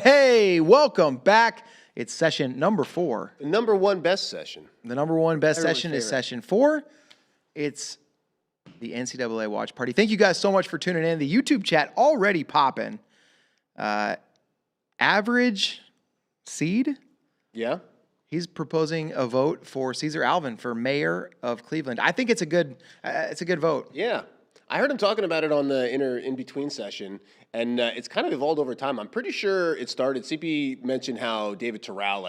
Hey, welcome back. It's session number 4. The number one best session. The number one best Everyone's session favorite. is session 4. It's the NCAA Watch Party. Thank you guys so much for tuning in. The YouTube chat already popping. Average Seed, Yeah? he's proposing a vote for Caesar Alvin for mayor of Cleveland. I think it's a good vote. Yeah. I heard him talking about it on the in-between session, and it's kind of evolved over time. I'm pretty sure it started. CP mentioned how David Terrell,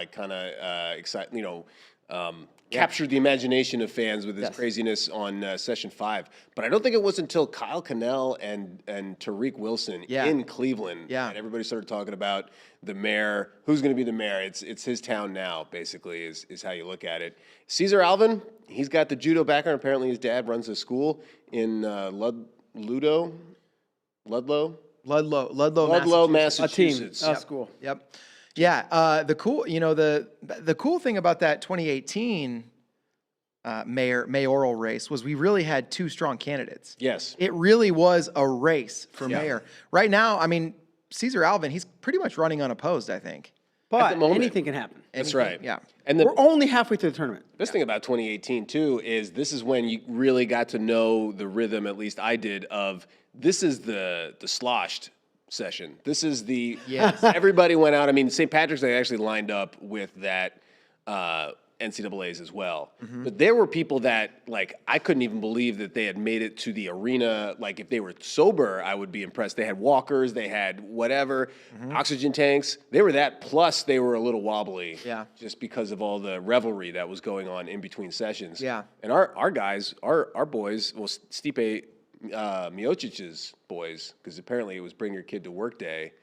captured the imagination of fans with his craziness on session 5. But I don't think it was until Kyle Cannell and Tariq Wilson in Cleveland that everybody started talking about the mayor. Who's going to be the mayor? It's his town now, basically, is how you look at it. Caesar Alvin, he's got the judo background. Apparently his dad runs a school in Ludlow, Massachusetts. A team, school. Yep. Yeah. The cool thing about that 2018 mayoral race was we really had 2 strong candidates. Yes. It really was a race for mayor. Right now, I mean, Caesar Alvin, he's pretty much running unopposed, I think. But anything can happen. That's right. Yeah. And We're only halfway through the tournament. Best thing about 2018 too is this is when you really got to know the rhythm. At least I did. Of this is the sloshed session. This is the everybody went out. I mean, St. Patrick's Day actually lined up with that NCAA's as well. But there were people that I couldn't even believe that they had made it to the arena. Like if they were sober, I would be impressed. They had walkers, they had whatever, oxygen tanks. They were that. Plus they were a little wobbly. Yeah. Just because of all the revelry that was going on in between sessions. Yeah. And our guys, our boys, well, Stipe Miocic's boys, because apparently it was Bring Your Kid to Work Day.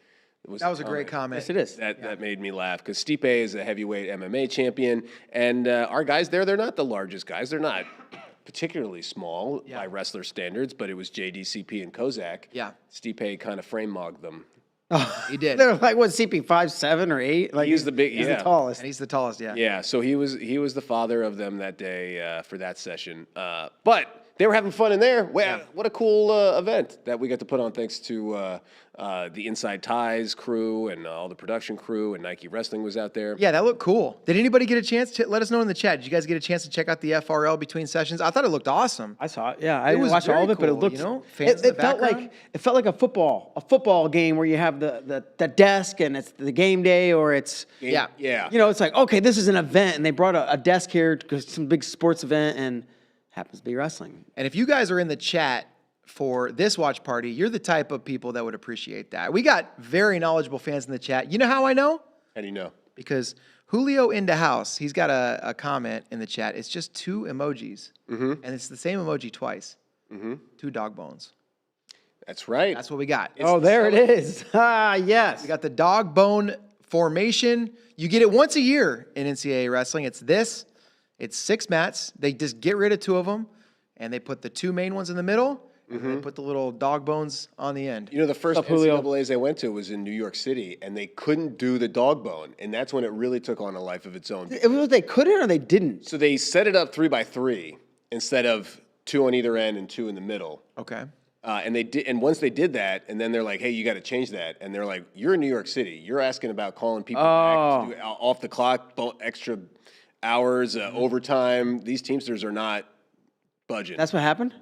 That was a great comment. Yes, it is. That made me laugh because Stipe is a heavyweight MMA champion, and our guys there, they're not the largest guys. They're not particularly small by wrestler standards, but it was JDCP and Kozak. Yeah. Stipe kind of frame-mogged them. He did. They're like, what, CP 5'7" or 8? Like He's the big, he's the tallest. And he's the tallest, yeah. Yeah, so he was the father of them that day for that session. But they were having fun in there. Wow, what a cool event that we got to put on thanks to the Inside Ties crew and all the production crew, and Nike Wrestling was out there. Yeah, that looked cool. Did anybody get a chance to let us know in the chat? Did you guys get a chance to check out the FRL between sessions? I thought it looked awesome. I saw it. Yeah, I didn't was watch all of it, very but it cool, looked. fans in the It felt background. like a football game where you have the desk and it's the game day, or it's Yeah. it's like, okay, this is an event, and they brought a desk here because some big sports event, and happens to be wrestling. And if you guys are in the chat for this watch party, you're the type of people that would appreciate that. We got very knowledgeable fans in the chat. You know how I know? How do you know? Because Julio in the house, he's got a comment in the chat. It's just 2 emojis, and it's the same emoji twice. 2 dog bones. That's right. That's what we got. There it is. Yes. We got the dog bone formation. You get it once a year in NCAA wrestling. It's this. It's 6 mats. They just get rid of 2 of them, and they put the 2 main ones in the middle, and they put the little dog bones on the end. You know, the first What's up, Julio? NCAAs I went to was in New York City, and they couldn't do the dog bone, and that's when it really took on a life of its own. It was they couldn't or they didn't. So they set it up 3x3 instead of 2 on either end and 2 in the middle. Okay. And they did, and once they did that, and then they're like, "Hey, you got to change that." And they're like, "You're in New York City. You're asking about calling people back to do off the clock, extra hours, overtime. These Teamsters are not budging." That's what happened?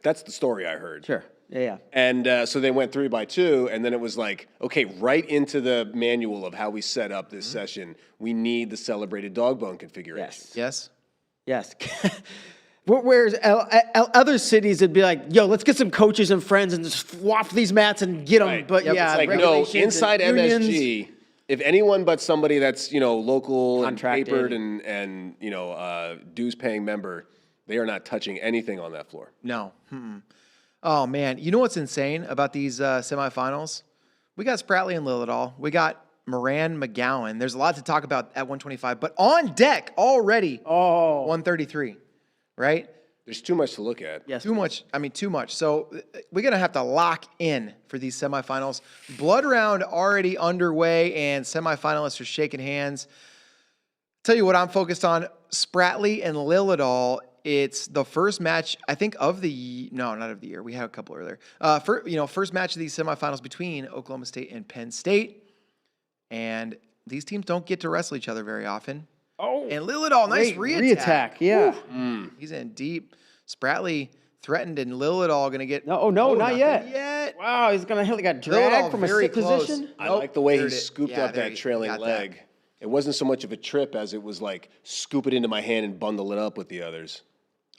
That's the story I heard. Sure. Yeah. And so they went 3x2, and then it was like, okay, right into the manual of how we set up this session, we need the celebrated dog bone configuration. Yes. Yes? Yes. Whereas other cities, it'd be like, yo, let's get some coaches and friends and just swap these mats and get them. Right. But Yep, yeah, It's like, no, regulations and inside unions. MSG, if anyone but somebody that's, local Contracted. and papered and dues paying member, they are not touching anything on that floor. No. Oh, man. You know what's insane about these semifinals? We got Spratley and Lillidahl. We got Moran McGowan. There's a lot to talk about at 125, but on deck already, 133, right? There's too much to look at. Yes. Too much. I mean, too much. So we're going to have to lock in for these semifinals. Blood round already underway, and semifinalists are shaking hands. Tell you what I'm focused on, Spratley and Lillidahl. It's the first match, I think, of the not of the year. We had a couple earlier. First match of these semifinals between Oklahoma State and Penn State. And these teams don't get to wrestle each other very often. Oh, And Lillidahl, nice reattack. Yeah. He's in deep. Spratley threatened, and Lillidahl going to get... No, not nothing yet. Wow, he's going to hit got dragged Lillidahl from a very sit close. position. I like the way he Cleared it. scooped Yeah, up there that you trailing got leg. that. It wasn't so much of a trip as it was like scoop it into my hand and bundle it up with the others.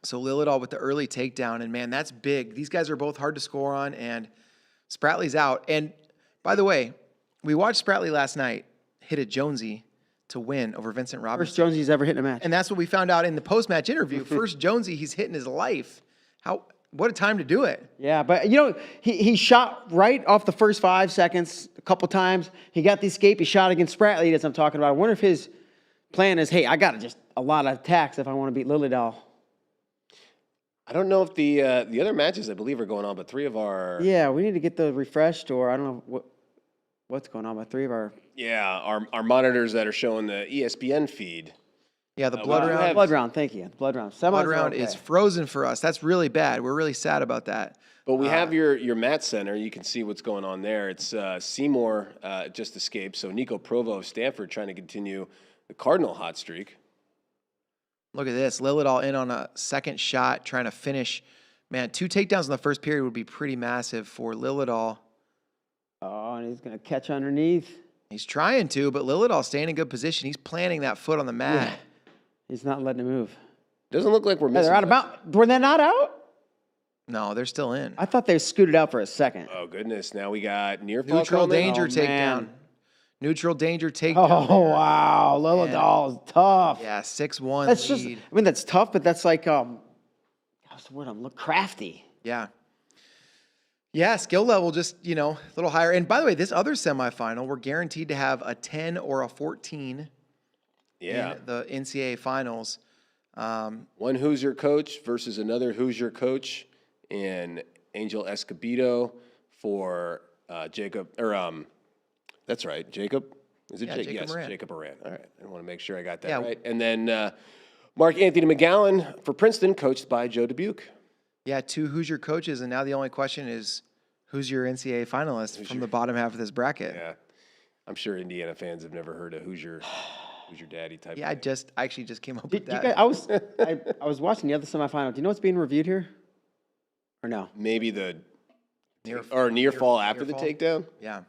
So Lillidahl with the early takedown, and man, that's big. These guys are both hard to score on, and Spratley's out. And by the way, we watched Spratley last night hit a Jonesy to win over Vincent Robinson. First Jonesy's ever hit in a match. And that's what we found out in the post-match interview. First Jonesy he's hit in his life. What a time to do it. Yeah, but he shot right off the first 5 seconds a couple times. He got the escape. He shot against Spratley, as I'm talking about. I wonder if his plan is, hey, I got just a lot of attacks if I want to beat Lillidahl. I don't know if the other matches I believe are going on, but 3 of our Yeah, we need to get the refreshed, or I don't know what's going on, but 3 of our our monitors that are showing the ESPN feed. Yeah, the blood round. blood round. Thank you. Blood round. Blood round is frozen for us. That's really bad. We're really sad about that. But we have your mat center. You can see what's going on there. It's Seymour just escaped. So Nico Provo of Stanford trying to continue the Cardinal hot streak. Look at this. Lillidahl in on a second shot, trying to finish. Man, 2 takedowns in the first period would be pretty massive for Lillidahl. Oh, and he's going to catch underneath. He's trying to, but Lillidahl staying in good position. He's planting that foot on the mat. Yeah. He's not letting him move. Doesn't look like we're missing. They're out of bounds. Were they not out? No, they're still in. I thought they scooted out for a second. Oh, goodness. Now we got near fall Neutral coming. danger Oh, takedown. man. Neutral danger takedown. Oh, wow. Lillidahl is tough. Yeah, 6-1 That's just, lead. I mean, that's tough, but that's like, what's the word? Look crafty. Yeah. Yeah, skill level just, a little higher. And by the way, this other semifinal, we're guaranteed to have a 10 or a 14 Yeah. in the NCAA finals. One Hoosier coach versus another Hoosier coach in Angel Escobedo for Jacob, that's right, Jacob. Is it Yeah, Jacob? Jacob Yes, Moran. Jacob Moran. All right, I want to make sure I got that Yeah. right. And then Mark Anthony McGowan for Princeton, coached by Joe Dubuque. Yeah, 2 Hoosier coaches, and now the only question is, who's your NCAA finalist from the bottom half of this bracket? Yeah, I'm sure Indiana fans have never heard a Hoosier daddy type. Yeah, of thing. I actually just came up Did with you that. guys, I was watching the other semifinal. Do you know what's being reviewed here? Or no? Maybe the Near fall after the fall? takedown. Yeah.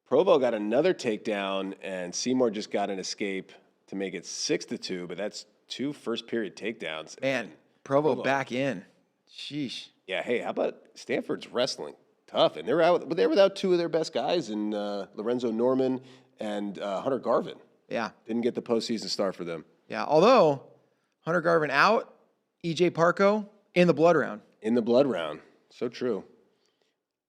Provo got another takedown, and Seymour just got an escape to make it 6-2. But that's 2 first period takedowns. Man, Provo back in. Sheesh. Yeah. Hey, how about Stanford's wrestling? Tough, and they're out. But they're without 2 of their best guys in Lorenzo Norman and Hunter Garvin. Yeah. Didn't get the postseason start for them. Yeah. Although Hunter Garvin out, EJ Parco in the blood round. In the blood round. So true.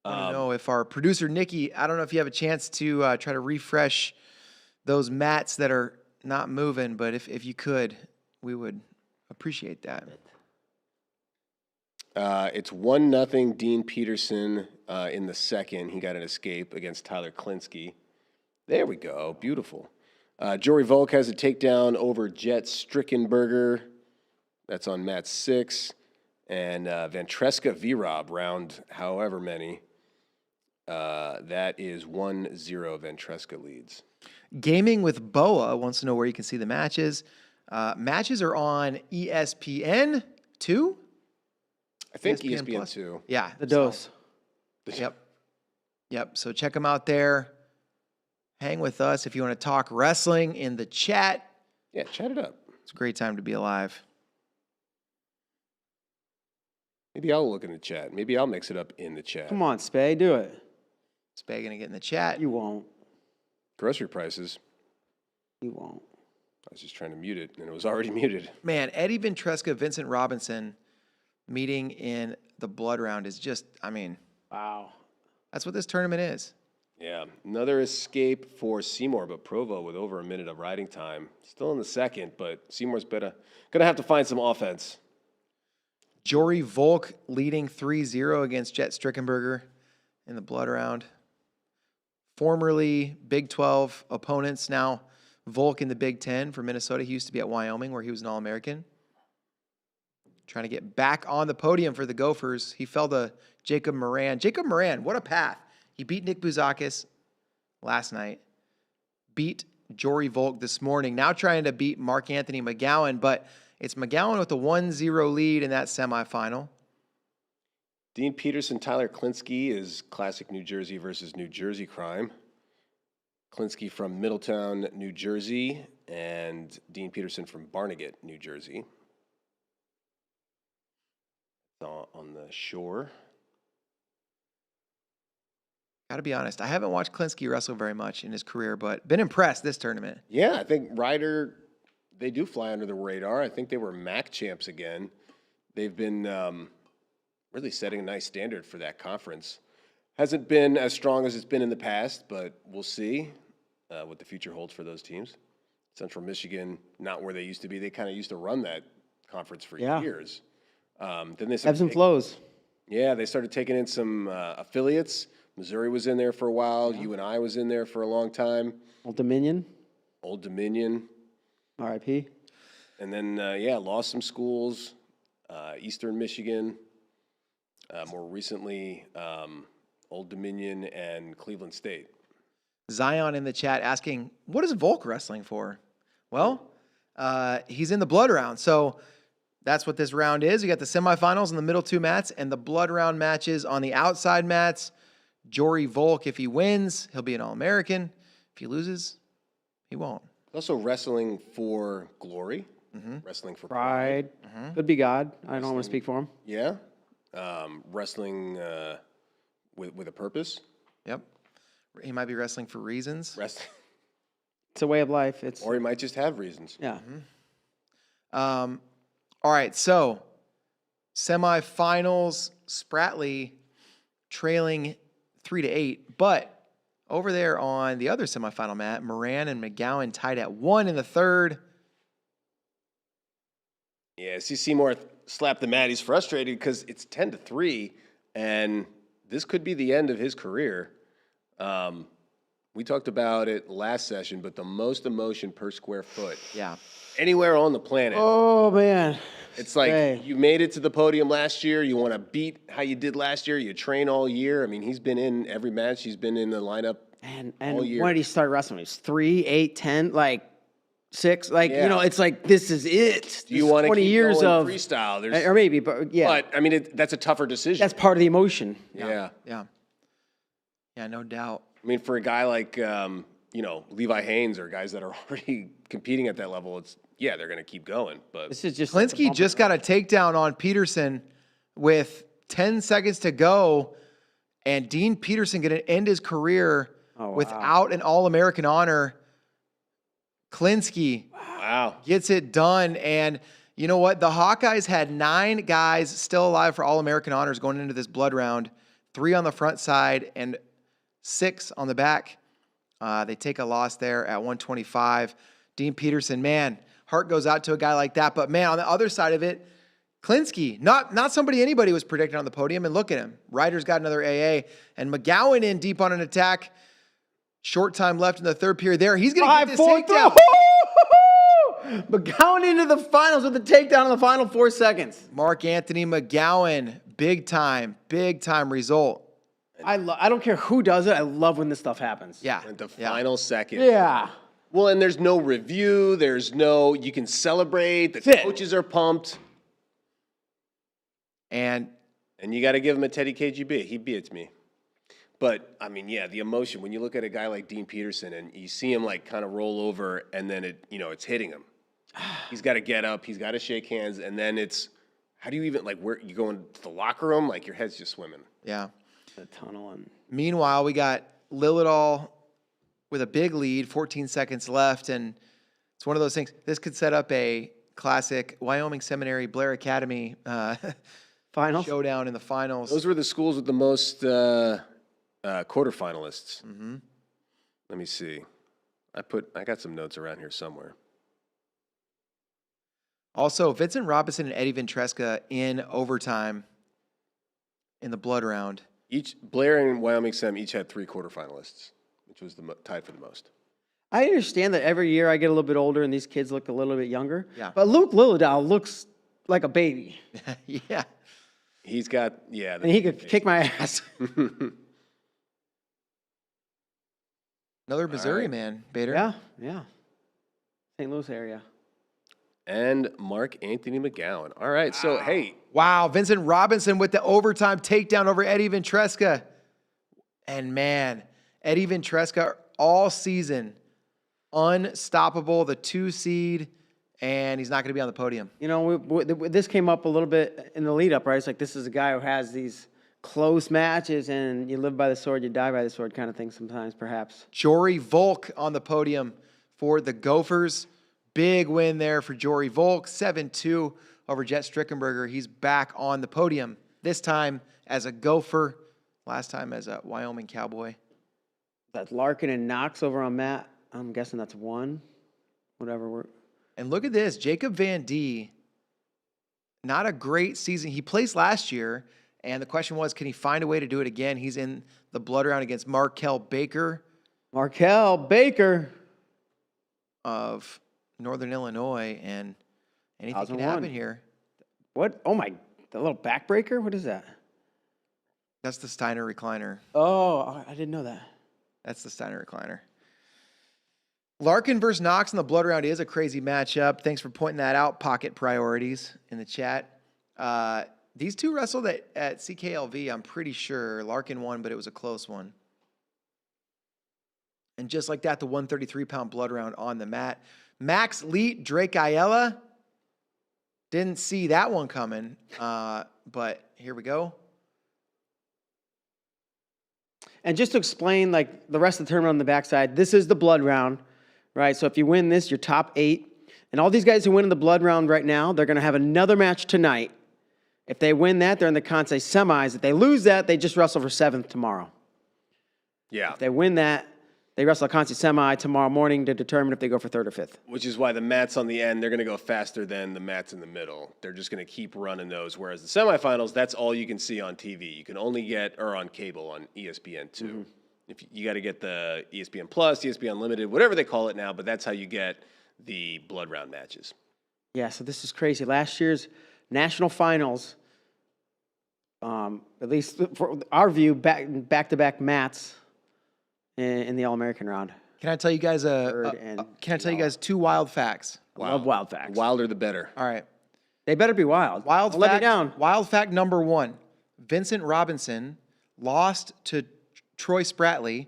I don't know if our producer, Nikki, I don't know if you have a chance to try to refresh those mats that are not moving, but if you could, we would appreciate that. It's 1-0 Dean Peterson in the second. He got an escape against Tyler Klinsky. There we go. Beautiful. Jory Volk has a takedown over Jet Strickenberger. That's on mat 6. And Ventreska Virab, round however many. That is 1-0 Ventreska leads. Gaming with Boa wants to know where you can see the matches. Matches are on ESPN 2? I think ESPN ESPN Plus? 2. Yeah. The dose. Yep. So check them out there. Hang with us if you want to talk wrestling in the chat. Yeah, chat it up. It's a great time to be alive. Maybe I'll look in the chat. Maybe I'll mix it up in the chat. Come on, Spade, do it. Spade gonna get in the chat. You won't. Grocery prices. You won't. I was just trying to mute it, and it was already muted. Man, Eddie Ventreska, Vincent Robinson meeting in the blood round is just, Wow. that's what this tournament is. Yeah, another escape for Seymour, but Provo with over a minute of riding time. Still in the second, but Seymour's gonna have to find some offense. Jory Volk leading 3-0 against Jet Strickenberger in the blood round. Formerly Big 12 opponents, now Volk in the Big 10 for Minnesota. He used to be at Wyoming where he was an All-American. Trying to get back on the podium for the Gophers. He fell to Jacob Moran. Jacob Moran, what a path. He beat Nick Bouzakis last night. Beat Jory Volk this morning. Now trying to beat Mark Anthony McGowan, but it's McGowan with a 1-0 lead in that semifinal. Dean Peterson, Tyler Klinsky is classic New Jersey versus New Jersey crime. Klinsky from Middletown, New Jersey, and Dean Peterson from Barnegat, New Jersey. On the shore. Got to be honest, I haven't watched Klinsky wrestle very much in his career, but been impressed this tournament. Yeah, I think Ryder, they do fly under the radar. I think they were MAC champs again. They've been really setting a nice standard for that conference. Hasn't been as strong as it's been in the past, but we'll see what the future holds for those teams. Central Michigan, not where they used to be. They kind of used to run that conference for years. Then they Ebbs and flows. Yeah, they started taking in some affiliates. Missouri was in there for a while. UNI was in there for a long time. Old Dominion. R.I.P. And then, lost some schools. Eastern Michigan. More recently, Old Dominion and Cleveland State. Zion in the chat asking, what is Volk wrestling for? Well, he's in the blood round. So that's what this round is. You got the semifinals in the middle two mats and the blood round matches on the outside mats. Jory Volk, if he wins, he'll be an All-American. If he loses, he won't. Also wrestling for glory. Wrestling for Pride. Could be God. I don't want to speak for him. Yeah. Wrestling with a purpose. Yep. He might be wrestling for reasons. It's a way of life. Or he might just have reasons. Yeah. All right, so semifinals, Spratley trailing 3-8, but over there on the other semifinal mat, Moran and McGowan tied at 1 in the third. Yeah, see Seymour slap the mat. He's frustrated because it's 10-3, and this could be the end of his career. We talked about it last session, but the most emotion per square foot. Yeah. Anywhere on the planet. Oh, man. It's like you made it to the podium last year. You want to beat how you did last year. You train all year. I mean, he's been in every match. He's been in the lineup all year. When did he start wrestling? He was 3, 8, 10, 6. It's like this is it. Do you want to 20 keep years going of freestyle? Or maybe, but yeah. But I mean, that's a tougher decision. That's part of the emotion. Yeah, no doubt. I mean, for a guy like Levi Haynes or guys that are already competing at that level, they're going to keep going. But This is just Klinsky just got a takedown on Peterson with 10 seconds to go, and Dean Peterson going to end his career without an All-American honor. Klinsky gets it done, and you know what? The Hawkeyes had 9 guys still alive for All-American honors going into this blood round, 3 on the front side and 6 on the back. They take a loss there at 125. Dean Peterson, man, heart goes out to a guy like that. But, man, on the other side of it, Klinsky, not somebody anybody was predicting on the podium. And look at him. Ryder's got another AA. And McGowan in deep on an attack. Short time left in the third period there. He's going to get this takedown. McGowan into the finals with the takedown in the final 4 seconds. Mark Anthony McGowan, big time result. I don't care who does it. I love when this stuff happens. Yeah. at the final second. Yeah. Well, and there's no review. You can celebrate. The coaches are pumped. And you got to give him a Teddy KGB. He beats me. But, I mean, the emotion, when you look at a guy like Dean Peterson and you see him, kind of roll over and then it's hitting him. He's got to get up. He's got to shake hands. And then how do you even, where you go into the locker room? Your head's just swimming. Yeah. The tunnel. Meanwhile, we got Lillidahl with a big lead, 14 seconds left. And it's one of those things. This could set up a classic Wyoming Seminary, Blair Academy finals showdown in the finals. Those were the schools with the most quarterfinalists. Let me see. I got some notes around here somewhere. Also, Vincent Robinson and Eddie Ventresca in overtime in the blood round. Blair and Wyoming Sem each had 3 quarterfinalists, which was tied for the most. I understand that every year I get a little bit older and these kids look a little bit younger. Yeah. But Luke Lillidahl looks like a baby. Yeah. He's got, and he could kick my ass. Another Missouri right. man, Bader. Yeah. St. Louis area. And Mark Anthony McGowan. All right, so hey, Wow, Vincent Robinson with the overtime takedown over Eddie Ventresca. And man, Eddie Ventresca all season, unstoppable, the 2 seed, and he's not going to be on the podium. You know, this came up a little bit in the lead up, right? It's like this is a guy who has these close matches, and you live by the sword, you die by the sword kind of thing sometimes, perhaps. Jory Volk on the podium for the Gophers. Big win there for Jory Volk, 7-2 over Jet Strickenberger. He's back on the podium, this time as a Gopher, last time as a Wyoming Cowboy. That's Larkin and Knox over on Matt. I'm guessing that's 1. Whatever. And look at this, Jacob Van D, not a great season. He placed last year, and the question was, can he find a way to do it again? He's in the blood round against Markel Baker of Northern Illinois, and anything can 2001. happen here. What? Oh my, the little backbreaker? What is that? That's the Steiner recliner. Oh, I didn't know that. That's the Steiner recliner. Larkin versus Knox in the blood round is a crazy matchup. Thanks for pointing that out, Pocket Priorities, in the chat. These two wrestled at CKLV, I'm pretty sure. Larkin won, but it was a close one. And just like that, the 133-pound blood round on the mat. Max Leet, Drake Ayala. Didn't see that one coming, but here we go. And just to explain, like the rest of the tournament on the backside, this is the blood round, right? So if you win this, you're top 8. And all these guys who win in the blood round right now, they're going to have another match tonight. If they win that, they're in the Kansai semis. If they lose that, they just wrestle for 7th tomorrow. yeah. If they win that, they wrestle a Kansai semi tomorrow morning to determine if they go for 3rd or 5th. Which is why the mats on the end, they're going to go faster than the mats in the middle. They're just going to keep running those. Whereas the semifinals, that's all you can see on TV. You can only get, or on cable, on ESPN too. Mm-hmm. If you got to get the ESPN Plus, ESPN Unlimited, whatever they call it now, but that's how you get the blood round matches. Yeah, so this is crazy. Last year's national finals, at least for our view, back-to-back mats in the All-American round. Can I tell you guys two wild facts? I love wild facts. Wilder the better. All right. They better be wild. Wild Don't let me fact, down. Wild fact number 1. Vincent Robinson lost to Troy Spratley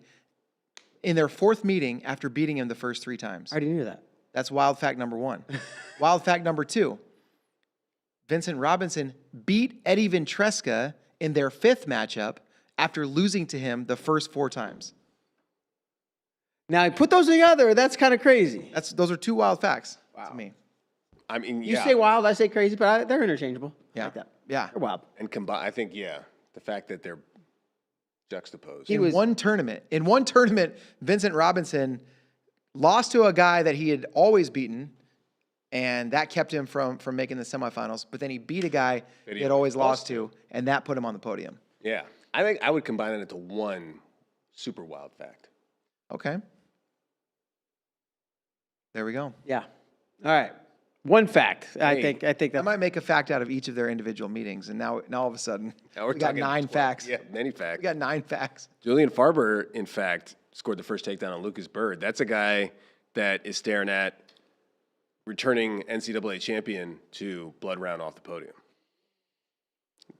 in their 4th meeting after beating him the first 3 times. I already knew that. That's wild fact number 1. Wild fact number 2. Vincent Robinson beat Eddie Ventresca in their 5th matchup after losing to him the first 4 times. Now, you put those together, that's kind of crazy. Those are 2 wild facts to me. I mean, You yeah. say wild, I say crazy, but they're interchangeable. I Yeah. like that. Yeah. They're wild. And combine, I think, yeah, the fact that they're juxtaposed. In one tournament, Vincent Robinson lost to a guy that he had always beaten, and that kept him from making the semifinals. But then he beat a guy That he had always lost to, and that put him on the podium. Yeah. I think I would combine it into one super wild fact. Okay. There we go. Yeah. All right. One fact. I Hey. think I that might make a fact out of each of their individual meetings, and now all of a sudden, Now we're we got talking 9 12. facts. Yeah, many facts. We got 9 facts. Julian Farber, in fact, scored the first takedown on Lucas Bird. That's a guy that is staring at returning NCAA champion to blood round off the podium.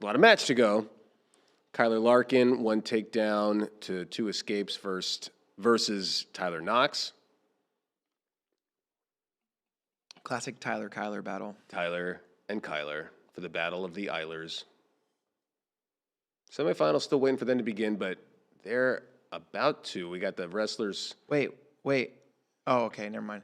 A lot of match to go. Kyler Larkin, 1 takedown to 2 escapes versus Tyler Knox. Classic Tyler-Kyler battle. Tyler and Kyler for the battle of the Eilers. Semifinals still waiting for them to begin, but they're about to. We got the wrestlers. Wait. Oh, okay, never mind.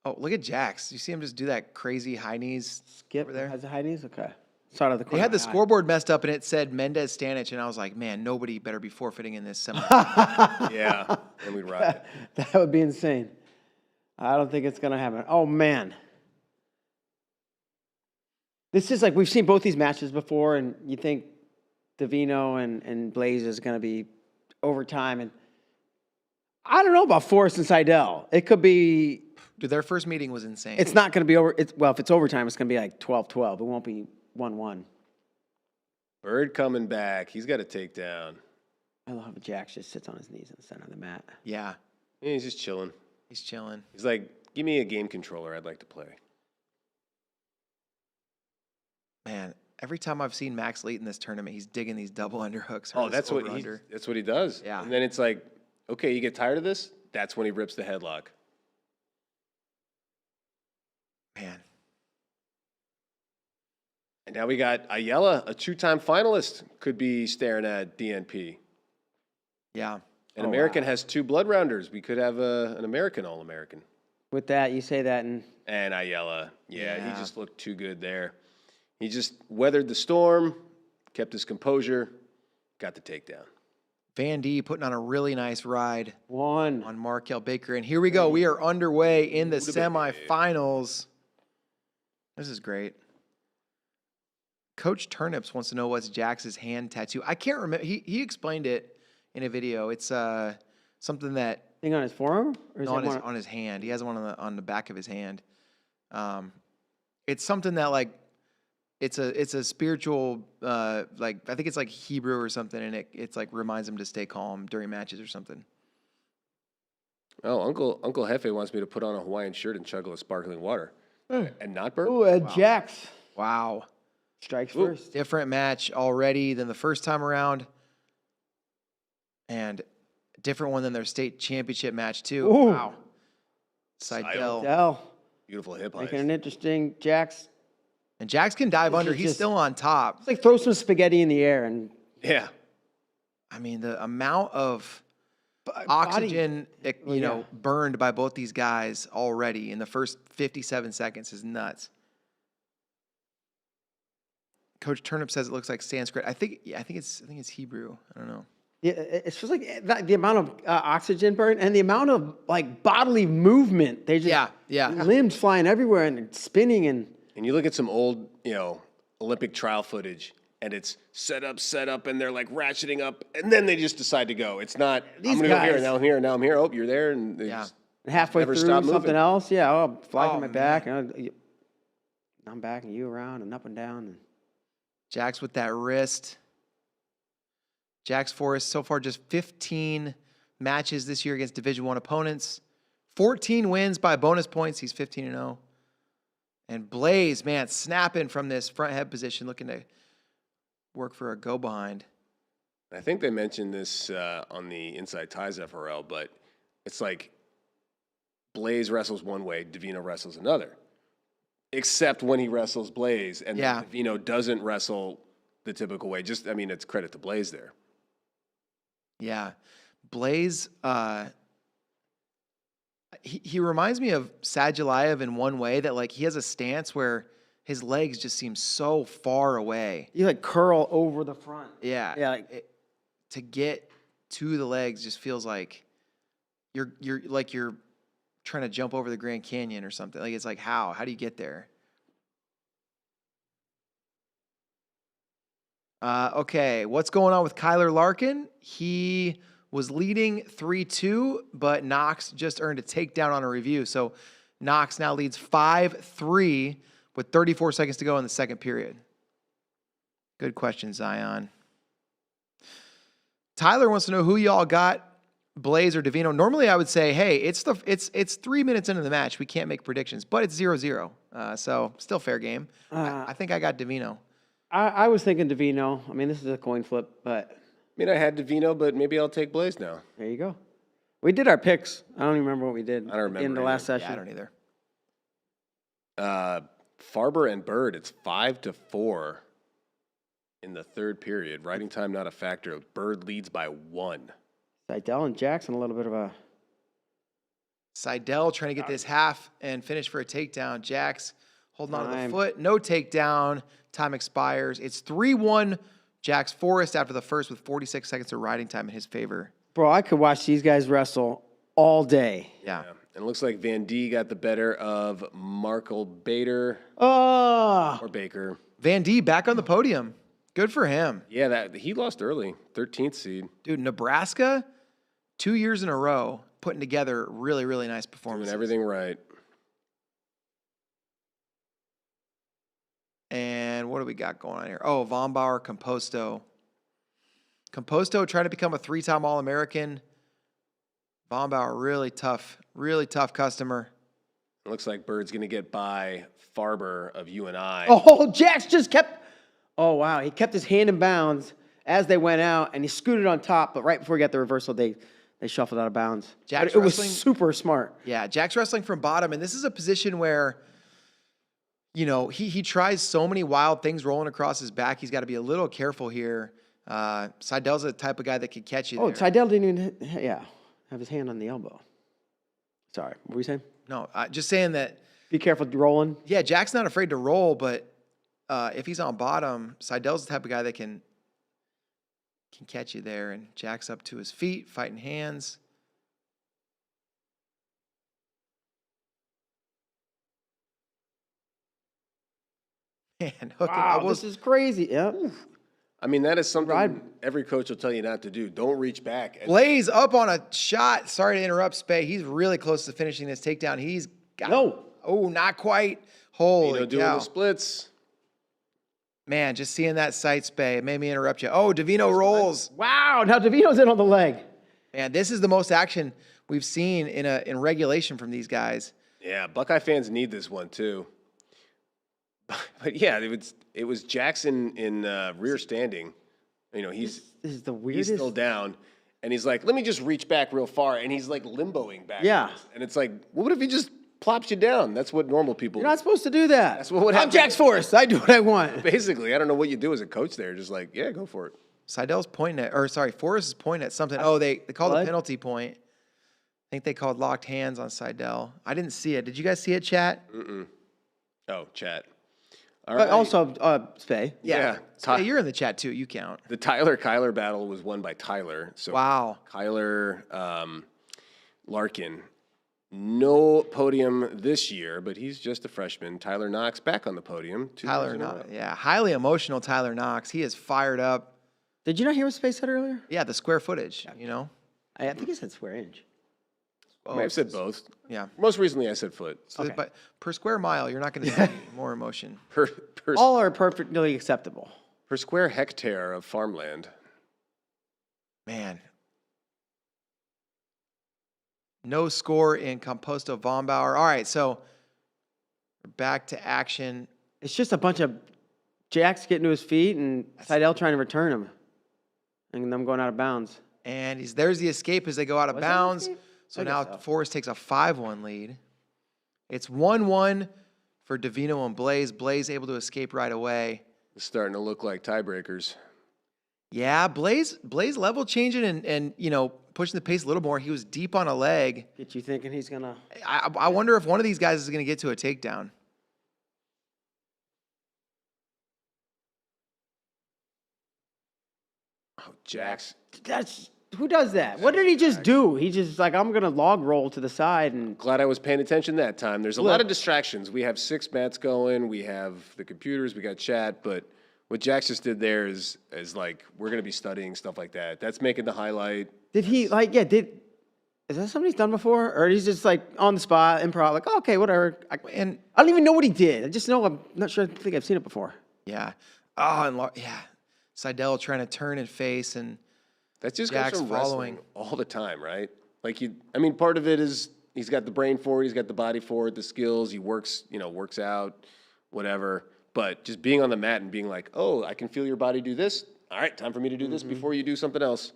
Oh, look at Jax. You see him just do that crazy high knees Skip over there? has a high knees? Okay. Saw it out of the They corner had the of my eye. scoreboard messed up, and it said Mendez Stanich, and I was like, man, nobody better be forfeiting in this semi. Yeah, and we rock it. That would be insane. I don't think it's going to happen. Oh, man. This is like, we've seen both these matches before, and you think Davino and Blaze is going to be overtime. And I don't know about Forrest and Seidel. It could be, Dude, their first meeting was insane. it's not going to be over. Well, if it's overtime, it's going to be like 12-12. It won't be 1-1. Bird coming back. He's got a takedown. I love how Jax just sits on his knees in the center of the mat. Yeah. Yeah, he's just chilling. He's chilling. He's like, give me a game controller. I'd like to play. Man, every time I've seen Max Late in this tournament, he's digging these double underhooks. Oh, that's what he does. Yeah. And then it's like, okay, you get tired of this? That's when he rips the headlock. Man. And now we got Ayala, a two-time finalist, could be staring at DNP. Yeah. An American has 2 blood rounders. We could have an American All-American. With that, you say that, and Ayala, Yeah. he just looked too good there. He just weathered the storm, kept his composure, got the takedown. Van D putting on a really nice ride one. on Markel Baker. And here we go. We are underway in the semifinals. This is great. Coach Turnips wants to know what's Jax's hand tattoo. I can't remember. He explained it in a video. It's something that Thing on his forearm? Or is on his hand. He has one on the back of his hand. It's something that like it's a spiritual like I think it's like Hebrew or something, and it's like reminds him to stay calm during matches or something. Oh, Uncle Hefe wants me to put on a Hawaiian shirt and chug a sparkling water and not burp. Ooh, Jax Wow. strikes first. Different match already than the first time around. And a different one than their state championship match, too. Ooh. Wow. Seidel. Dell Beautiful hip making an interesting Jax. And Jax can dive This under. is He's just- still on top. It's like throw some spaghetti in the air and Yeah. I mean, the amount of body- oxygen, Well, yeah. burned by both these guys already in the first 57 seconds is nuts. Coach Turnip says it looks like Sanskrit. I think it's Hebrew. I don't know. Yeah, it's just like the amount of oxygen burn and the amount of like bodily movement. They just Yeah. limbs flying everywhere and spinning and And you look at some old, Olympic trial footage, and it's set up, and they're like ratcheting up, and then they just decide to go. It's not, These I'm going to go here, guys- now I'm here, now I'm here. Oh, you're there, and they Yeah. just halfway never through stop something moving. else. Yeah, fly Oh, to my back. And I'm back and you around and up and down. And Jax with that wrist. Jax Forrest so far just 15 matches this year against Division I opponents. 14 wins by bonus points. He's 15-0. And Blaze, man, snapping from this front head position, looking to work for a go behind. I think they mentioned this on the Inside Ties FRL, but it's like Blaze wrestles one way, Davino wrestles another. Except when he wrestles Blaze, and Yeah. Davino doesn't wrestle the typical way. It's credit to Blaze there. Yeah. Blaze, he reminds me of Sadulayev in one way that like he has a stance where his legs just seem so far away. you like curl over the front. Yeah. Yeah, like- To get to the legs just feels like you're trying to jump over the Grand Canyon or something. Like it's like how do you get there? Okay, what's going on with Kyler Larkin? He was leading 3-2, but Knox just earned a takedown on a review. So Knox now leads 5-3 with 34 seconds to go in the second period. Good question, Zion. Tyler wants to know who y'all got, Blaze or Davino. Normally I would say, hey, it's 3 minutes into the match. We can't make predictions, but it's 0-0. So still fair game. I think I got Davino. I was thinking Davino. I mean, this is a coin flip, but I had Davino, but maybe I'll take Blaze now. there you go. We did our picks. I don't even remember what we did. I don't remember in the last either. session. Yeah, I don't either. Farber and Bird, it's 5-4 in the third period. Riding time not a factor. Bird leads by 1. Seidel and Jackson, a little bit of a Seidel trying to get this half and finish for a takedown. Jax holding on to the Time. foot. No takedown. Time expires. It's 3-1 Jax Forrest after the first with 46 seconds of riding time in his favor. bro. I could watch these guys wrestle all day. Yeah. And it looks like Van D got the better of Markel Bader Oh, or Baker. Van D back on the podium. Good for him. Yeah, he lost early, 13th seed. Dude, Nebraska, 2 years in a row, putting together really, really nice Doing performances. everything right. And what do we got going on here? Oh, Von Bauer, Composto. Composto trying to become a 3-time All-American. Von Bauer, really tough customer. It looks like Bird's going to get by Farber of UNI. Oh, Jax just kept. Oh, wow. He kept his hand in bounds as they went out, and he scooted on top. But right before he got the reversal, they shuffled out of bounds. Jax But it was wrestling- super smart. Yeah, Jack's wrestling from bottom, and this is a position where, you know, he tries so many wild things rolling across his back. He's got to be a little careful here. Seidel's the type of guy that could catch you Oh, there. Seidel didn't even have his hand on the elbow. Sorry, what were you saying? No, just saying that, Be careful rolling. yeah, Jack's not afraid to roll, but if he's on bottom, Seidel's the type of guy that can catch you there. And Jack's up to his feet, fighting hands. Man, hooking Wow, elbows. this is crazy. Yeah. I mean, that is something Right. every coach will tell you not to do. Don't reach back. And Blaze up on a shot. Sorry to interrupt, Spay. He's really close to finishing this takedown. He's got No. Oh, not quite. Holy doing cow. the splits. Man, just seeing that sight, Spay, it made me interrupt you. Oh, Davino rolls. Wow. Now Davino's in on the leg. Man, this is the most action we've seen in regulation from these guys. Yeah, Buckeye fans need this one too. But yeah, it was Jackson in rear standing. You know, This is the he's weirdest. still down, and he's like, "Let me just reach back real far," and he's like limboing back. Yeah. And it's like, what if he just plops you down? That's what normal people. You're not supposed to do that. That's what would I'm happen. Jax Forrest. I do what I want. Basically, I don't know what you do as a coach there. Just like, yeah, go for it. Seidel's pointing at, or sorry, Forrest is pointing at something. Oh, they called a Blood? penalty point. I think they called locked hands on Seidel. I didn't see it. Did you guys see it, chat? Oh, chat. All But right. also, Spay. yeah. Spay, you're in the chat too. You count. The Tyler-Kyler battle was won by Tyler. So Wow. Kyler Larkin, no podium this year, but he's just a freshman. Tyler Knox back on the podium. 2 Tyler years in a Knox. row. Yeah, highly emotional Tyler Knox. He is fired up. Did you not hear what Spay said earlier? Yeah, the square footage, you know? I think he said square inch. I may have said both. Yeah. Most recently, I said foot. So, Okay. but per square mile, you're not going to see more emotion. Per All are perfectly acceptable. square hectare of farmland. Man. No score in Composto Von Bauer. All right, so we're back to action. It's just a bunch of Jax getting to his feet and Seidel trying to return him. And them going out of bounds. And there's the escape as they go out of Was that an bounds. escape? So I guess now so. Forrest takes a 5-1 lead. It's 1-1 for Davino and Blaze. Blaze able to escape right away. It's starting to look like tiebreakers. Yeah, Blaze level changing and you know, pushing the pace a little more. He was deep on a leg. Get you thinking he's going to. I wonder if one of these guys is going to get to a takedown. Oh, Jax. Who does that? What did he just do? He just like, I'm going to log roll to the side and. Glad I was paying attention that time. There's a lot of distractions. We have 6 mats going. We have the computers. We got chat. But what Jax just did there is like, we're going to be studying stuff like that. That's making the highlight. Did he like, is that something he's done before? Or he's just like on the spot, improv, like, oh, okay, whatever. And I don't even know what he did. I just know, I'm not sure, I think I've seen it before. yeah. Oh, and yeah. Seidel trying to turn and face and That's just Jax comes from following. wrestling all the time, right? Like part of it is he's got the brain for it, he's got the body for it, the skills, he works out, whatever. But just being on the mat and being like, oh, I can feel your body do this. All right, time for me to do this before you do something else.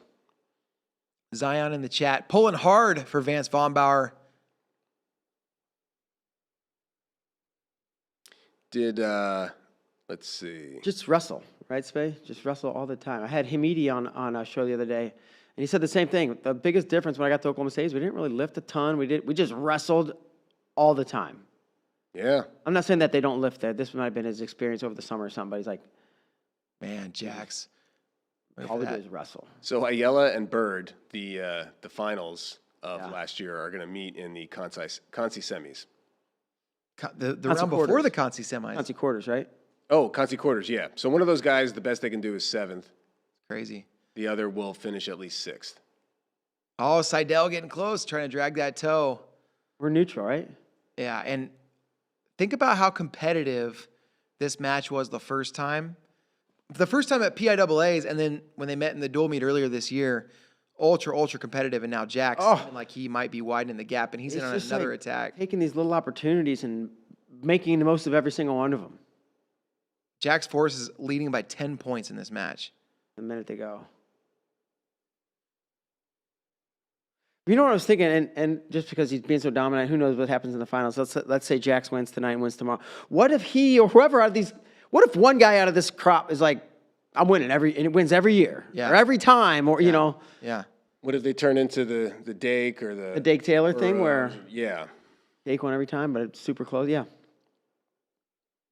Zion in the chat pulling hard for Vance Von Bauer. Did let's see. Just wrestle, right, Spay? Just wrestle all the time. I had Hamidi on a show the other day, and he said the same thing. The biggest difference when I got to Oklahoma State is we didn't really lift a ton. We just wrestled all the time. Yeah. I'm not saying that they don't lift there. This might have been his experience over the summer or something, but he's like, Man, Jax. all we do is wrestle. So Ayala and Bird, the finals of Yeah. last year, are going to meet in the Conci semis. The Conci round before quarters. the Conci semis. Conci quarters, right? Oh, Conci quarters, yeah. So one of those guys, the best they can do is 7th. Crazy. The other will finish at least 6th. Oh, Seidel getting close, trying to drag that toe. We're neutral, right? Yeah, and think about how competitive this match was the first time. The first time at PIAAs, and then when they met in the dual meet earlier this year, ultra competitive, and now Jack's seeming like he might be widening the gap, and he's in on just another like attack. taking these little opportunities and making the most of every single one of them. Jack's Forrest is leading by 10 points in this match. A minute to go. You know what I was thinking, and just because he's being so dominant, who knows what happens in the finals? Let's say Jax wins tonight and wins tomorrow. What if he or whoever out of these? What if one guy out of this crop is like, I'm winning and it wins every year or every time, or you know? Yeah. What if they turn into the Dake or the Dake Taylor thing where yeah, Dake won every time, but it's super close. Yeah.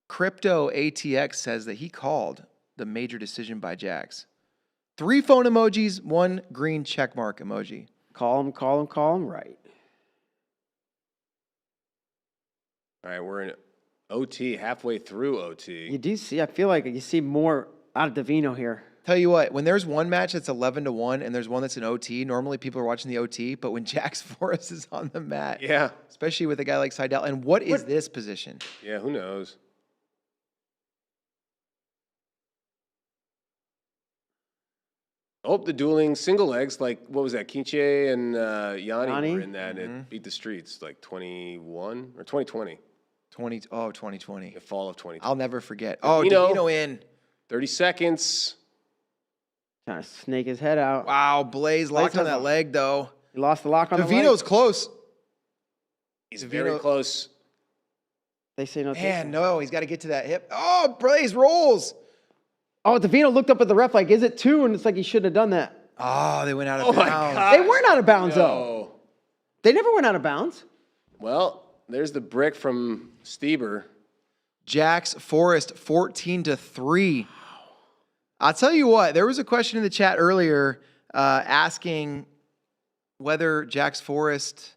Crypto ATX says that he called the major decision by Jax. 3 phone emojis, 1 green check mark emoji. Call him right. All right, we're in OT, halfway through OT. You do see, I feel like you see more out of Davino here. Tell you what, when there's one match that's 11-1 and there's one that's an OT, normally people are watching the OT, but when Jax Forrest is on the mat, Yeah. especially with a guy like Seidel, and what is this position? Yeah, who knows? Oh, the dueling single legs, like, what was that? Kinche and Yanni were in that, and it beat the streets, like 21 or 2020. 2020. The fall of 2020. I'll never forget. Oh, Davino. Davino in. 30 seconds. Trying to snake his head out. Wow, Blaze locked on has that a- leg, though. He lost the lock on the Davino's leg. close. He's Davino- very close. They say no. Man, no, he's got to get to that hip. Oh, Blaze rolls. Oh, Davino looked up at the ref like, is it 2? And it's like he shouldn't have done that. Oh, they went out of Oh, my bounds. God. They weren't out of bounds, though. No. They never went out of bounds. Well, there's the brick from Stieber. Jax Forrest 14-3. I'll tell you what, there was a question in the chat earlier asking whether Jax Forrest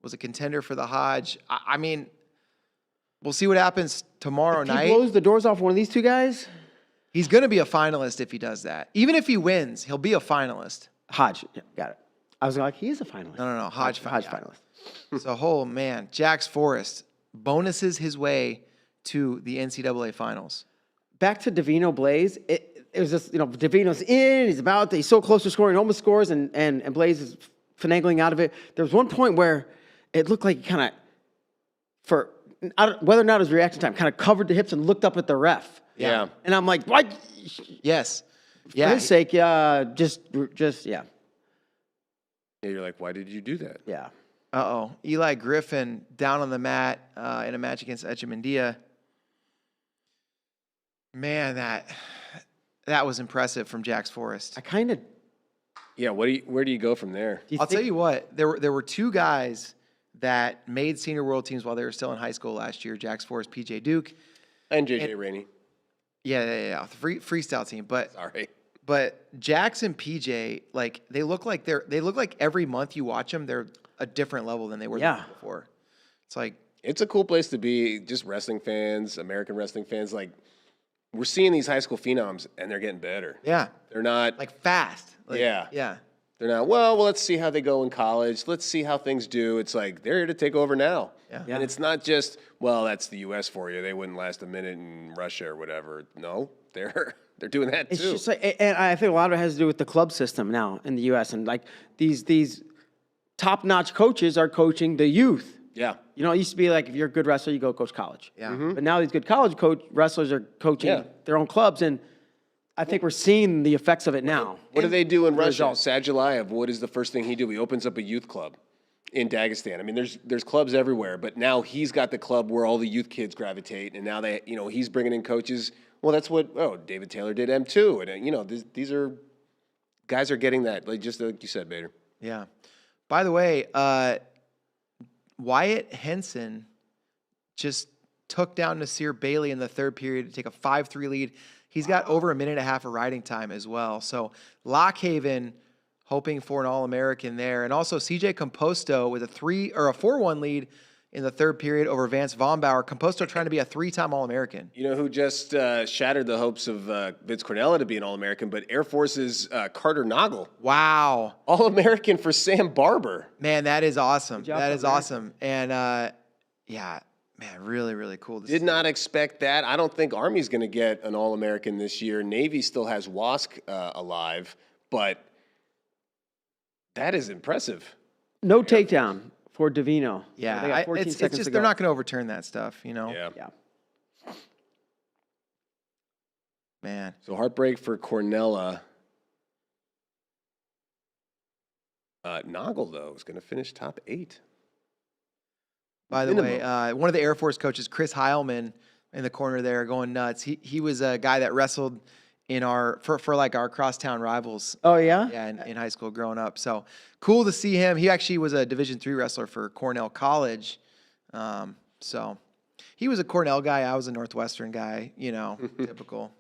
was a contender for the Hodge. I mean, we'll see what happens tomorrow If night. he blows the doors off one of these two guys, He's going to be a finalist if he does that. Even if he wins, he'll be a finalist. Hodge, yeah, got it. I was like, he is a finalist. No. Hodge Hodge yeah. finalist. So, oh man, Jax Forrest bonuses his way to the NCAA finals. Back to Davino Blaze. It was just, Davino's in, he's so close to scoring, almost scores, and Blaze is finagling out of it. There was one point where it looked like he kind of, whether or not it was reaction time, kind of covered the hips and looked up at the ref. Yeah. And I'm like, what? Yes. For Yeah. his sake, yeah, just, yeah. Yeah, you're like, why did you do that? Yeah. Uh-oh. Eli Griffin down on the mat in a match against Echemendia. Man, that was impressive from Jax Forrest. I kind of. Yeah, where do you go from there? I'll tell you what, there were 2 guys that made senior world teams while they were still in high school last year, Jax Forrest, PJ Duke. And JJ Rainey. Yeah. The freestyle team. Sorry. But Jax and PJ, like they look like every month you watch them, they're a different level than they were before. It's like It's a cool place to be, just wrestling fans, American wrestling fans. Like, we're seeing these high school phenoms, and they're getting better. yeah, They're not, like fast. Like, Yeah. they're not, well, let's see how they go in college. Let's see how things do. It's like, they're here to take over now. Yeah. And it's not just, well, that's the U.S. for you. They wouldn't last a minute in Russia or whatever. No, they're doing that It's too. just like, and I think a lot of it has to do with the club system now in the U.S. And like these top-notch coaches are coaching the youth. Yeah. It used to be like if you're a good wrestler, you go coach college. Yeah. But now these good college wrestlers are coaching their own clubs, and I think we're seeing the effects of it now. What do they do in Russia? results. Sajalayev, what is the first thing he do? He opens up a youth club in Dagestan. I mean, there's clubs everywhere, but now he's got the club where all the youth kids gravitate, and now he's bringing in coaches. Well, that's what David Taylor did M2, and these are guys are getting that, like just like you said, Bader. Yeah. By the way, Wyatt Henson just took down Nasir Bailey in the 3rd period to take a 5-3 lead. He's got over a minute and a half of riding time as well. So Lockhaven hoping for an All-American there. And also CJ Composto with a 4-1 lead in the 3rd period over Vance Vombauer. Composto trying to be a 3-time All-American. You know who just shattered the hopes of Vince Cornella to be an All-American, but Air Force's Carter Noggle. Wow. All-American for Sam Barber. Man, that is awesome. job, That is American. awesome. And man, really, really cool to see. Did not expect that. I don't think Army's going to get an All-American this year. Navy still has Wask alive, but, 'cause, I mean, Wask is a 3-time All-American. But, you know, these guys are getting that. Like, just, you said, That is impressive. No takedown for Davino. Yeah, They got 14 it's seconds just to they're go. not going to overturn that stuff, you know. Yeah. Yeah. Man. So heartbreak for Cornella. Noggle, though, is going to finish top 8. By the way, Minimum. one of the Air Force coaches, Chris Heilman, in the corner there, going nuts. He was a guy that wrestled in for like our crosstown rivals. Oh, yeah? Yeah, in high school growing up. So cool to see him. He actually was a Division III wrestler for Cornell College. So he was a Cornell guy. I was a Northwestern guy. You know, typical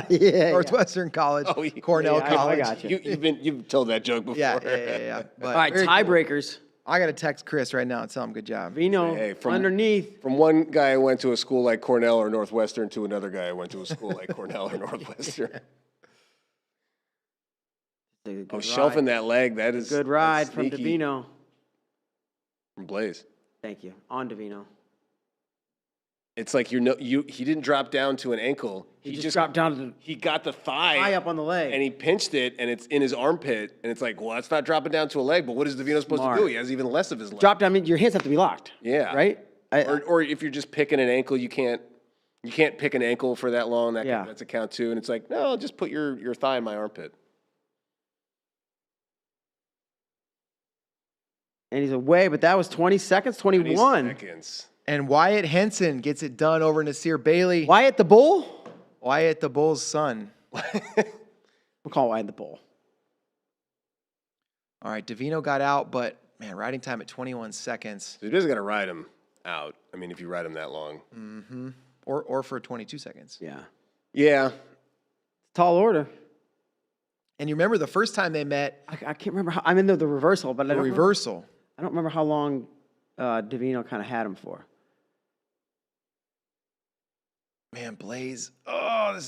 Yeah. Northwestern College, Oh, Cornell yeah, I College. got you. You've told that joke before. Yeah. But All right, very cool. tiebreakers. I got to text Chris right now and tell him good job. Vino Hey, underneath. From one guy who went to a school like Cornell or Northwestern to another guy who went to a school like Cornell or Northwestern. Oh, shelving that leg. That is Good ride that's from sneaky. Davino. From Blaze. Thank you. On Davino. It's like he didn't drop down to an ankle. He just dropped down to He got the thigh high up on the leg. and he pinched it, and it's in his armpit, and it's like, well, that's not dropping down to a leg. But what is Davino supposed Smart. to do? He has even less of his leg. Drop down, I mean, your hands have to be locked. Yeah. Right? Or if you're just picking an ankle, you can't pick an ankle for that long. That's a count too. And it's like, no, just put your thigh in my armpit. And he's away, but that was 20 seconds, 21. 20 seconds. And Wyatt Henson gets it done over Nasir Bailey. Wyatt the Bull? Wyatt the Bull's son. We'll call Wyatt the Bull. All right, Davino got out, but man, riding time at 21 seconds. So you just got to ride him out. I mean, if you ride him that long. Mm-hmm. Or for 22 seconds. Yeah. Yeah. Tall order. And you remember the first time they met, I can't remember how. I'm in the reversal, but the reversal. I don't remember how long Davino kind of had him for. Man, Blaze. Oh,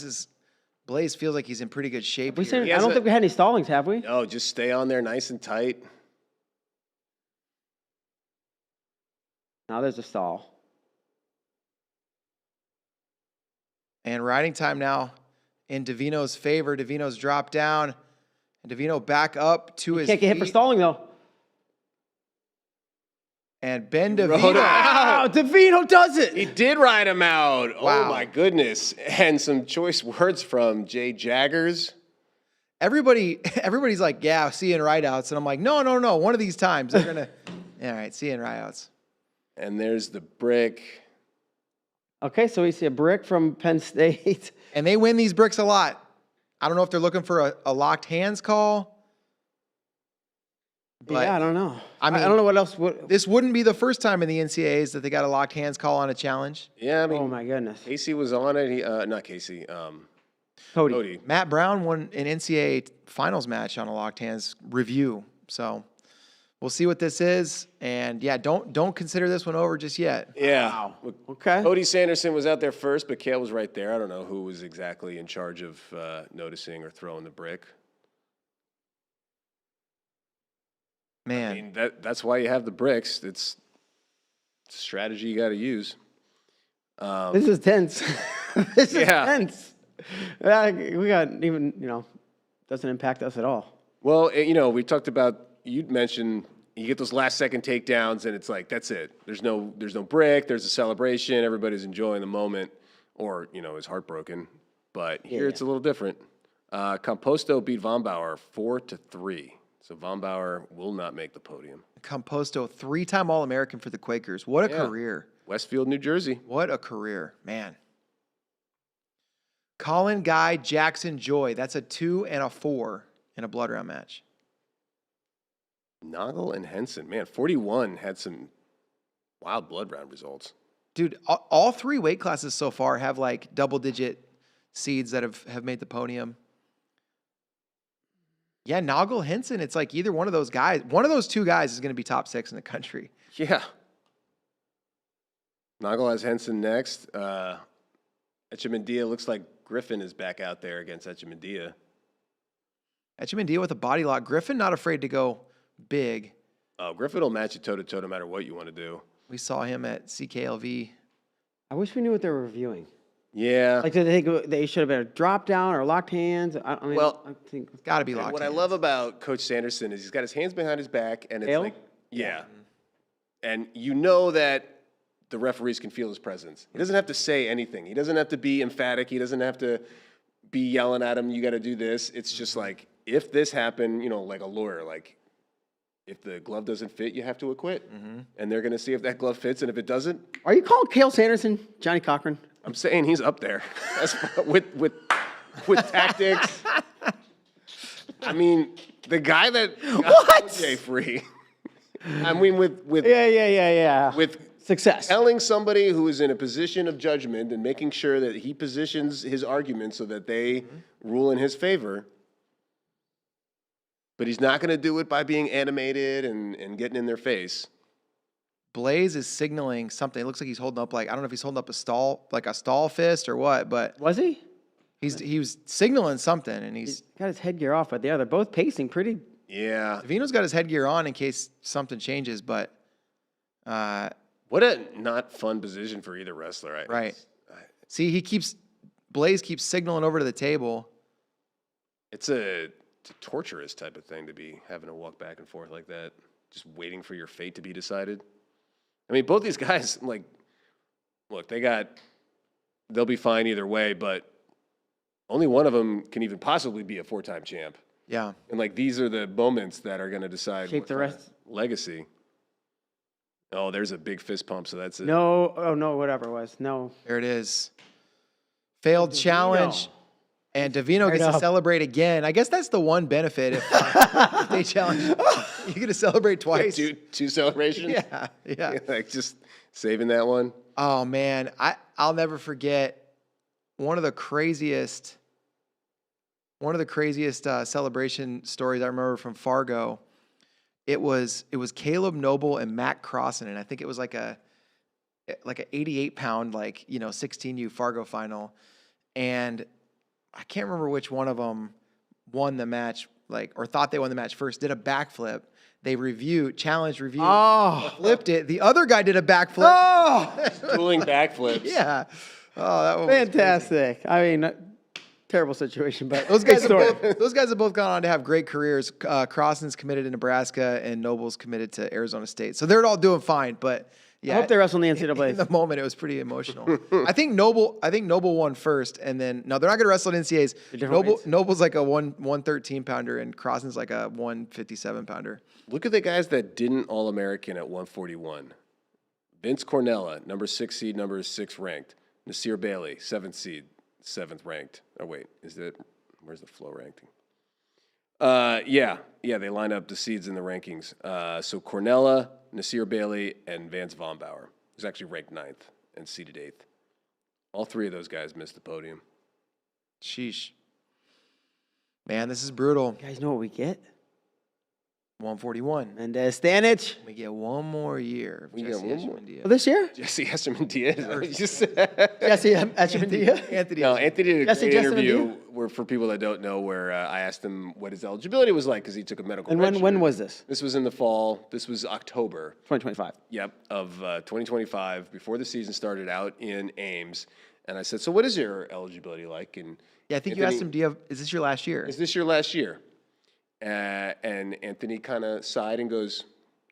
Blaze feels like he's in pretty good shape. We here. said, I don't think we had any stallings, have we? No, just stay on there nice and tight. Now there's a stall. And riding time now in Davino's favor. Davino's dropped down. And Davino back up to his Can't get hit for feet. stalling, though. And Ben rode Davino. him out. Wow, Davino does He it. did ride him out. Wow. Oh, my goodness. And some choice words from Jay Jaggers. Everybody's like, yeah, see you in rideouts. And I'm like, no. One of these times they're going to, all right, see you in rideouts. And there's the brick. Okay, so we see a brick from Penn State. And they win these bricks a lot. I don't know if they're looking for a locked hands call. But Yeah, I don't know. I mean, I don't know what else. this wouldn't be the first time in the NCAAs that they got a locked hands call on a challenge. Yeah, I mean, Oh, my goodness. Casey was on it. Not Casey. Cody. Cody. Matt Brown won an NCAA finals match on a locked hands review. So we'll see what this is. And yeah, don't consider this one over just yet. Yeah. Wow. Look, Okay. Cody Sanderson was out there first, but Kale was right there. I don't know who was exactly in charge of noticing or throwing the brick. Man, I mean, that's why you have the bricks. It's a strategy you got to use. This is tense. This is Yeah. tense. We got even, doesn't impact us at all. Well, we talked about, you'd mentioned you get those last second takedowns and it's like, that's it. There's no brick. There's a celebration. Everybody's enjoying the moment or, is heartbroken. But here it's a little different. Composto beat Von Bauer 4-3. So Von Bauer will not make the podium. Composto, 3-time All-American for the Quakers. What a career. Westfield, New Jersey. What a career, man. Colin Guy, Jackson Joy. That's a 2 and a 4 in a blood round match. Noggle and Henson. Man, 41 had some wild blood round results. Dude, all 3 weight classes so far have like double-digit seeds that have made the podium. Yeah, Noggle, Henson, it's like either one of those guys. One of those 2 guys is going to be top 6 in the country. Yeah. Noggle has Henson next. Echemendia looks like Griffin is back out there against Echemendia. Echemendia with a body lock. Griffin not afraid to go big. Griffin will match you toe-to-toe no matter what you want to do. We saw him at CKLV. I wish we knew what they were reviewing. Yeah. Like, do they think they should have been a drop down or locked hands? I mean, Well, I think It's got to be locked. What I love about Coach Sanderson is he's got his hands behind his back, and it's Tail? like, yeah. And you know that the referees can feel his presence. He doesn't have to say anything. He doesn't have to be emphatic. He doesn't have to be yelling at him, you got to do this. It's just like, if this happened, you know, like a lawyer, like, if the glove doesn't fit, you have to acquit. And they're going to see if that glove fits, and if it doesn't, Are you calling Cale Sanderson Johnny Cochran? I'm saying he's up there with tactics. I mean, the guy that got OJ free. I mean, with Yeah. with Success. telling somebody who is in a position of judgment and making sure that he positions his argument so that they rule in his favor. But he's not going to do it by being animated and getting in their face. Blaze is signaling something. It looks like he's holding up, like, I don't know if he's holding up a stall fist or what, but Was he? he was signaling something, and he's Got his headgear off, but they're both pacing pretty. Yeah. Davino's got his headgear on in case something changes, but What a not fun position for either wrestler. right. See, Blaze keeps signaling over to the table. It's a torturous type of thing to be having to walk back and forth like that, just waiting for your fate to be decided. I mean, both these guys, like, look, they'll be fine either way, but only one of them can even possibly be a 4-time champ. Yeah. And, like, these are the moments that are going to decide Shape what the kind of rest. legacy. Oh, there's a big fist pump, so that's it. No, oh no, whatever it was. No. There it is. Failed challenge. And Davino gets to up. celebrate again. I guess that's the one benefit if they challenge. You get to celebrate twice. Two celebrations? Yeah. Like, just saving that one. Oh man, I'll never forget one of the craziest celebration stories I remember from Fargo. It was Caleb Noble and Matt Crossan, and I think it was like a 88-pound 16U Fargo final, and I can't remember which one of them won the match, or thought they won the match first. Did a backflip. They challenge review, flipped it. The other guy did a backflip. Oh, Dueling backflips. Yeah. Oh, that one was fantastic. I mean, terrible situation, but Those great guys, story. those guys have both gone on to have great careers. Crossan's committed to Nebraska, and Noble's committed to Arizona State. So they're all doing fine. But yeah, I hope they wrestle in the NCAA. in the moment, it was pretty emotional. I think Noble won first, and then no, they're not going to wrestle in NCAAs. Noble's like a 113 pounder, and Crossan's like a 157 pounder. Look at the guys that didn't All-American at 141. Vince Cornella, number 6 seed, number 6 ranked. Nasir Bailey, 7th seed, 7th ranked. Oh, wait, where's the flow ranking? Yeah, they line up the seeds in the rankings. So Cornella, Nasir Bailey, and Vance Vombauer, who's actually ranked 9th and seeded 8th. All 3 of those guys missed the podium. Sheesh. Man, this is brutal. You guys know what we get? 141. Mendez Stanich. We get one more year. We get one more. Oh, this year? Jesse Esserman Diaz. Jesse Echemendia. Anthony. No, Anthony did a Jesse great Jessamine interview Diaz? where, for people that don't know, where I asked him what his eligibility was like because he took a medical. And red when shirt. was this? This was in the fall. This was October. 2025. Yep, of 2025, before the season started out in Ames. And I said, so what is your eligibility like? And Yeah, I think you asked him, is this your last year? is this your last year? And Anthony kind of sighed and goes,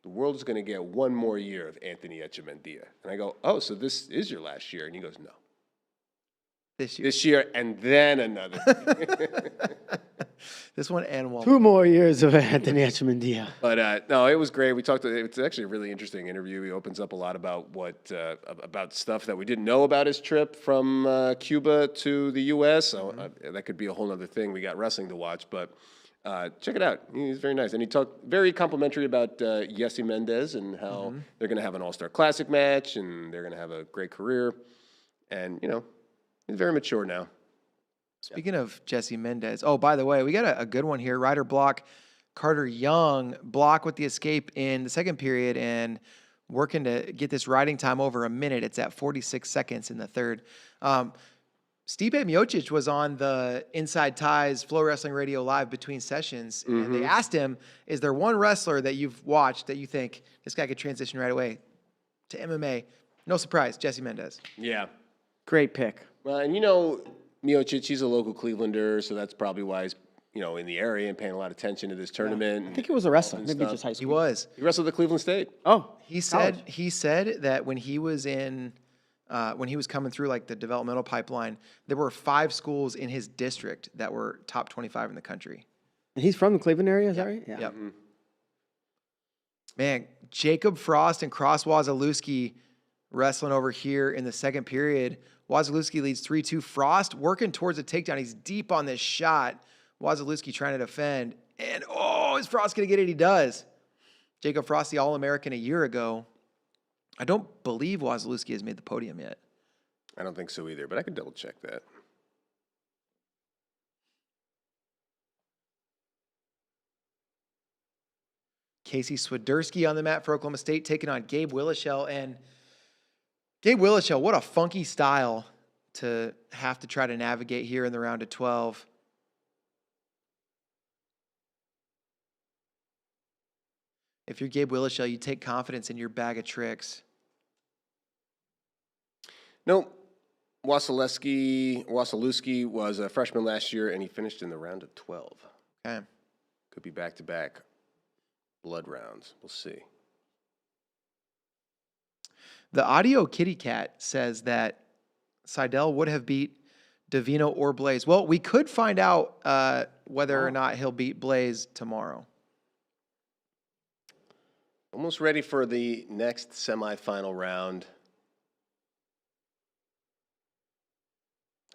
the world is going to get one more year of Anthony Echemendia. And I go, oh, so this is your last year? And he goes, no. This year. This year and then another. This one and one. 2 more years of Anthony Echemendia. But no, it was great. We talked. It's actually a really interesting interview. He opens up a lot about about stuff that we didn't know about his trip from Cuba to the U.S. So that could be a whole other thing. We got wrestling to watch, but check it out. He's very nice, and he talked very complimentary about Yessi Mendez and how they're going to have an All-Star Classic match, and they're going to have a great career. And he's very mature now. Speaking of Jesse Mendez, oh, by the way, we got a good one here. Ryder block, Carter Young block with the escape in the second period and working to get this riding time over a minute. It's at 46 seconds in the third. Stipe Miocic was on the Inside Ties FloWrestling Radio Live between sessions, and they asked him, is there one wrestler that you've watched that you think this guy could transition right away to MMA? No surprise, Jesse Mendez. Yeah. Great pick. Well, and Miocic, he's a local Clevelander, so that's probably why he's in the area and paying a lot of attention to this tournament. I think he was a wrestler. and Maybe stuff. just high He school. was. He wrestled at Cleveland State. Oh, He college. said that when he was when he was coming through like the developmental pipeline, there were 5 schools in his district that were top 25 in the country. And he's from the Cleveland area, is that right? Yeah. Yep. Man, Jacob Frost and Cross Wazalewski wrestling over here in the second period. Wazalewski leads 3-2. Frost working towards a takedown. He's deep on this shot. Wazalewski trying to defend. And, is Frost going to get it? He does. Jacob Frost, the All-American a year ago. I don't believe Wazalewski has made the podium yet. I don't think so either, but I could double check that. Casey Swiderski on the mat for Oklahoma State, taking on Gabe Willishell. And Gabe Willishell, what a funky style to have to try to navigate here in the round of 12. If you're Gabe Willishell, you take confidence in your bag of tricks. No, Wasilewski was a freshman last year, and he finished in the round of 12. Okay. Could be back-to-back blood rounds. We'll see. The audio kitty cat says that Seidel would have beat Davino or Blaze. Well, we could find out whether or not he'll beat Blaze tomorrow. Almost ready for the next semifinal round.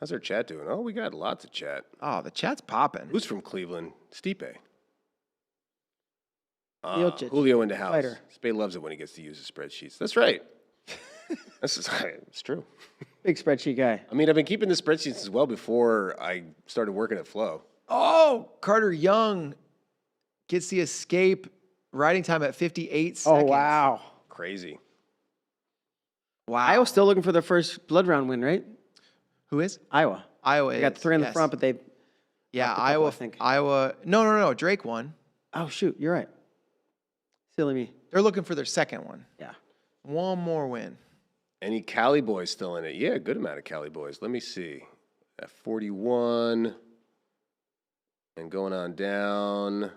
How's our chat doing? Oh, we got lots of chat. Oh, the chat's popping. Who's from Cleveland? Stipe. Miocic. Julio in the house. Fighter. Spade loves it when he gets to use his spreadsheets. That's right. It's true. Big spreadsheet guy. I mean, I've been keeping the spreadsheets as well before I started working at Flow. Oh, Carter Young gets the escape. Riding time at 58 seconds. Oh, wow. Crazy. Wow. Iowa's still looking for their first blood round win, right? Who is? Iowa. Iowa They got the 3 in the yes. front, but they... Yeah, dropped a couple, Iowa. I think. Iowa. No. Drake won. Oh, shoot. You're right. Silly me. They're looking for their second one. Yeah. One more win. Any Cali boys still in it? Yeah, a good amount of Cali boys. Let me see. At 41. And going on down.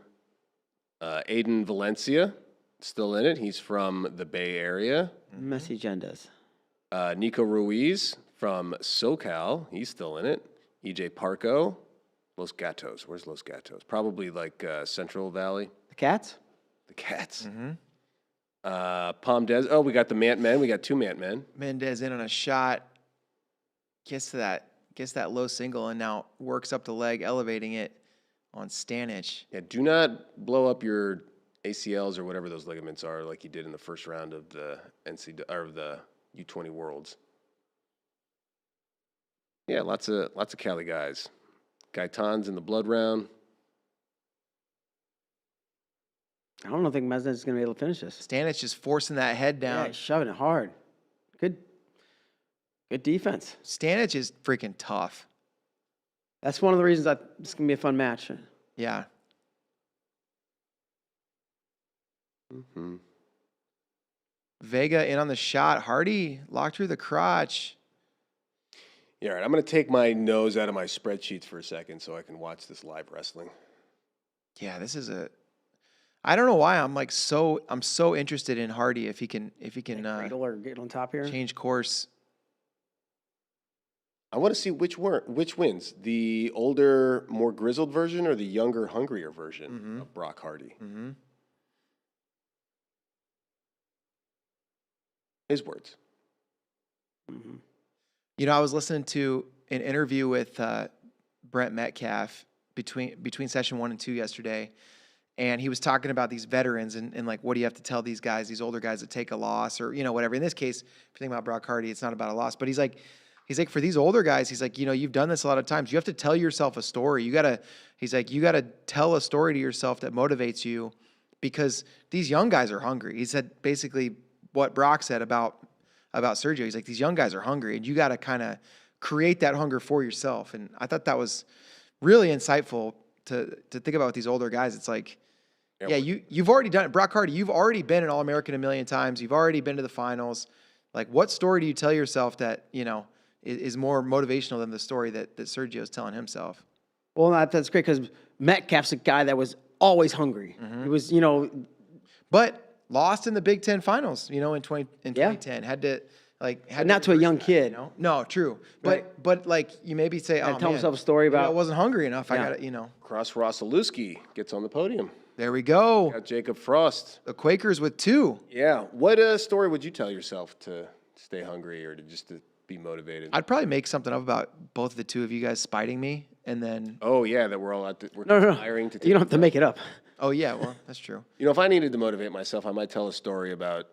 Aiden Valencia, still in it. He's from the Bay Area. Messy agendas. Nico Ruiz from SoCal. He's still in it. EJ Parco. Los Gatos. Where's Los Gatos? Probably like Central Valley. The Cats? The Cats. Palm Des. Oh, we got the Mant Men. We got 2 Mant Men. Mendez in on a shot. Gets that low single and now works up the leg, elevating it on Stanich. Yeah, do not blow up your ACLs or whatever those ligaments are like you did in the first round of the the U20 Worlds. Yeah, lots of Cali guys. Gaitan's in the blood round. I don't think Mesnez is going to be able to finish this. Stanich just forcing that head Yeah, down. he's shoving it hard. Good defense. Stanich is freaking tough. That's one of the reasons it's going to be a fun match. Yeah. Mm-hmm. Vega in on the shot. Hardy locked through the crotch. Yeah, all right. I'm going to take my nose out of my spreadsheets for a second so I can watch this live wrestling. Yeah, this is I don't know why I'm so interested in Hardy if he can Cradle or get on top here. change course. I want to see which wins, the older, more grizzled version or the younger, hungrier version of Brock Hardy. Mm-hmm. His words. Mm-hmm. You know, I was listening to an interview with Brent Metcalf between session 1 and 2 yesterday, and he was talking about these veterans and like, what do you have to tell these guys, these older guys that take a loss or, whatever. In this case, if you think about Brock Hardy, it's not about a loss, but he's like, for these older guys, he's like, you've done this a lot of times. You have to tell yourself a story. You got to tell a story to yourself that motivates you because these young guys are hungry. He said basically what Brock said about Sergio. He's like, these young guys are hungry and you got to kind of create that hunger for yourself. And I thought that was really insightful to think about with these older guys. It's like, you've already done it. Brock Hardy, you've already been an All-American a million times. You've already been to the finals. Like, what story do you tell yourself that, is more motivational than the story that Sergio's telling himself. Well, that's great because Metcalf's a guy that was always hungry. He was, But lost in the Big Ten finals, in 2010. Had to but not to a young kid. No, true. But like you maybe say, oh, tell man, himself a story maybe about- I wasn't hungry enough. I Yeah. got to, Cross Rosalewski gets on the podium. There we go. Got Jacob Frost. The Quakers with 2. Yeah. What story would you tell yourself to stay hungry or to be motivated? I'd probably make something up about both of the two of you guys spiting me, and then. Oh yeah, that we're all we're No. conspiring to. You don't have to make it up. Oh yeah, well that's true. If I needed to motivate myself, I might tell a story about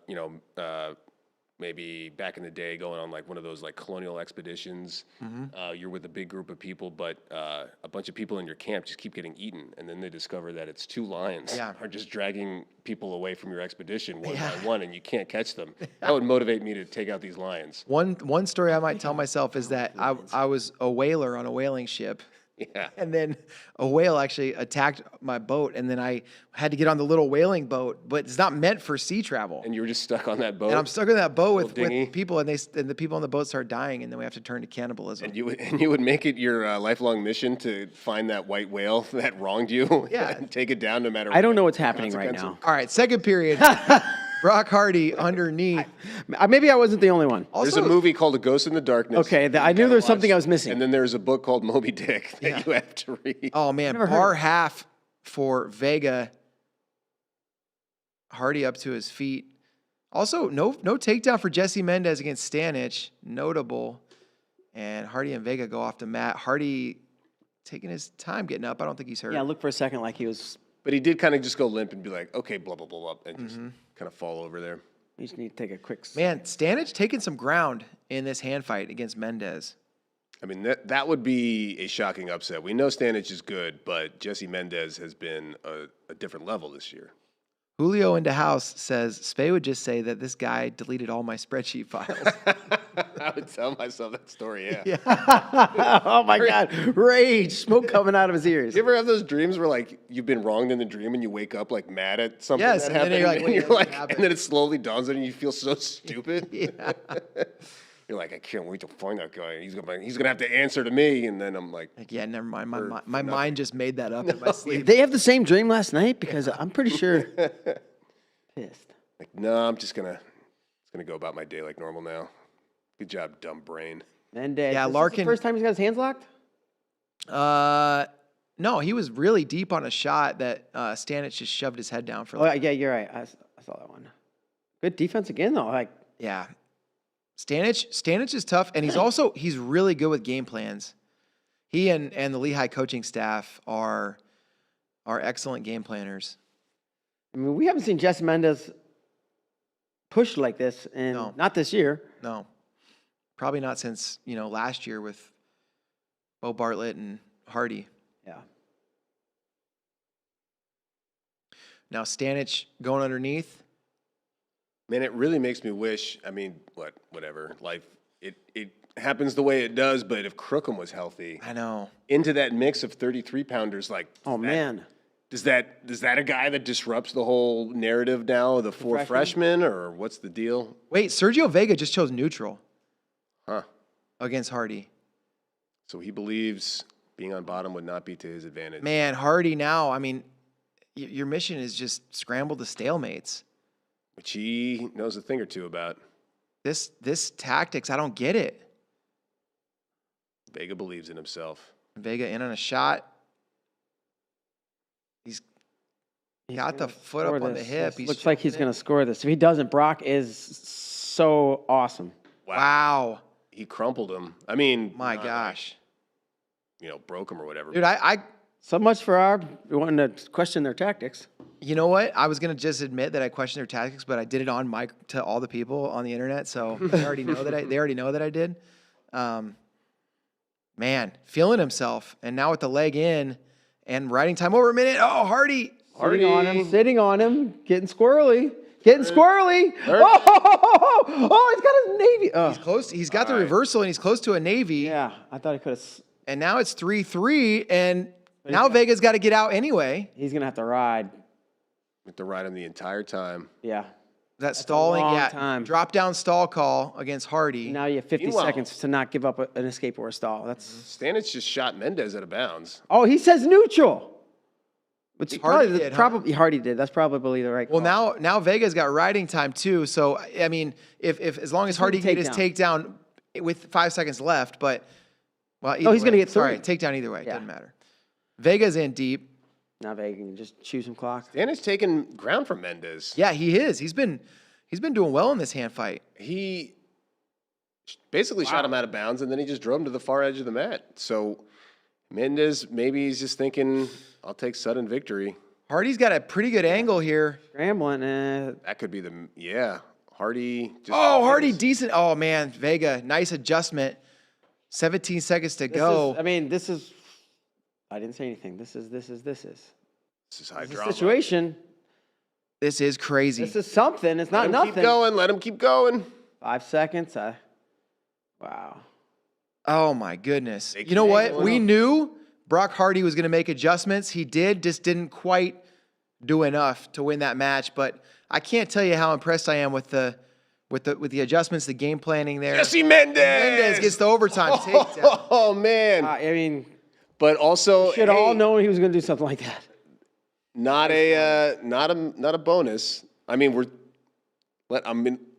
maybe back in the day going on like one of those like colonial expeditions. You're with a big group of people, but a bunch of people in your camp just keep getting eaten, and then they discover that it's 2 lions are just dragging people away from your expedition one by one, and you can't catch them. That would motivate me to take out these lions. One story I might tell myself is that I was a whaler on a whaling ship. Yeah. And then a whale actually attacked my boat, and then I had to get on the little whaling boat, but it's not meant for sea travel. And you were just stuck on that boat. And I'm stuck in that boat with dinghy. people, and the people on the boat start dying, and then we have to turn to cannibalism. And you would make it your lifelong mission to find that white whale that wronged you, Yeah. and take it down no matter. I don't know what's happening right now. All right, second period. Brock Hardy underneath. Maybe I wasn't the only one. There's a movie called A Ghost in the Darkness. Okay, that I you knew gotta there was something watch. I was missing. And then there's a book called Moby Dick that you have to read. Oh man, bar half for Vega. Hardy up to his feet. Also, no takedown for Jesse Mendez against Stanich. Notable. And Hardy and Vega go off the mat. Hardy taking his time getting up. I don't think he's hurt. Yeah, look for a second like he was. But he did kind of just go limp and be like, okay, blah, blah, blah, blah, and just kind of fall over there. You just need to take a quick. Man, Stanich taking some ground in this hand fight against Mendez. I mean, that would be a shocking upset. We know Stanich is good, but Jesse Mendez has been a different level this year. Julio into house says, Spay would just say that this guy deleted all my spreadsheet files. I would tell myself that story, yeah. Oh my God, rage, smoke coming out of his ears. You ever have those dreams where like you've been wronged in the dream and you wake up like mad at something Yes, that and then happened, you're like, and wait, you're what like, happened? and then it slowly dawns on you, you feel so stupid. Yeah. You're like, I can't wait to find that guy. He's gonna have to answer to me, and then I'm like, Like, yeah, never mind. My mind just made that up in my sleep. Did they have the same dream last night? Because I'm pretty sure. Pissed. no, I'm just gonna go about my day like normal now. Good job, dumb brain. Mendez. Yeah, This is Larkin- the first time he's got his hands locked? No, he was really deep on a shot that Stanich just shoved his head down for. Oh, yeah, you're right. I saw that one. Good defense again, though. Like, Yeah. Stanich is tough, and he's really good with game plans. He and the Lehigh coaching staff are excellent game planners. I mean, we haven't seen Jesse Mendez push like this, and No. not this year. No. Probably not since, last year with Bo Bartlett and Hardy. Yeah. Now Stanich going underneath. Man, it really makes me wish. I mean, whatever. Life, it happens the way it does. But if Crookham was healthy, I know. into that mix of 33-pounders, like, Oh, man. is that a guy that disrupts the whole narrative now of the 4 freshmen, or what's the deal? Wait, Sergio Vega just chose neutral Huh? against Hardy. So he believes being on bottom would not be to his advantage. Man, Hardy now, I mean, your mission is just scramble the stalemates. Which he knows a thing or two about. This tactics, I don't get it. Vega believes in himself. Vega in on a shot. He's got the foot up on the hip. He's Looks like he's choking going to score this. If he doesn't, Brock is so awesome. it. Wow. He crumpled him. I mean, My not gosh. like, broke him or whatever. Dude, I So much for our wanting to question their tactics. you know what? I was going to just admit that I questioned their tactics, but I did it on mic to all the people on the internet, so they already know that I did. Man, feeling himself, and now with the leg in and riding time over a minute. Oh, Hardy. Sitting on him, getting squirrely. Oh, he's got his Navy. Oh. He's close. He's got the reversal, and he's close to a Navy. Yeah, I thought he could have. And now it's 3-3, and now Vega's got to get out anyway. He's going to have to ride. Have to ride him the entire time. Yeah. That stalling, long yeah, time. drop down stall call against Hardy. Now you have 50 Meanwhile- seconds to not give up an escape or a stall. That's Stanich just shot Mendez out of bounds. Oh, he says neutral. Which Hardy did, huh? probably Hardy did. That's probably the right call. Well, now Vega's got riding time too. So I mean, if as long as Hardy can get his takedown with 5 seconds left, but he's gonna get sorry, three. takedown either way. It Yeah. doesn't matter. Vega's in deep. Now Vega can just choose some clock. Stanich taking ground from Mendez. Yeah, he is. He's been doing well in this hand fight. He basically shot him out of bounds, and then he just drove him to the far edge of the mat. So Mendez, maybe he's just thinking, I'll take sudden victory. Hardy's got a pretty good angle here. Scrambling. That could be Hardy. Just Hardy, decent. Oh, man, Vega, nice adjustment. 17 seconds to go. This is. I didn't say anything. This is high the drama. situation. This is crazy. This is something. It's not nothing. Let him keep going. 5 seconds. Wow. Oh, my goodness. They You know can what? angle We him. knew Brock Hardy was going to make adjustments. He just didn't quite do enough to win that match. But I can't tell you how impressed I am with the adjustments, the game planning there. Jesse Mendez. Mendez gets the overtime takedown. Oh man! But also, should all know he was going to do something like that. Not a bonus. I mean, I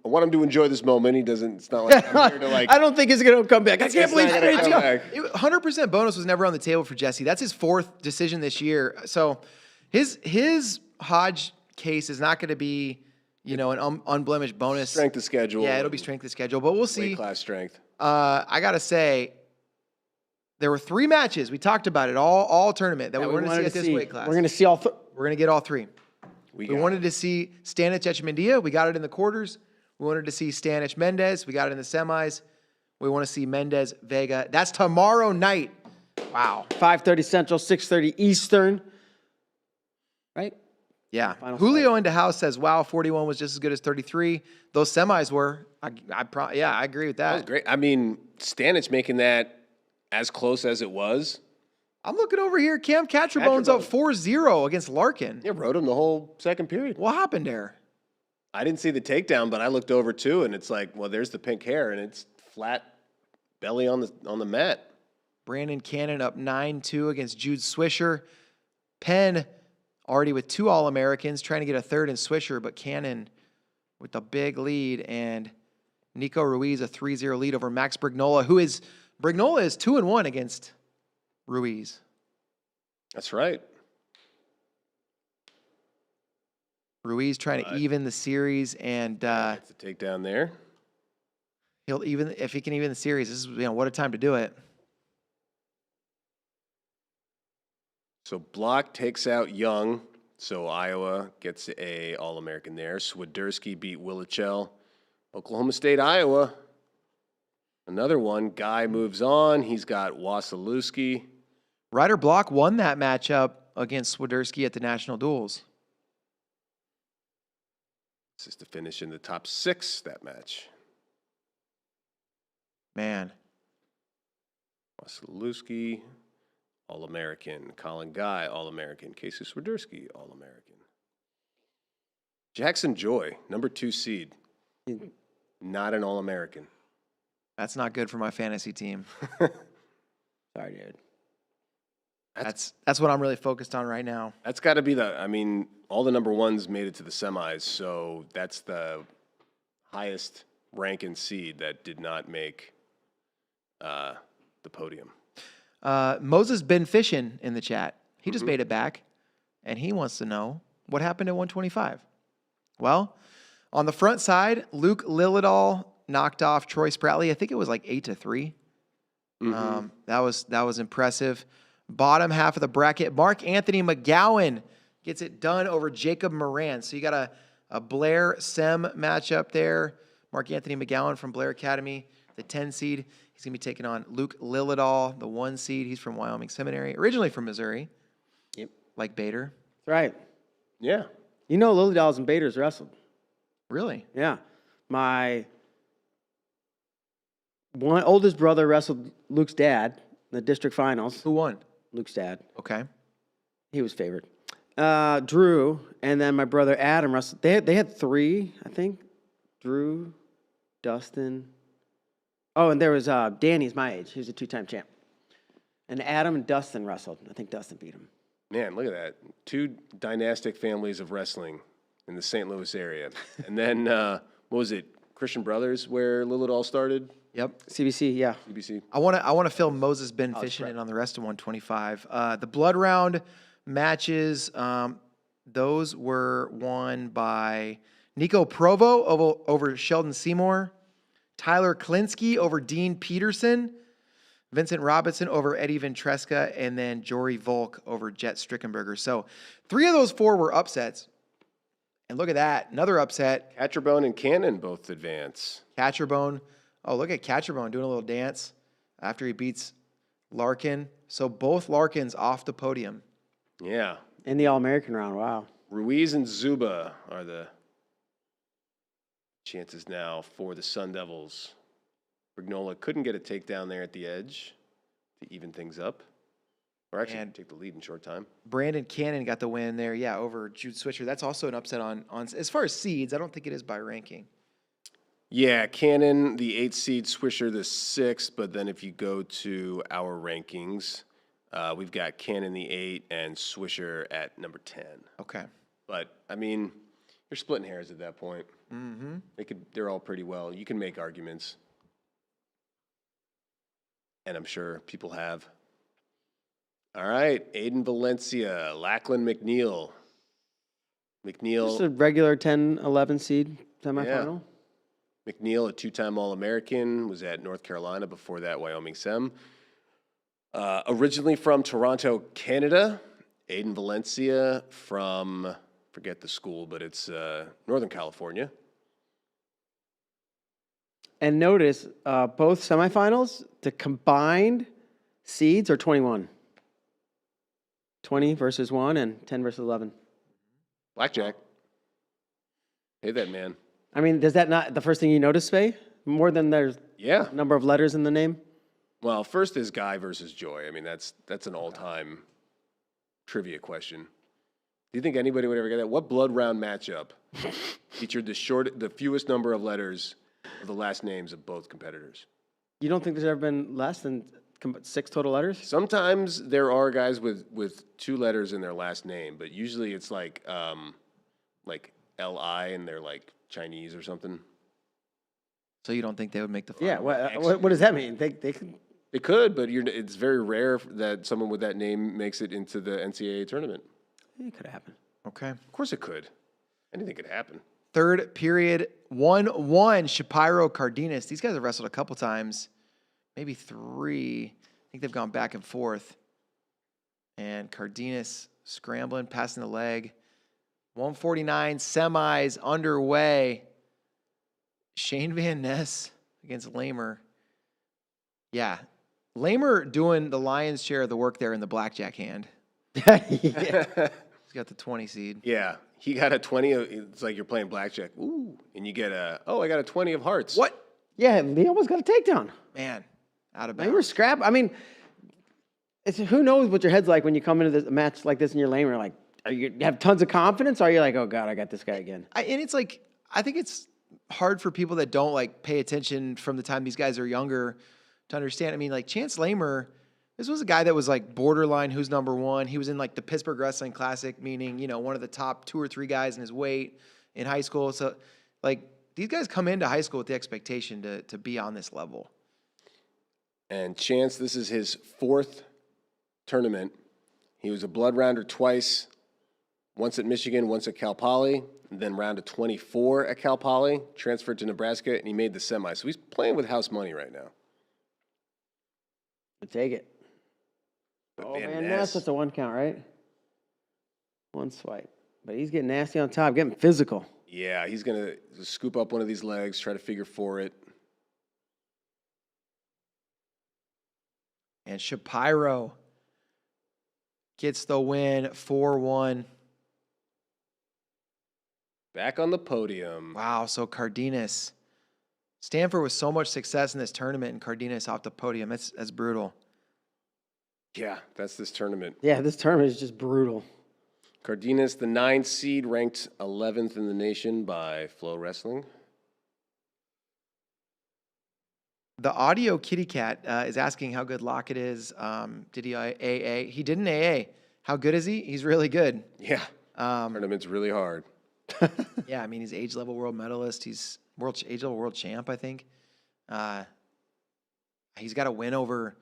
want him to enjoy this moment. He doesn't. It's not like I'm here to like. I don't think he's going to come back. I can't believe not gonna it's come back. 100% bonus was never on the table for Jesse. That's his 4th decision this year. So his Hodge case is not going to be, an unblemished bonus. Strength of schedule. Yeah, it'll be strength of schedule, but we'll see. Weight class strength. I got to say, there were 3 matches. We talked about it all tournament that we wanted to see at this weight class. We're going to see all. We're going to get all 3. We got wanted to see Stanich Echmendia. We got it in the quarters. We wanted to see Stanich Mendez. We got it in the semis. We want to see Mendez Vega. That's tomorrow night. Wow. 5:30 Central, 6:30 Eastern. Right? Yeah. Final Julio fight. into house says, wow, 41 was just as good as 33. Those semis were. I agree with That was that. great. I mean, Stanich making that as close as it was. I'm looking over here. Cam Catrabone's up 4-0 against Larkin. Yeah, rode him the whole second period. What happened there? I didn't see the takedown, but I looked over too, and it's like, well, there's the pink hair, and it's flat belly on the mat. Brandon Cannon up 9-2 against Jude Swisher. Penn already with 2 All-Americans, trying to get a 3rd in Swisher, but Cannon with a big lead, and Nico Ruiz a 3-0 lead over Max Brignola, Brignola is 2-1 against Ruiz. That's right. Ruiz trying to even the series, and That's the takedown there. he'll even if he can even the series. This is what a time to do it. So Block takes out Young. So Iowa gets a All-American there. Swiderski beat Willichel. Oklahoma State, Iowa. Another one. Guy moves on. He's got Wasilewski. Ryder Block won that matchup against Swiderski at the National Duels. This is to finish in the top 6, that match. Man. Wasilewski, All-American. Colin Guy, All-American. Casey Swiderski, All-American. Jackson Joy, number 2 seed. Not an All-American. That's not good for my fantasy team. Sorry, dude. That's what I'm really focused on right now. That's got to be all the number 1s made it to the semis, so that's the highest ranking seed that did not make the podium. Moses been fishing in the chat. He just made it back, and he wants to know what happened at 125. Well, on the front side, Luke Lillidahl knocked off Troy Spratley. I think it was like 8-3. That was impressive. Bottom half of the bracket, Mark Anthony McGowan gets it done over Jacob Moran. So you got a Blair Sem matchup there. Mark Anthony McGowan from Blair Academy, the 10 seed. He's going to be taking on Luke Lillidahl, the 1 seed. He's from Wyoming Seminary, originally from Missouri. Yep. Like Bader. That's right. Yeah. You know Lilydahls and Baders wrestled. Really? Yeah. My oldest brother wrestled Luke's dad in the district finals. Who won? Luke's dad. Okay. He was favored. Drew, and then my brother Adam wrestled. They had 3, I think. Drew, Dustin. Oh, and there was Danny's my age. He was a 2-time champ. And Adam and Dustin wrestled. I think Dustin beat him. Man, look at that. 2 dynastic families of wrestling in the St. Louis area. And then, what was it? Christian Brothers, where Lilith all started? Yep. CBC, yeah. CBC. I want to fill Moses Ben fishing in on the rest of 125. The blood round matches, those were won by Nico Provo over Sheldon Seymour, Tyler Klinsky over Dean Peterson, Vincent Robinson over Eddie Ventresca, and then Jory Volk over Jet Strickenberger. So 3 of those 4 were upsets. And look at that, another upset. Catcherbone and Cannon both advance. Catcherbone. Oh, look at Catcherbone doing a little dance after he beats Larkin. So both Larkins off the podium. Yeah. In the All-American round, wow. Ruiz and Zuba are the chances now for the Sun Devils. Brignola couldn't get a takedown there at the edge to even things up. Or actually take the lead in short time. Brandon Cannon got the win there, over Jude Switcher. That's also an upset on as far as seeds. I don't think it is by ranking. Yeah, Cannon, the 8th seed, Swisher, the 6th. But then if you go to our rankings, we've got Cannon, the 8, and Swisher at number 10. Okay. But, I mean, you're splitting hairs at that point. Mm-hmm. They're all pretty well. You can make arguments. And I'm sure people have. All right, Aiden Valencia, Lachlan McNeil. Just a regular 10-11 seed semifinal. Yeah. McNeil, a 2-time All-American, was at North Carolina, before that Wyoming Sem. Originally from Toronto, Canada. Aiden Valencia from, forget the school, but it's Northern California. And notice, both semifinals, the combined seeds are 21. 20 versus 1 and 10 versus 11. Blackjack. Hey, that man. I mean, does that not the first thing you notice, Faye? More than there's number of letters in the name? Well, first is Guy versus Joy. I mean, that's an all-time trivia question. Do you think anybody would ever get that? What blood round matchup featured the fewest number of letters of the last names of both competitors? You don't think there's ever been less than 6 total letters? Sometimes there are guys with 2 letters in their last name, but usually it's like L-I and they're like Chinese or something. So you don't think they would make the final? Yeah, what does that mean? They could. They could, but it's very rare that someone with that name makes it into the NCAA tournament. It could happen. Okay. Of course it could. Anything could happen. Third period, 1-1, Shapiro Cardenas. These guys have wrestled a couple times, maybe 3. I think they've gone back and forth. And Cardenas scrambling, passing the leg. 149 semis underway. Shane Van Ness against Lamer. Yeah. Lamer doing the lion's share of the work there in the blackjack hand. Yeah. He's got the 20 seed. Yeah. He got a 20. It's like you're playing blackjack. Ooh. And you get I got a 20 of hearts. What? Yeah, he almost got a takedown. Man, out of Lamer bounds. scrap. I mean, who knows what your head's like when you come into this match like this and you're Lamer. Like, you have tons of confidence, or are you like, oh, God, I got this guy again? And it's like, I think it's hard for people that don't like pay attention from the time these guys are younger to understand. I mean, like Chance Lamer, this was a guy that was like borderline who's number 1. He was in like the Pittsburgh Wrestling Classic, meaning, one of the top 2 or 3 guys in his weight in high school. So like these guys come into high school with the expectation to be on this level. And Chance, this is his 4th tournament. He was a blood rounder twice, once at Michigan, once at Cal Poly, and then round of 24 at Cal Poly, transferred to Nebraska, and he made the semi. So he's playing with house money right now. We'll take it. But Man, that's just a 1 count, right? 1 swipe. But he's getting nasty on top, getting physical. Yeah, he's going to scoop up one of these legs, try to figure for it. And Shapiro gets the win 4-1. Back on the podium. Wow, so Cardenas. Stanford with so much success in this tournament, and Cardenas off the podium. That's brutal. Yeah, that's this tournament. Yeah, this tournament is just brutal. Cardenas, the 9th seed, ranked 11th in the nation by FloWrestling. The audio kitty cat is asking how good Lockett is. Did he AA? He did an AA. How good is he? He's really good. Yeah. Tournament's really hard. Yeah, I mean, he's age level world medalist. He's age level world champ, I think. He's got a win over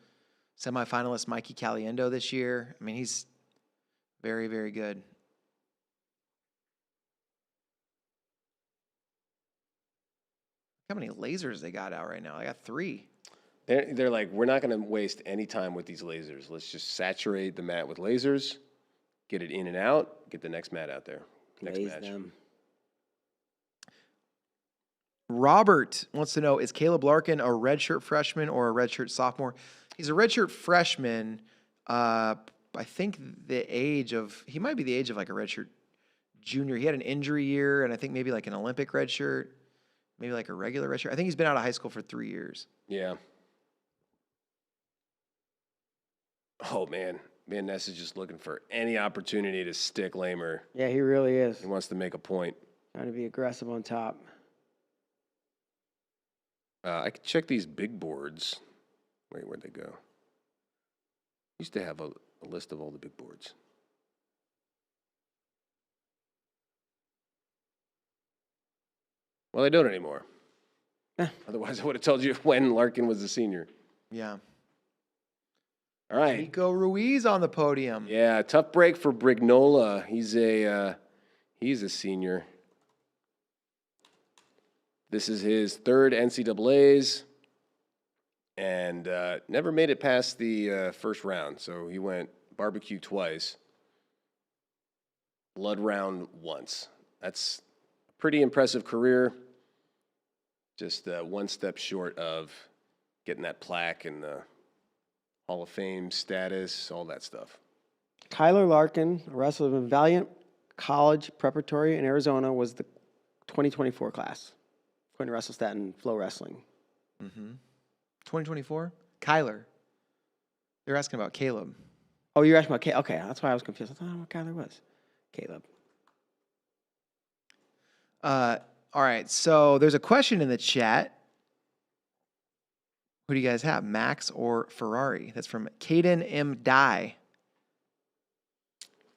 semifinalist Mikey Caliendo this year. I mean, he's very, very good. How many lasers they got out right now? I got 3. They're like, we're not going to waste any time with these lasers. Let's just saturate the mat with lasers, get it in and out, get the next mat out there. Next match. Them. Robert wants to know, is Caleb Larkin a redshirt freshman or a redshirt sophomore? He's a redshirt freshman. I think he might be the age of like a redshirt junior. He had an injury year, and I think maybe like an Olympic redshirt, maybe like a regular redshirt. I think he's been out of high school for 3 years. Yeah. Oh, man. Van Ness is just looking for any opportunity to stick Lamer. Yeah, he really is. He wants to make a point. Trying to be aggressive on top. I could check these big boards. Wait, where'd they go? Used to have a list of all the big boards. Well, they don't anymore. Otherwise, I would have told you when Larkin was a senior. Yeah. All right. Nico Ruiz on the podium. Yeah, tough break for Brignola. He's a senior. This is his 3rd NCAAs, and never made it past the first round. So he went barbecue twice, blood round once. That's a pretty impressive career. Just one step short of getting that plaque and the Hall of Fame status, all that stuff. Kyler Larkin, a wrestler in Valiant College Preparatory in Arizona, was the 2024 class. According to WrestleStat and FloWrestling. 2024? Kyler. They're asking about Caleb. Oh, you're asking about Caleb. Okay, that's why I was confused. I thought what Kyler was. Caleb. All right, so there's a question in the chat. Who do you guys have, Max or Ferrari? That's from Caden M. Dye.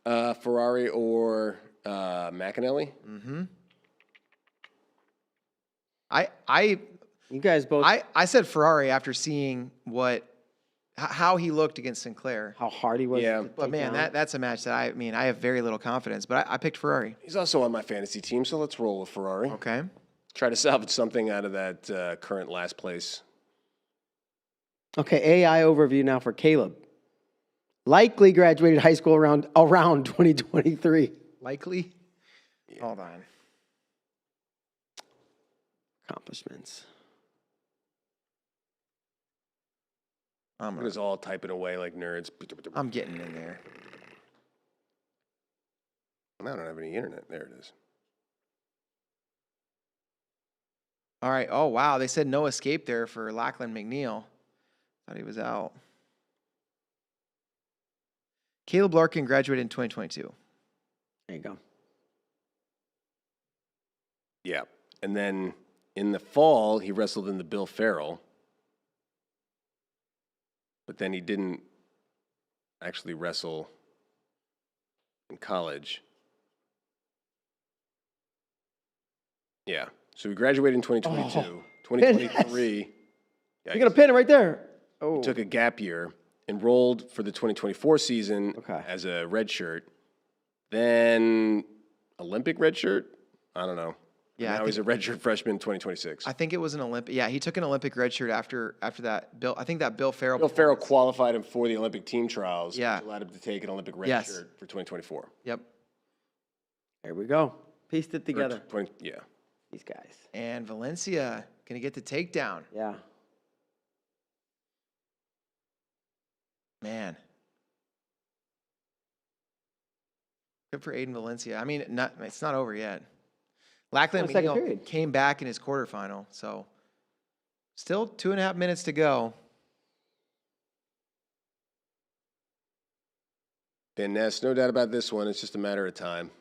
Ferrari or McAnally? You guys both. I said Ferrari after seeing how he looked against Sinclair. How hard he was. Yeah. to But take man, down. that's a match that I have very little confidence. But I picked Ferrari. He's also on my fantasy team, so let's roll with Ferrari. Okay. Try to salvage something out of that current last place. Okay, AI overview now for Caleb. Likely graduated high school around 2023. Likely. Hold on. Accomplishments. We're just all typing away like nerds. I'm getting in there. I don't have any internet. There it is. All right. Oh, wow. They said no escape there for Lachlan McNeil. Thought he was out. Caleb Larkin graduated in 2022. There you go. Yeah. And then in the fall, he wrestled in the Bill Farrell. But then he didn't actually wrestle in college. Yeah. So he graduated in 2022. Oh, 2023. You got to pin it right there. Oh. Took a gap year, enrolled for the 2024 season Okay. as a red shirt. Then Olympic red shirt? I don't know. Yeah, Now he's a redshirt freshman in 2026. I think it was an Olympic. Yeah, he took an Olympic red shirt after that. I think that Bill Farrell. Bill Farrell qualified him for the Olympic team trials, Yeah. which allowed him to take an Olympic red Yes. shirt for 2024. Yep. There we go. Pieced it Or together. 20 yeah. These guys. And Valencia gonna get the takedown. Yeah. Man. Good for Aiden Valencia. I mean, it's not over yet. Lachlan Second McNeil period. came back in his quarterfinal, so still 2.5 minutes to go. Van Ness, no doubt about this one. It's just a matter of time.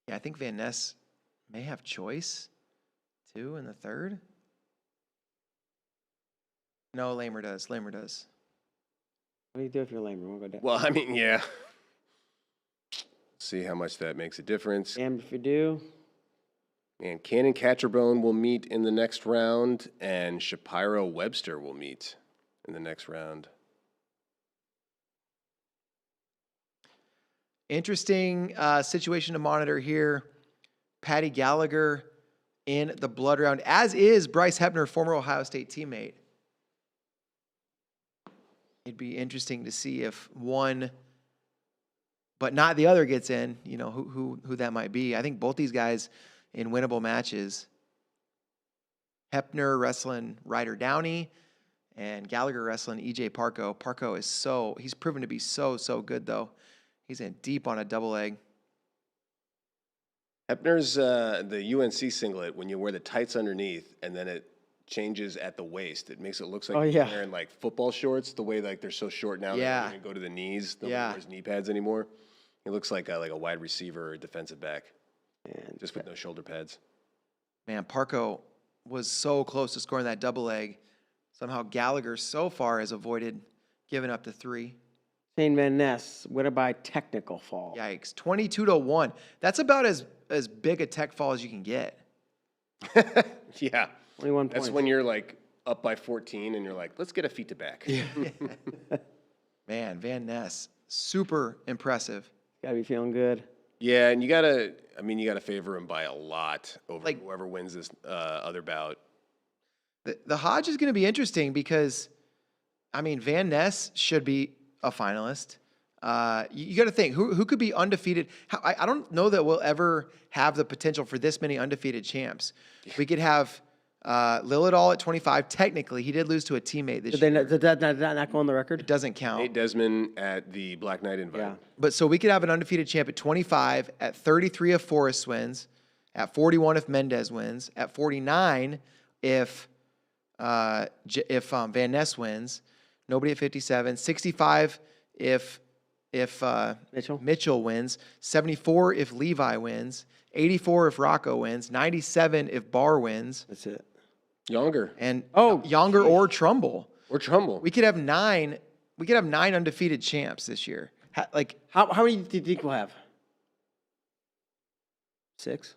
Yeah, I think Van Ness may have choice, too, in the third. No, Lamer does. What do you do if you're Lamer? We'll go down. Well, I mean, yeah. See how much that makes a difference. And if you do, And Cannon Catcherbone will meet in the next round, and Shapiro Webster will meet in the next round. Interesting situation to monitor here. Patty Gallagher in the blood round, as is Bryce Hepner, former Ohio State teammate. It'd be interesting to see if one, but not the other, gets in. You know who that might be. I think both these guys in winnable matches. Hepner wrestling Ryder Downey, and Gallagher wrestling EJ Parco. Parco is he's proven to be so good though. He's in deep on a double leg. Hepner's the UNC singlet, when you wear the tights underneath and then it changes at the waist. It makes it look like you're wearing like football shorts, the way like they're so short now Yeah. that they don't even go to the knees. Nobody wears knee pads anymore. It looks like a wide receiver or defensive back, and just with no shoulder pads. Man, Parco was so close to scoring that double leg. Somehow Gallagher so far has avoided giving up the 3. Shane Van Ness, what about technical fall? Yikes. 22-1. That's about as big a tech fall as you can get. Yeah. 21 That's points. when you're like up by 14 and you're like, let's get a feet to back. Man, Van Ness, super impressive. Gotta be feeling good. Yeah, and you gotta favor him by a lot over Like- whoever wins this other bout. The Hodge is going to be interesting because, I mean, Van Ness should be a finalist. You got to think, who could be undefeated? I don't know that we'll ever have the potential for this many undefeated champs. We could have Lillidahl at 25. Technically, he did lose to a teammate this year. Did that not go on the record? It doesn't count. Nate Desmond at the Black Knight invite. Yeah. But so we could have an undefeated champ at 25, at 33 if Forrest wins, at 41 if Mendez wins, at 49 if Van Ness wins, nobody at 57, 65 if Mitchell wins, 74 if Levi wins, 84 if Rocco wins, 97 if Barr wins, That's it. Younger. and Oh, Younger or Trumbull. Or Trumbull. We could have 9. We could have 9 undefeated champs this year. How many do you think we'll have? 6?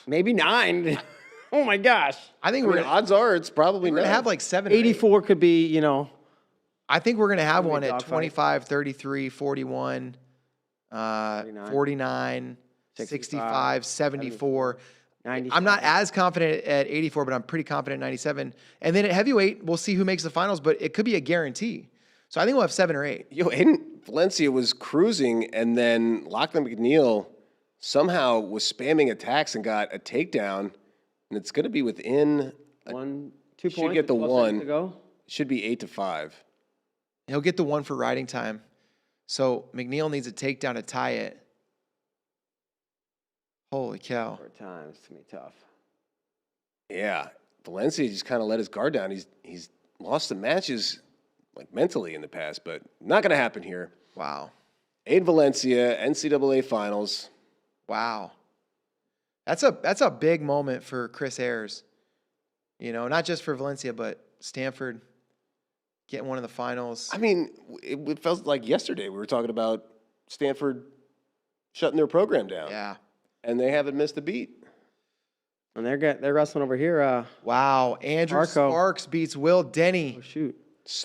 Maybe 9. Oh my gosh. I think I we're mean, gonna, odds are it's probably we're gonna not. have like 7. or 8. 84 could be, you know. I think we're gonna have one at dogfight. 25, 33, 41, 49, 65, 74. 97. I'm not as confident at 84, but I'm pretty confident at 97. And then at heavyweight, we'll see who makes the finals, but it could be a guarantee. So I think we'll have 7 or 8. Yo, Aiden Valencia was cruising, and then Lachlan McNeil somehow was spamming attacks and got a takedown, and it's going to be within. 2 points. Should get the 12 one. seconds to go. Should be 8-5. He'll get the 1 for riding time. So McNeil needs a takedown to tie it. Holy cow. 4 times. It's going to be tough. Yeah, Valencia just kind of let his guard down. He's lost some matches like mentally in the past, but not going to happen here. Wow. Aiden Valencia, NCAA Finals. Wow. That's a big moment for Chris Ayers. You know, not just for Valencia, but Stanford getting one of the finals. I mean, it felt like yesterday we were talking about Stanford shutting their program down. Yeah. And they haven't missed a beat. And they're wrestling over here. Wow. Andrew Marco. Sparks beats Will Denny. Oh, shoot.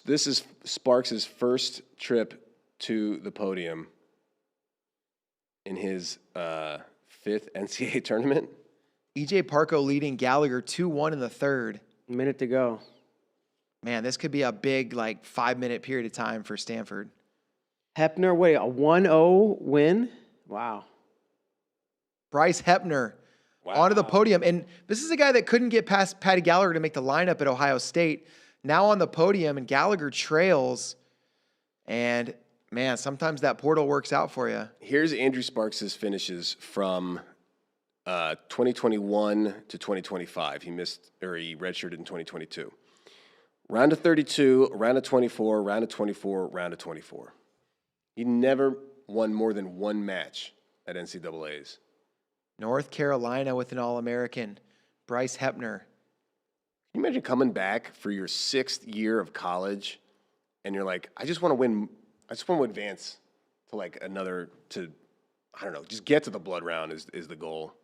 This is Sparks' first trip to the podium in his 5th NCAA tournament. EJ Parco leading Gallagher 2-1 in the third. A minute to go. Man, this could be a big, 5-minute period of time for Stanford. Hepner, wait, a 1-0 win? Wow. Bryce Hepner onto the podium. And this is a guy that couldn't get past Patty Gallagher to make the lineup at Ohio State. Now on the podium, and Gallagher trails. And, man, sometimes that portal works out for you. Here's Andrew Sparks' finishes from 2021 to 2025. He redshirted in 2022. Round of 32, round of 24, round of 24, round of 24. He never won more than one match at NCAAs. North Carolina with an All-American, Bryce Hepner. Can you imagine coming back for your 6th year of college and you're like, I just want to win. I just want to advance to like another, I don't know, just get to the blood round is the goal.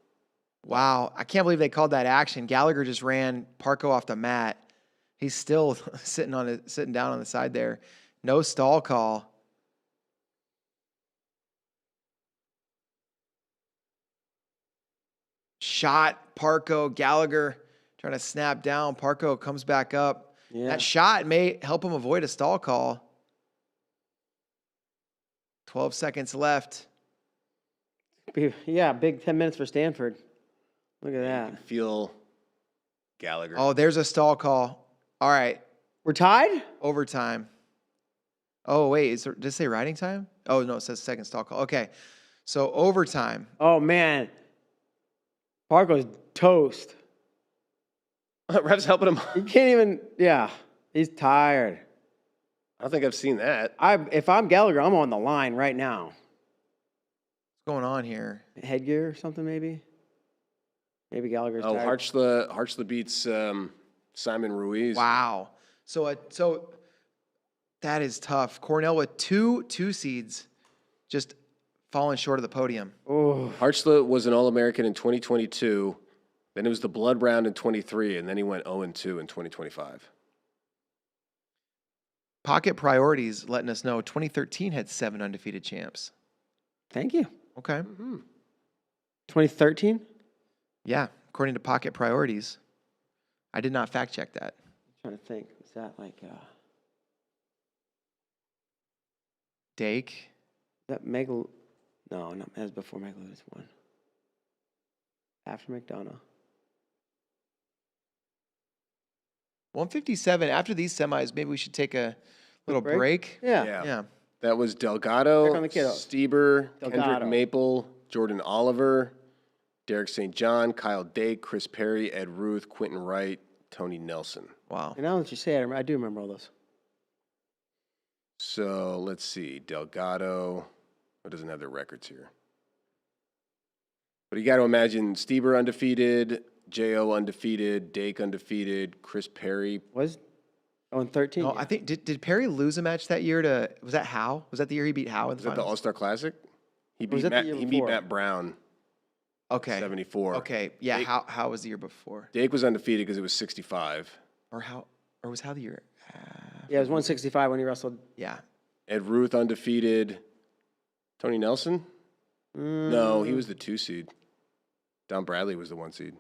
Wow, I can't believe they called that action. Gallagher just ran Parko off the mat. He's still sitting down on the side there. No stall call. Shot, Parko, Gallagher trying to snap down. Parko comes back up. Yeah. That shot may help him avoid a stall call. 12 seconds left. Yeah, big 10 minutes for Stanford. Look at that. Feel Gallagher. Oh, there's a stall call. All right. We're tied? Overtime. Oh, wait. Did it say riding time? Oh, no, it says second stall call. Okay. So overtime. Oh, man. Parko's toast. Ref's helping him. He can't even, yeah. He's tired. I don't think I've seen that. If I'm Gallagher, I'm on the line right now. What's going on here? Headgear or something, maybe? Maybe Gallagher's Oh, tired. Hartzler beats Simon Ruiz. Wow. So that is tough. Cornell with two seeds just falling short of the podium. Oh, Hartzler was an All-American in 2022. Then it was the blood round in 23, and then he went 0-2 in 2025. Pocket Priorities letting us know 2013 had 7 undefeated champs. thank you. Okay. 2013? Yeah, according to Pocket Priorities. I did not fact check that. I'm trying to think. Is that like, Dake. is that Megal? No, not that was before Megaludis won. After McDonough. 157. After these semis, maybe we should take a little break. Yeah. Yeah. That was Delgado, Check on the kiddos. Stieber, Delgado. Kendrick Maple, Jordan Oliver, Derek St. John, Kyle Dake, Chris Perry, Ed Ruth, Quentin Wright, Tony Nelson. Wow. And now that you say it, I do remember all those. So let's see. Delgado, doesn't have their records here. But you got to imagine Stieber undefeated, J.O. undefeated, Dake undefeated, Chris Perry. Was? Oh, in 13? No, Yeah. I think did Perry lose a match that year to was that Howe? Was that the year he beat Howe in the Was that the finals? All-Star Classic? He was beat that the year He beat before? Matt Brown. Okay. 74. Okay. Yeah. Dake- How was the year before? Dake was undefeated because it was 65. Or was how the year? Yeah, it was 165 when he wrestled. Yeah. Ed Ruth undefeated. Tony Nelson? No, he was the 2 seed. Don Bradley was the 1 seed.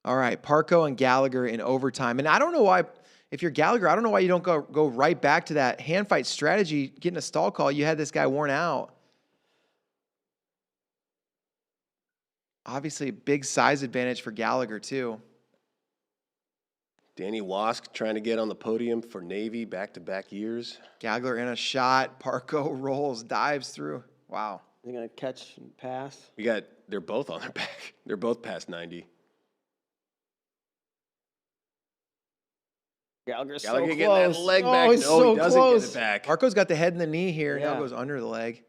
All right. Parko and Gallagher in overtime, and I don't know why. If you're Gallagher, I don't know why you don't go right back to that hand fight strategy, getting a stall call. You had this guy worn out. Obviously, a big size advantage for Gallagher too. Danny Wask trying to get on the podium for Navy back-to-back years. Gallagher in a shot. Parko rolls, dives through. Wow. Is he going to catch and pass? They're both on their back. They're both past 90. Gallagher's Gallagher so getting close. that leg Oh, back. he's No, so he doesn't close. get it back. Parko's got the head and the knee here. Yeah. Now goes under the leg.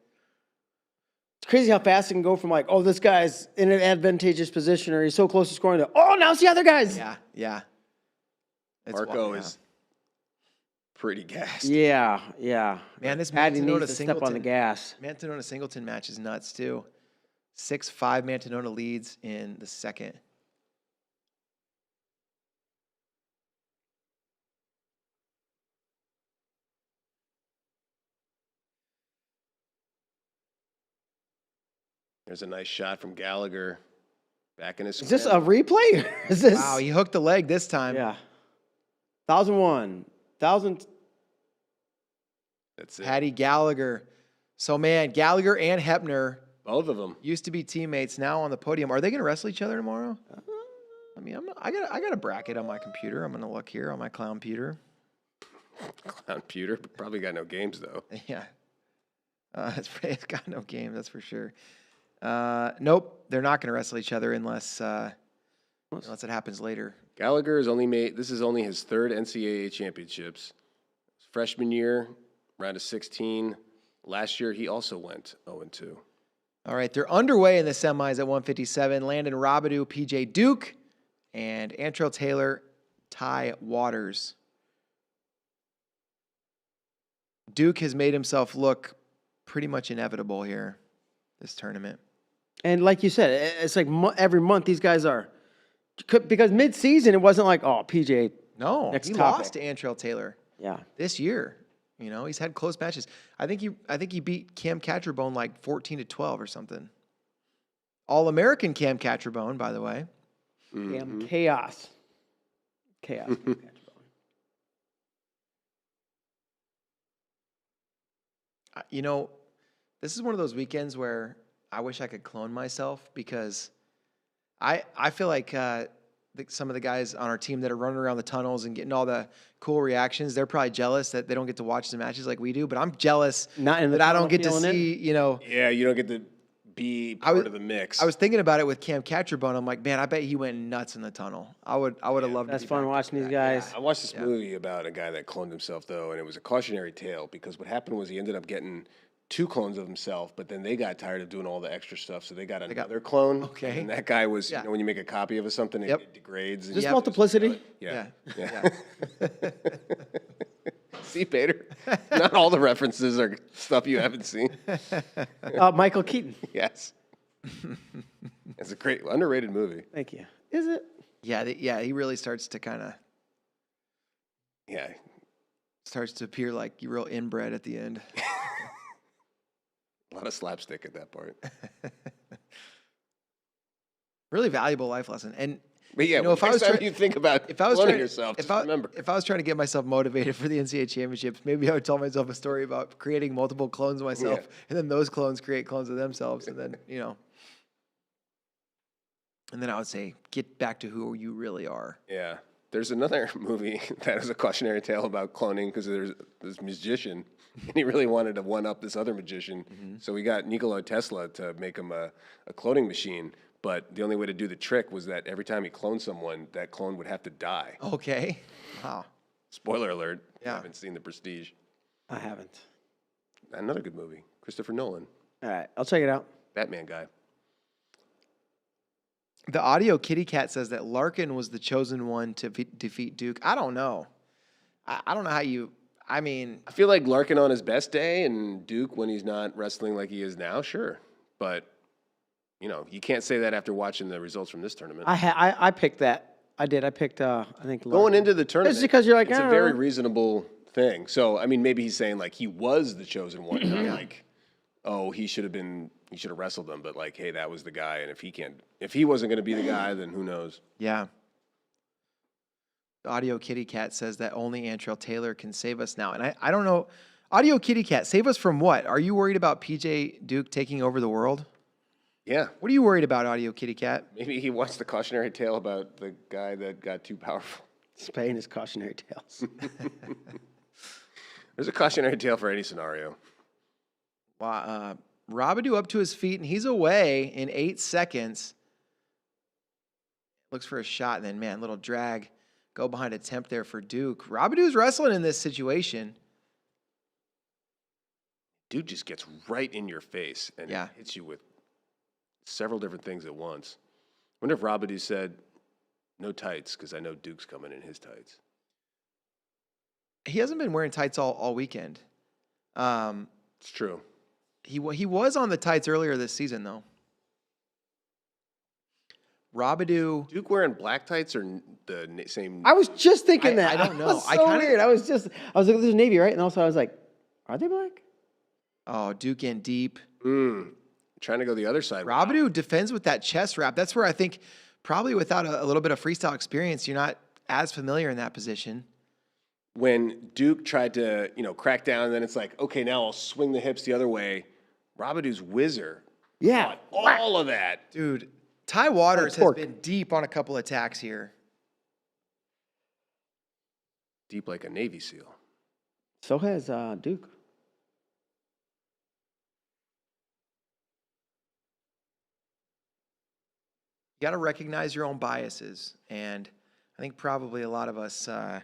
It's crazy how fast it can go from like, oh, this guy's in an advantageous position or he's so close to scoring to, oh, now it's the other guys. Yeah, yeah. It's Marco wild, is pretty gassed. Yeah, yeah. Man, this Patty Mantanona needs to step on the Singleton gas. Mantanona Singleton match is nuts too. 6-5 Mantanona leads in the second. There's a nice shot from Gallagher. Back in his Is this a square. replay? Is this? Wow, he hooked the leg this time. Yeah. 1,001. 1,000. That's it. Patty Gallagher. So man, Gallagher and Hepner Both of them. used to be teammates. Now on the podium. Are they going to wrestle each other tomorrow? I mean, I got a bracket on my computer. I'm going to look here on my clown computer. Clown pewter. Probably got no games, though. Yeah. It's got no game, that's for sure. Nope, they're not going to wrestle each other unless unless it happens later. Gallagher is this is only his third NCAA championships. Freshman year, round of 16. Last year, he also went 0-2. All right, they're underway in the semis at 157. Landon Robidoux, PJ Duke, and Antrell Taylor, Ty Waters. Duke has made himself look pretty much inevitable here, this tournament. And like you said, it's like every month these guys are, because mid-season it wasn't like, oh, PJ. No, next he topic. lost to Antrell Taylor. Yeah. This year. You know, he's had close matches. I think he beat Cam Catcherbone like 14-12 or something. All-American Cam Catcherbone, by the way. Damn chaos. Chaos. You know, this is one of those weekends where I wish I could clone myself, because I feel like some of the guys on our team that are running around the tunnels and getting all the cool reactions, they're probably jealous that they don't get to watch the matches like we do. But I'm jealous that I don't get to see, you know. Yeah, you don't get to be part of the mix. I was thinking about it with Cam Catcherbone. I'm like, man, I bet he went nuts in the tunnel. I would have loved to. That's fun watching these guys. I watched this movie about a guy that cloned himself, though, and it was a cautionary tale, because what happened was he ended up getting 2 clones of himself, but then they got tired of doing all the extra stuff, so they got another clone. Okay. And that guy was, you know, when you make a copy of something, it degrades. And Just multiplicity. Yeah. See, Peter? Not all the references are stuff you haven't seen. Michael Keaton. Yes. It's a great, underrated movie. Thank you. Is it? Yeah, he really starts to kind of Yeah. starts to appear like you're real inbred at the end. A lot of slapstick at that part. Really valuable life lesson. And But yeah, you know, if you think about cloning yourself, just remember. If I was trying to get myself motivated for the NCAA championships, maybe I would tell myself a story about creating multiple clones of myself, and then those clones create clones of themselves, and then, you know. And then I would say, get back to who you really are. Yeah. There's another movie that is a cautionary tale about cloning, because there's this magician, and he really wanted to one-up this other magician. Mm-hmm. So we got Nikola Tesla to make him a cloning machine. But the only way to do the trick was that every time he cloned someone, that clone would have to die. Okay. Wow. Spoiler alert. Yeah. I haven't seen The Prestige. I haven't. Another good movie. Christopher Nolan. All right, I'll check it out. Batman guy. The audio kitty cat says that Larkin was the chosen one to defeat Duke. I don't know. I don't know how you. I mean, I feel like Larkin on his best day and Duke when he's not wrestling like he is now, sure. But, you know, you can't say that after watching the results from this tournament. I picked that. I did. I picked, I think, going into the tournament. It's because you're like, it's I a don't very know. reasonable thing. So, I mean, maybe he's saying like he was the chosen one, not like, oh, he should have wrestled him. But like, hey, that was the guy. And if he wasn't going to be the guy, then who knows? yeah. The audio kitty cat says that only Antrell Taylor can save us now. And I don't know. Audio kitty cat, save us from what? Are you worried about PJ Duke taking over the world? Yeah. What are you worried about, audio kitty cat? Maybe he wants the cautionary tale about the guy that got too powerful. Spain is cautionary tales. There's a cautionary tale for any scenario. Wow. Robidoux up to his feet, and he's away in 8 seconds. Looks for a shot, and then, man, little drag. Go behind attempt there for Duke. Robidoux's wrestling in this situation. Dude just gets right in your face and Yeah. hits you with several different things at once. I wonder if Robidoux said, no tights, because I know Duke's coming in his tights. He hasn't been wearing tights all weekend. It's true. He was on the tights earlier this season, though. Robidoux. Duke wearing black tights or the same? I was just thinking that. I don't know. Was so weird. I was looking at this Navy, right? And also I was like, are they black? Oh, Duke in deep. Trying to go the other side. Robidoux defends with that chest wrap. That's where I think probably without a little bit of freestyle experience, you're not as familiar in that position. When Duke tried to, crack down, and then it's like, okay, now I'll swing the hips the other way. Robidoux's whizzer. Yeah. All of that. Dude, Ty Waters has torque. been deep on a couple attacks here. Deep like a Navy SEAL. So has Duke. got to recognize your own biases. And I think probably a lot of us got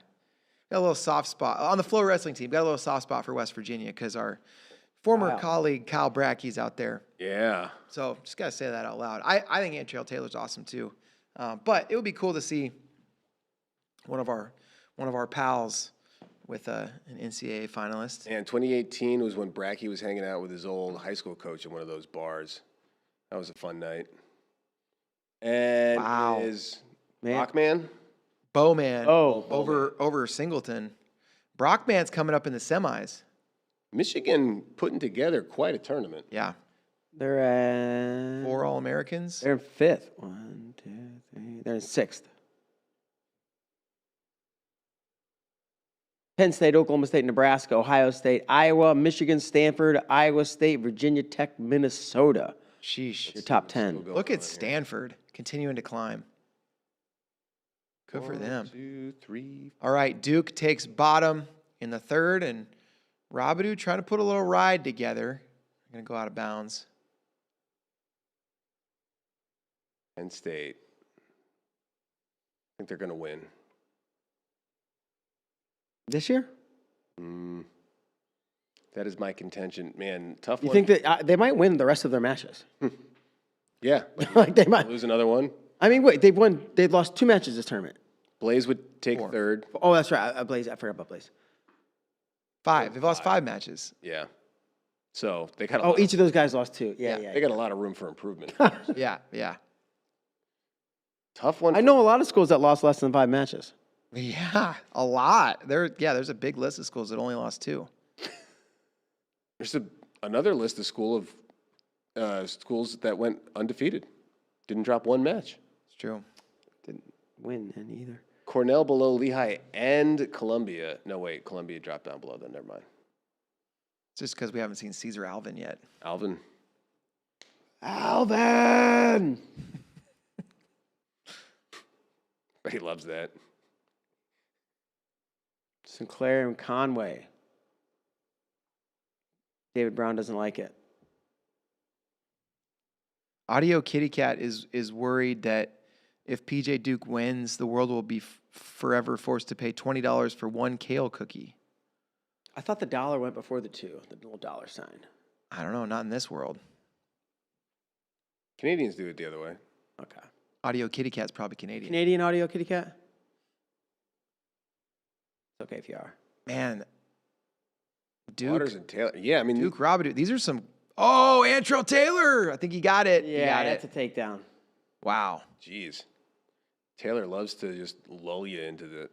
a little soft spot on the FloWrestling team. Got a little soft spot for West Virginia because our former colleague Kyle Bracke's out there. Yeah. So just got to say that out loud. I think Antrail Taylor's awesome too. But it would be cool to see one of our pals with an NCAA finalist. And 2018 was when Brackey was hanging out with his old high school coach in one of those bars. That was a fun night. And is Bachman? Bowman over Singleton. Brockman's coming up in the semis. Michigan putting together quite a tournament. Yeah. They're at 4 All-Americans. They're in 5th. 1, 2, 3. They're in 6th. Penn State, Oklahoma State, Nebraska, Ohio State, Iowa, Michigan, Stanford, Iowa State, Virginia Tech, Minnesota. Sheesh. Your top 10. Look at Stanford continuing to climb. Good for them. 1, 2, 3. All right, Duke takes bottom in the 3rd, and Robidoux trying to put a little ride together. I'm going to go out of bounds. Penn State. I think they're going to win. This year? That is my contention. Man, tough You one. think that they might win the rest of their matches? Yeah. Like they might Lose another one. I mean, wait, they've lost 2 matches this tournament. Blaze would take 4. 3rd. Oh, that's right. Blaze, I forgot about Blaze. 5. They've lost 5 matches. Yeah. So they got Each of those guys lost 2. Yeah. they got a lot of room for improvement. Yeah. Tough one. I know a lot of schools that lost less than 5 matches. Yeah, a lot. There's a big list of schools that only lost 2. There's another list of schools that went undefeated. Didn't drop 1 match. It's true. Didn't win any either. Cornell below Lehigh and Columbia. No, wait. Columbia dropped down below them. Never mind. It's just because we haven't seen Caesar Alvin yet. Alvin. But he loves that. Sinclair and Conway. David Brown doesn't like it. Audio Kitty Cat is worried that if PJ Duke wins, the world will be forever forced to pay $20 for 1 kale cookie. I thought the dollar went before the 2, the little dollar sign. I don't know, not in this world. Canadians do it the other way. Okay. Audio Kitty Cat's probably Canadian. Canadian Audio Kitty Cat? It's okay if you are. Man, Duke, Waters and Taylor. Yeah, I mean, Duke Robidoux. These are some. Oh, Antrail Taylor. I think he got it. He got that's it. a takedown. Wow. Jeez. Taylor loves to just lull you into the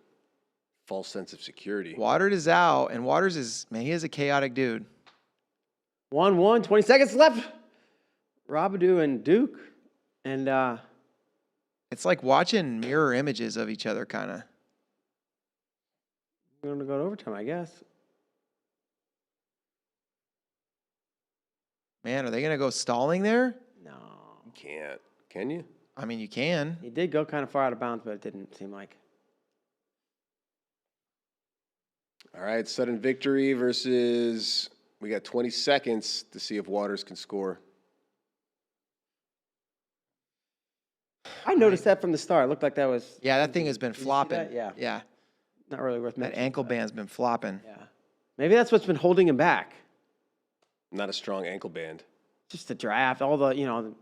false sense of security. Waters is out, and Waters is, man, he is a chaotic dude. 1-1, 20 seconds left. Robidoux and Duke. And It's like watching mirror images of each other, kind of. we're going to go to overtime, I guess. Man, are they going to go stalling there? No. You can't. Can you? I mean, you can. He did go kind of far out of bounds, but it didn't seem like. All right, sudden victory versus, we got 20 seconds to see if Waters can score. I noticed that from the start. It looked like that was. Yeah, that thing has been Did you see flopping. that? Yeah. Yeah. Not really worth That mentioning. ankle band's been flopping. Yeah. Maybe that's what's been holding him back. Not a strong ankle band. Just the draft, all the,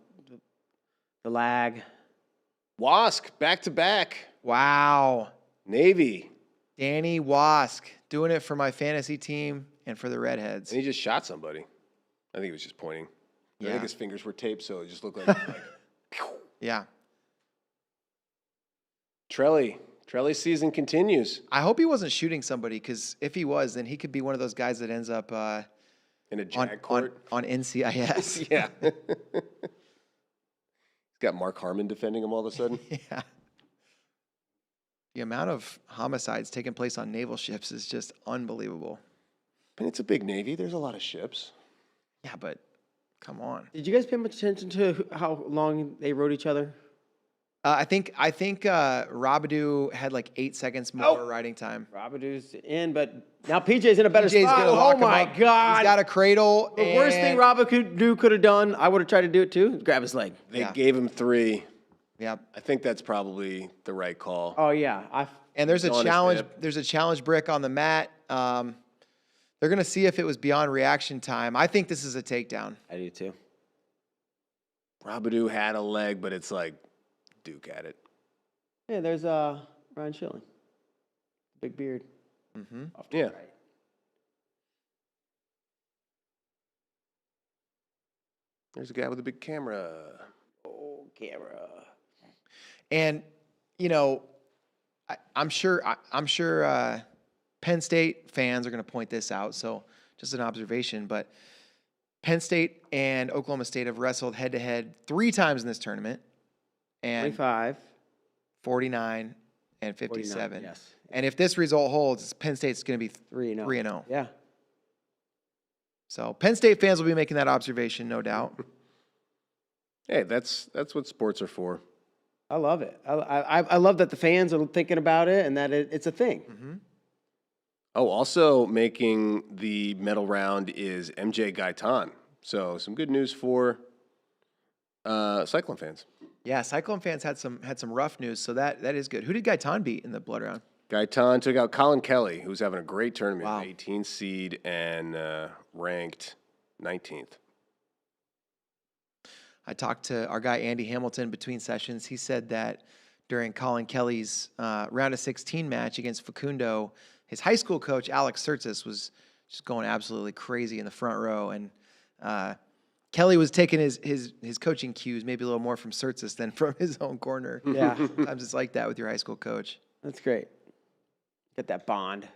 the lag. Wask, back to back. Wow. Navy. Danny Wask doing it for my fantasy team and for the Redheads. And he just shot somebody. I think he was just pointing. I Yeah. think his fingers were taped, so it just looked like Yeah. Trelly's season continues. I hope he wasn't shooting somebody, because if he was, then he could be one of those guys that ends up In a on, jag court. on NCIS. Yeah. He's got Mark Harmon defending him all of a sudden. Yeah. The amount of homicides taking place on naval ships is just unbelievable. I mean, it's a big Navy. There's a lot of ships. Yeah, but come on. Did you guys pay much attention to how long they rode each other? I think Robidoux had like 8 seconds more riding time. Robidoux's in, but now PJ's in a better PJ's spot. gonna lock Oh him my up. God. He's got a cradle. The worst thing Robidoux could have done, I would have tried to do it too, grab his leg. They Yeah. gave him 3. Yep. I think that's probably the right call. Oh yeah, And there's a On his challenge. hip. There's a challenge brick on the mat. They're gonna see if it was beyond reaction time. I think this is a takedown. I do too. Rabadou had a leg, but it's like Duke at it. Yeah, there's Ryan Schilling, big beard. Mm-hmm. Off to the Yeah. right. There's a guy with a big camera. Oh, camera. And you know, I'm sure Penn State fans are going to point this out. So just an observation, but Penn State and Oklahoma State have wrestled head to head 3 times in this tournament, and 25. 49 and 57. 49, yes. And if this result holds, Penn State's going to be 3-0. 3-0. Yeah. So Penn State fans will be making that observation, no doubt. Hey, that's what sports are for. I love it. I love that the fans are thinking about it and that it's a thing. Mm-hmm. Oh, also making the medal round is MJ Gaitan. So some good news for cyclone fans. Yeah, Cyclone fans had some rough news, so that is good. Who did Gaitan beat in the blood round? Gaitan took out Colin Kelly, who's having a great tournament, Wow. 18 seed and ranked 19th. I talked to our guy Andy Hamilton between sessions. He said that during Colin Kelly's round of 16 match against Facundo, his high school coach Alex Sertzis was just going absolutely crazy in the front row, and Kelly was taking his coaching cues maybe a little more from Sertzis than from his own corner. Yeah. Sometimes it's like that with your high school coach. That's great. Get that bond.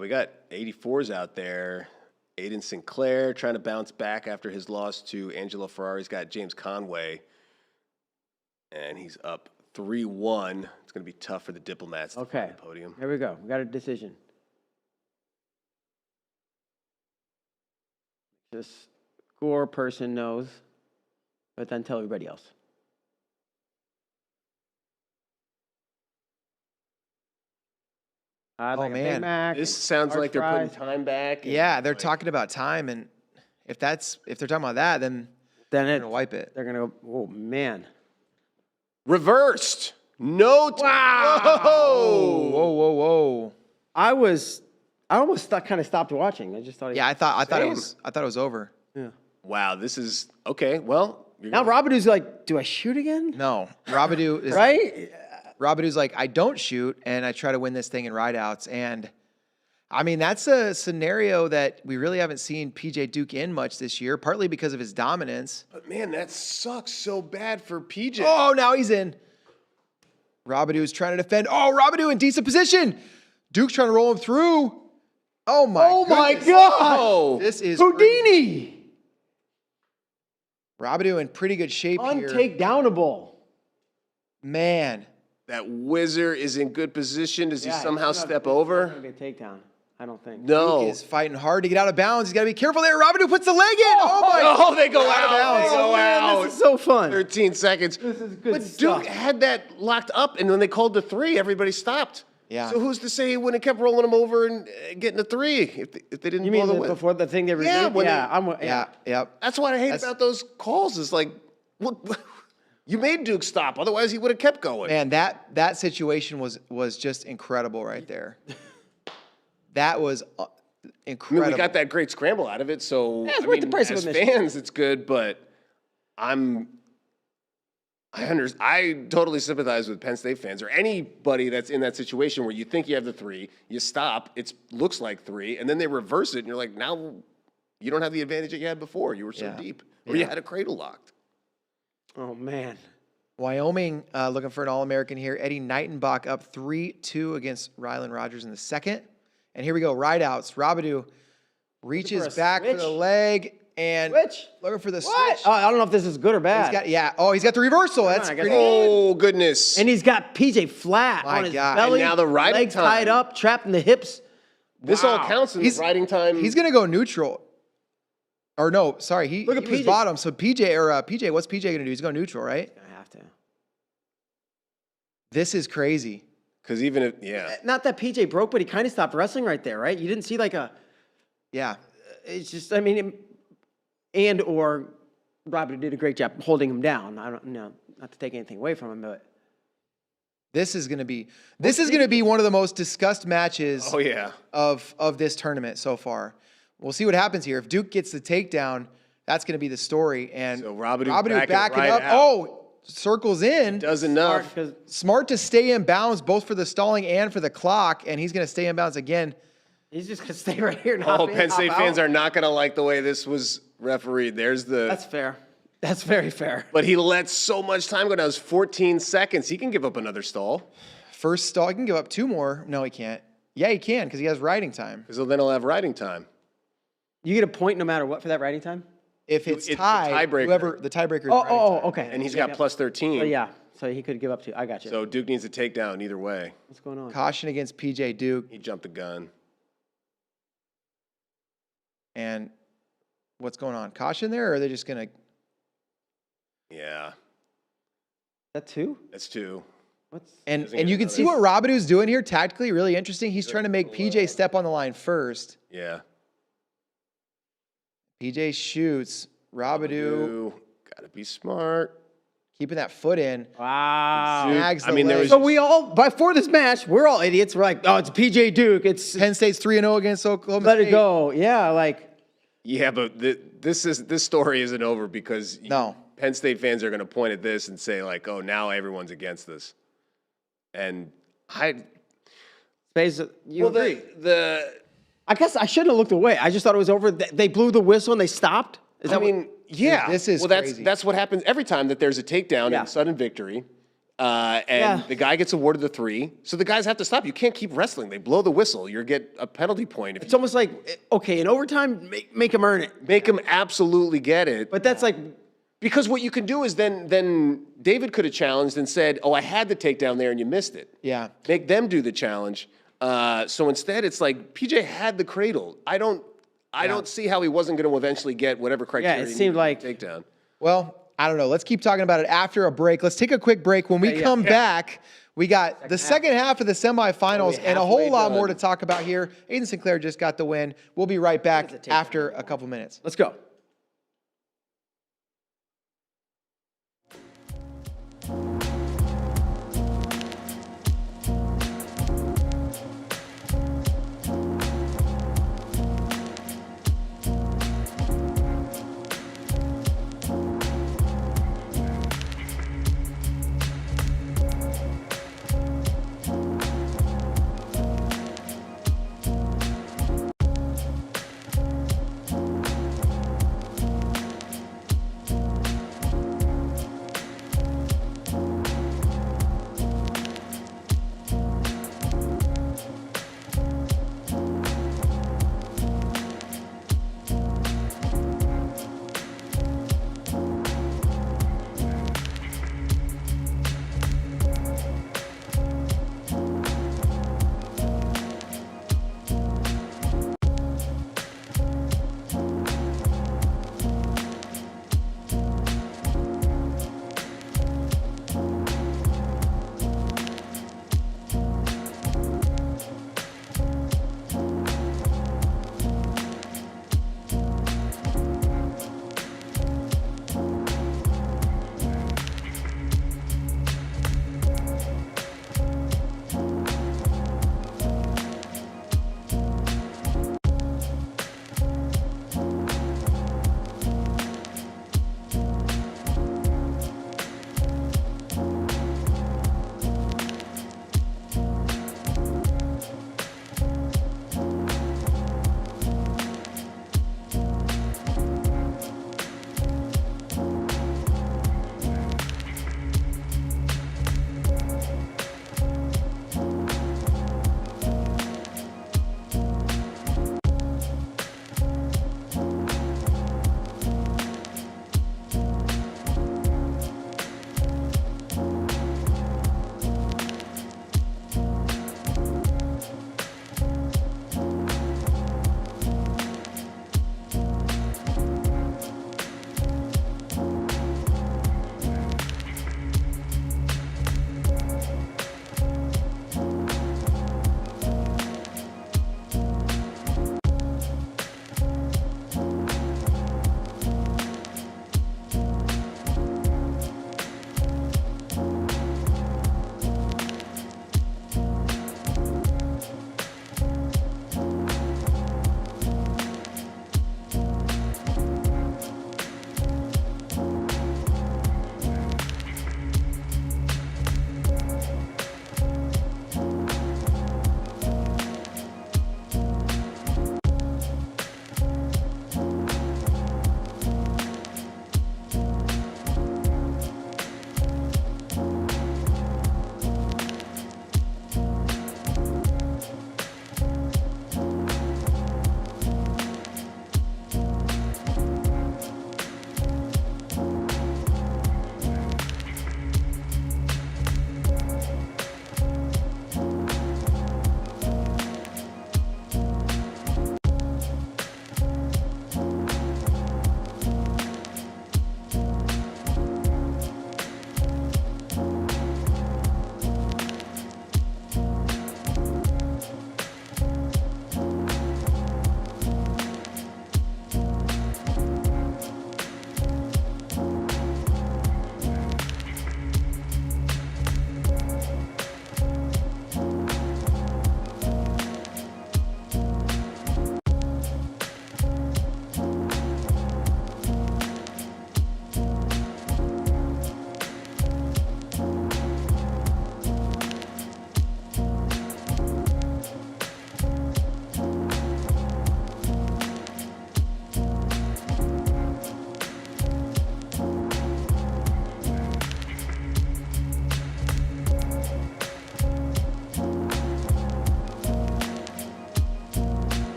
We got 84s out there. Aiden Sinclair trying to bounce back after his loss to Angelo Ferrari. He's got James Conway, and he's up 3-1. It's going to be tough for the Diplomats to Okay. find the podium. Here we go. We got a decision. This score person knows, but then tell everybody else. I'd like a Big man. Mac This and sounds large like they're fries. putting time back. and, Yeah, they're like, talking about time, and if they're talking about that, then Then they're gonna wipe it. they're gonna go. Oh man! Reversed. No. Whoa. Whoa. I almost kind of stopped watching. I just thought. Yeah, I thought it Same. was over. Yeah. Wow, this is okay. Well, Now Rabadou's like, do I shoot again? No, Rabadou is Right? Rabadou's like, I don't shoot, and I try to win this thing in rideouts. And I mean, that's a scenario that we really haven't seen PJ Duke in much this year, partly because of his dominance. but man, that sucks so bad for PJ. Oh, now he's in. Rabadou is trying to defend. Oh, Rabadou in decent position. Duke's trying to roll him through. Oh my goodness. Oh, This is Houdini! Rabadou in pretty good shape here. Untakedownable. Man. that whizzer is in good position. Does he Yeah, somehow it's not- step it's not over? gonna be a takedown. I don't think. No. Duke is fighting hard to get out of bounds. He's got to be careful there. Rabadou puts the leg in. Oh my. Oh, they go out. bounds. They go man, out. this is so fun. 13 seconds. This is good But stuff. Duke had that locked up, and when they called the 3, everybody stopped. Yeah. So who's to say he wouldn't have kept rolling him over and getting the 3 if they didn't You blow mean the the, win? before the thing they reviewed? Yeah, when Yeah. Yep. That's what I hate That's- about those calls. Is like, what? You made Duke stop. Otherwise, he would have kept going. Man, that situation was just incredible right there. That was I mean, incredible. we got that great scramble out of it. So Yeah, it's I worth the mean, price of as admission. fans, it's good. But I totally sympathize with Penn State fans or anybody that's in that situation where you think you have the 3, you stop, it looks like 3, and then they reverse it, and you're like, now you don't have the advantage that you had before. You were so Yeah. deep, or you had a cradle locked. Oh man. Wyoming looking for an All-American here. Eddie Knightenbach up 3-2 against Rylan Rogers in the second. And here we go, rideouts. Rabadou reaches a back for the switch? leg and Switch? looking for the What? switch. Oh, I don't know if this is good or bad. He's got the reversal. That's I got pretty it. good. Oh, goodness. And he's got PJ flat My on his God. belly. And now the riding legs time. tied up, trapped in the hips. This all Wow. counts in He's- the riding time. He's gonna go neutral. Or no, sorry, he Look at was PJ. bottom. So PJ, what's PJ gonna do? He's going neutral, right? I have to. This is crazy. Because even if, yeah. Not that PJ broke, but he kind of stopped wrestling right there, right? You didn't see like a. Yeah. It's just, I mean, and or Robert did a great job holding him down. I don't know, not to take anything away from him, but This is going to be one of the most discussed matches Oh yeah. of this tournament so far. We'll see what happens here. If Duke gets the takedown, that's going to be the story. And So Robert backing right up. out. Oh, circles in. Does enough. Smart to stay in bounds both for the stalling and for the clock, and he's going to stay in bounds again. he's just going to stay right here and Oh, hop in, Penn State hop fans out. are not going to like the way this was refereed. There's the. That's fair. That's very fair. But he lets so much time go down. It was 14 seconds. He can give up another stall. First stall, he can give up 2 more. No, he can't. Yeah, he can because he has riding time. So then he'll have riding time. You get a point no matter what for that writing time? If it's It's the tied, tiebreaker. the tiebreaker. is Oh, riding oh, time. okay. And he's Yep, got yep. plus 13. So, yeah. So he could give up 2. I got you. So Duke needs to take down either way. What's going on? Caution against PJ Duke. He jumped the gun. And what's going on? Caution there, or are they just going to? Yeah, Is that 2? that's 2. What's And Doesn't you get can see another- what Robidoux doing here tactically, really interesting. He's trying to make PJ step on the line first. Yeah. PJ shoots. Robidoux Gotta be smart. keeping that foot in. Wow. Snags the I mean, there leg. was- So we all, before this match, we're all idiots. We're like, oh, it's PJ Duke. It's Penn State's 3-0 against Oklahoma let State. it go. Yeah, like, Yeah, but this story isn't over because No. Penn State fans are going to point at this and say like, "Oh, now everyone's against this." And Space, you agree. the I guess I shouldn't have looked away. I just thought it was over. They blew the whistle and they stopped. Is I that mean, yeah. this is well, crazy. that's what happens every time that there's a takedown Yeah. and sudden victory. And Yeah. the guy gets awarded the 3. So the guys have to stop. You can't keep wrestling. They blow the whistle. You get a penalty point. If It's you almost like, okay, in overtime, make him earn it. make them absolutely get it. But that's like, Because what you can do is then David could have challenged and said, "Oh, I had the takedown there and you missed it." Yeah. Make them do the challenge. So instead, it's like PJ had the cradle. I don't see how he wasn't going to eventually get whatever criteria. it he seemed needed like- to takedown. Well, I don't know. Let's keep talking about it after a break. Let's take a quick break. When we Yeah, come back, we got the second half of the semifinals Only and a whole halfway lot more to done. talk about here. Aiden Sinclair just got the win. We'll be right back It's a takedown. after a couple minutes. let's go.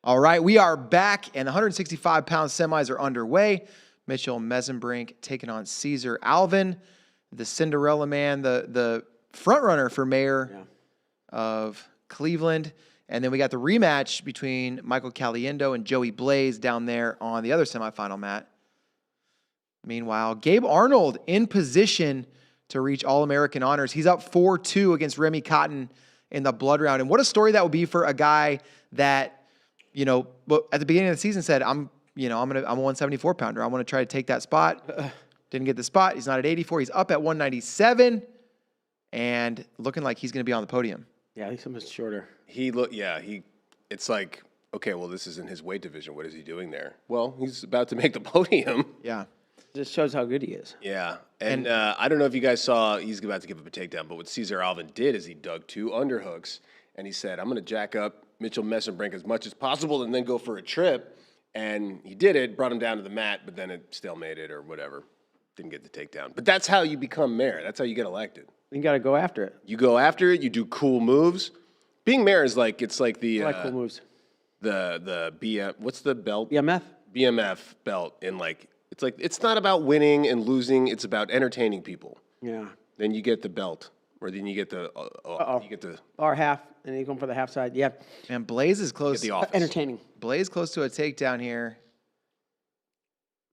All right, we are back, and the 165-pound semis are underway. Mitchell Mesenbrink taking on Caesar Alvin, the Cinderella man, the front runner for mayor of Cleveland. And then we got the rematch between Michael Caliendo and Joey Blaze down there on the other semifinal mat. Meanwhile, Gabe Arnold in position to reach All-American honors. He's up 4-2 against Remy Cotton in the blood round. And what a story that would be for a guy that, you know, at the beginning of the season said, I'm a 174 pounder. I want to try to take that spot. Didn't get the spot. He's not at 84. He's up at 197 and looking like he's going to be on the podium. Yeah, he's so much shorter. It's like, okay, well, this isn't his weight division. What is he doing there? Well, he's about to make the podium. Yeah. Just shows how good he is. Yeah. And I don't know if you guys saw, he's about to give up a takedown, but what Caesar Alvin did is he dug 2 underhooks and he said, I'm going to jack up Mitchell Mesenbrink as much as possible and then go for a trip. And he did it, brought him down to the mat, but then it stalemated or whatever. Didn't get the takedown. But that's how you become mayor. That's how you get elected. You got to go after it. You go after it. You do cool moves. Being mayor is like, it's like the... I like cool moves. The BM... What's the belt? BMF? BMF belt. And like, it's not about winning and losing. It's about entertaining people. Yeah. Then you get the belt. Or then you get the... you get the... Or half, and then you go for the half side. Yeah. And Blaze is close. Get the office. Entertaining. Blaze close to a takedown here.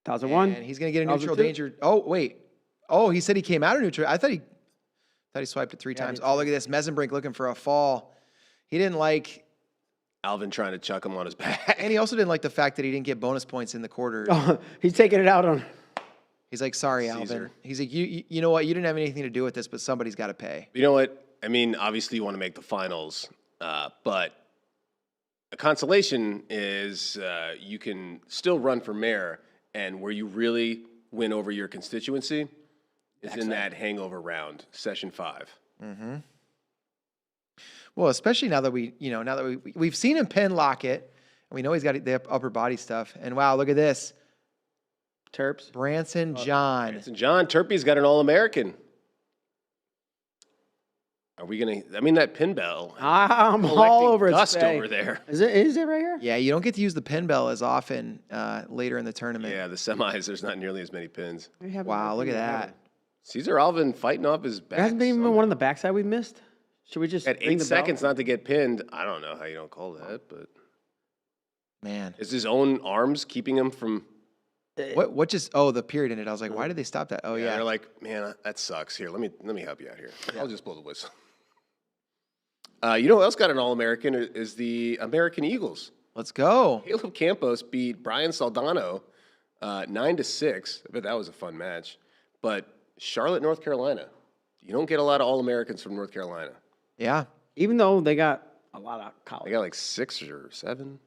1001. And he's going to get a neutral danger. Oh, wait. Oh, he said he came out of neutral. I thought he swiped it 3 times. Oh, look at this. Mesenbrink looking for a fall. He didn't like... Alvin trying to chuck him on his back. And he also didn't like the fact that he didn't get bonus points in the quarter. Oh, he's taking it out on... He's like, sorry, Caesar. Alvin. He's like, you know what? You didn't have anything to do with this, but somebody's got to pay. You know what? I mean, obviously you want to make the finals, but a consolation is you can still run for mayor, and where you really win over your constituency is in that hangover round, session 5. Mm-hmm. Well, especially now that we've seen him pin Lockett, and we know he's got the upper body stuff. And wow, look at this. Terps. Branson John. Branson John, Turpey's got an All-American. Are we going to, I mean, that pin bell. I'm all over dust it. over there. Is it right here? Yeah, you don't get to use the pin bell as often later in the tournament. Yeah, the semis, there's not nearly as many pins. Wow, look at that. Caesar Alvin fighting off his back. There hasn't been even one on the backside we've missed? Should we just at ring 8 the seconds bell? not to get pinned? I don't know how you don't call that, but Man. is his own arms keeping him from... What just, the period in it. I was like, why did they stop that? Oh, yeah. They're like, man, that sucks. Here, let me help you out here. I'll just blow the whistle. You know who else got an All-American is the American Eagles. Let's go. Caleb Campos beat Brian Saldano 9-6. I bet that was a fun match. But Charlotte, North Carolina. You don't get a lot of All-Americans from North Carolina. Yeah. Even though they got a lot of college. They got like 6 or 7.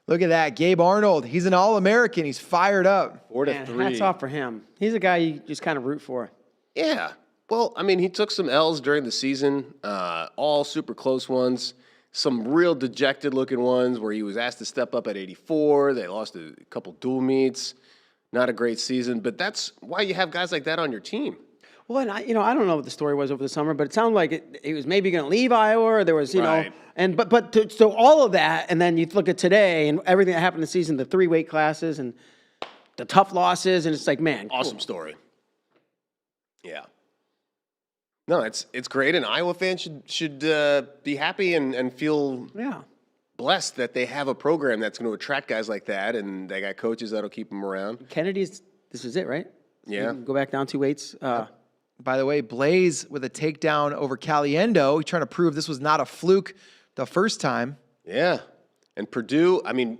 Look at that. Gabe Arnold. He's an All-American. He's fired up. 4-3. Hats off for him. He's a guy you just kind of root for. Yeah. Well, I mean, he took some L's during the season, all super close ones, some real dejected-looking ones where he was asked to step up at 84. They lost a couple dual meets. Not a great season, but that's why you have guys like that on your team. Well, and I don't know what the story was over the summer, but it sounded like he was maybe going to leave Iowa, or there was, Right. so all of that, and then you look at today and everything that happened this season, the 3 weight classes and the tough losses, and it's like, man, Awesome story. Yeah. No, it's great, and Iowa fans should be happy and feel blessed that they have a program that's going to attract guys like that, and they got coaches that'll keep them around. Kennedy's, this is it, right? Yeah. You can go back down 2 weights. By the way, Blaze with a takedown over Caliendo. He's trying to prove this was not a fluke the first time. Yeah. And Purdue, I mean,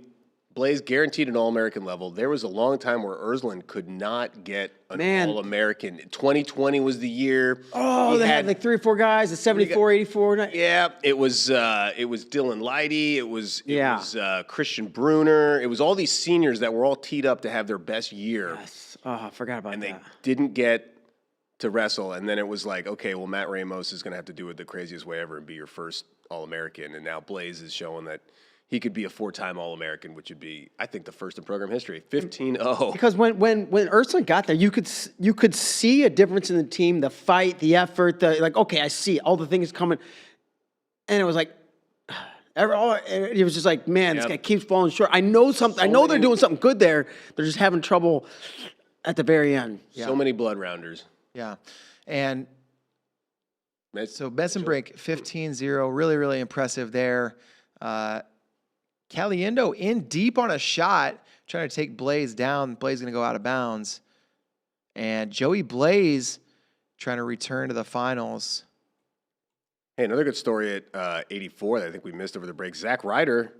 Blaze guaranteed an All-American level. There was a long time where Ersland could not get an All-American. 2020 was the year. Oh, they had like 3 or 4 guys, the 74, 84. Yeah, it was Dylan Leidy. It was Christian Bruner. It was all these seniors that were all teed up to have their best year. Yes. Oh, I forgot about and that. they didn't get to wrestle, and then it was like, okay, well, Matt Ramos is going to have to do it the craziest way ever and be your first All-American, and now Blaze is showing that he could be a 4-time All-American, which would be, I think, the first in program history. 15-0. Because when Ersland got there, you could see a difference in the team, the fight, the effort, okay, I see all the things coming, and it was like, It was just like, man, this Yep. guy keeps falling short. I know something. I know they're doing something good there. They're just having trouble at the very end. So many blood rounders. Yeah. And so Benson Sure. break 15-0. Really, really impressive there. Caliendo in deep on a shot, trying to take Blaze down. Blaze going to go out of bounds. And Joey Blaze trying to return to the finals. Hey, another good story at 84 that I think we missed over the break. Zach Ryder.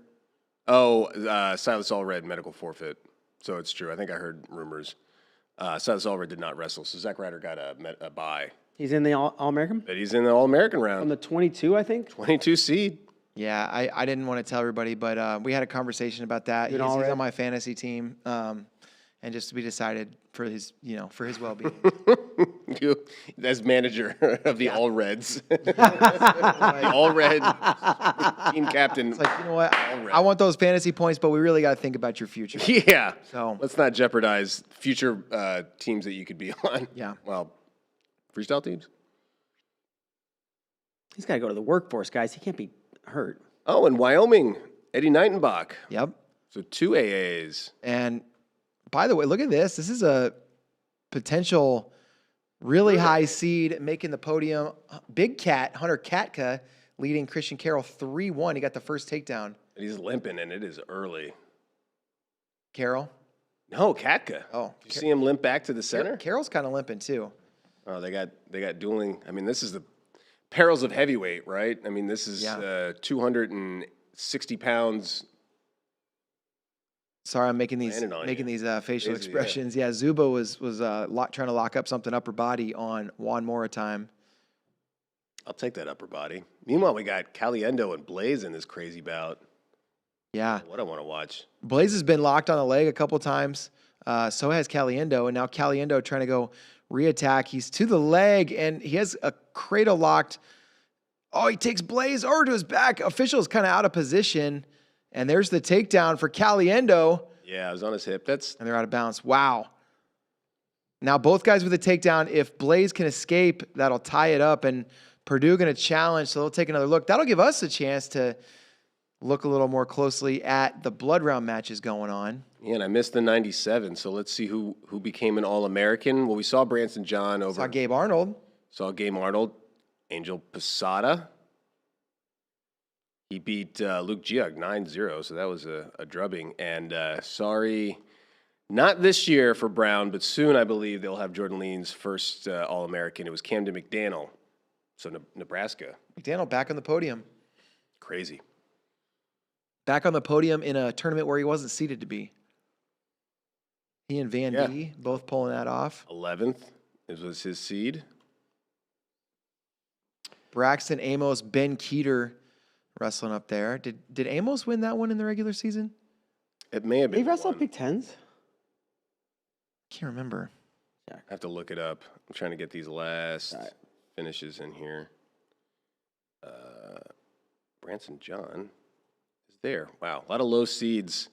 Silas Allred medical forfeit. So it's true. I think I heard rumors. Silas Allred did not wrestle, so Zach Ryder got a bye. He's in the All-American? But he's in the All-American round. On the 22, I think? 22 seed. Yeah, I didn't want to tell everybody, but we had a conversation about that. He's on my fantasy team, and just to be decided for his well-being. You, as manager of the All Reds, the All Red team captain. It's like, you know what? I want those fantasy points, but we really got to think about your future. Yeah. So let's not jeopardize future teams that you could be on. Yeah. Well, freestyle teams. He's got to go to the workforce, guys. He can't be hurt. Oh, and Wyoming, Eddie Nightenbach. Yep. So 2 AAs. And by the way, look at this. This is a potential really high seed making the podium. Big Cat, Hunter Katka, leading Christian Carroll 3-1. He got the first takedown. And he's limping, and it is early. Carroll? No, Katka. Oh. Did you see him limp back to the center? Carroll's kind of limping too. Oh, they got dueling. I mean, this is the perils of heavyweight, right? I mean, this is 260 pounds. Sorry, I'm making these facial expressions. Yeah, Zubo was trying to lock up something upper body on Juan Moratime. I'll take that upper body. Meanwhile, we got Caliendo and Blaze in this crazy bout. Yeah. What I want to watch. Blaze has been locked on the leg a couple times. So has Caliendo, and now Caliendo trying to go reattack. He's to the leg, and he has a cradle locked. Oh, he takes Blaze over to his back. Official's kind of out of position. And there's the takedown for Caliendo. Yeah, it was on his hip. And they're out of bounds. Wow. Now both guys with a takedown. If Blaze can escape, that'll tie it up. And Purdue going to challenge, so they'll take another look. That'll give us a chance to look a little more closely at the blood round matches going on. Yeah, and I missed the 97, so let's see who became an All-American. Well, we saw Branson John over. Saw Gabe Arnold. Angel Posada. He beat Luke Giug 9-0, so that was a drubbing. And sorry, not this year for Brown, but soon I believe they'll have Jordan Lean's first All-American. It was Camden McDaniel, so Nebraska. McDaniel back on the podium. Crazy. Back on the podium in a tournament where he wasn't seated to be. He and Van D both pulling that off. 11th was his seed. Braxton Amos, Ben Keeter wrestling up there. Did Amos win that one in the regular season? It may have been. He wrestled Big Tens? Can't remember. I have to look it up. I'm trying to get these last finishes in here. Branson John is there. Wow, a lot of low seeds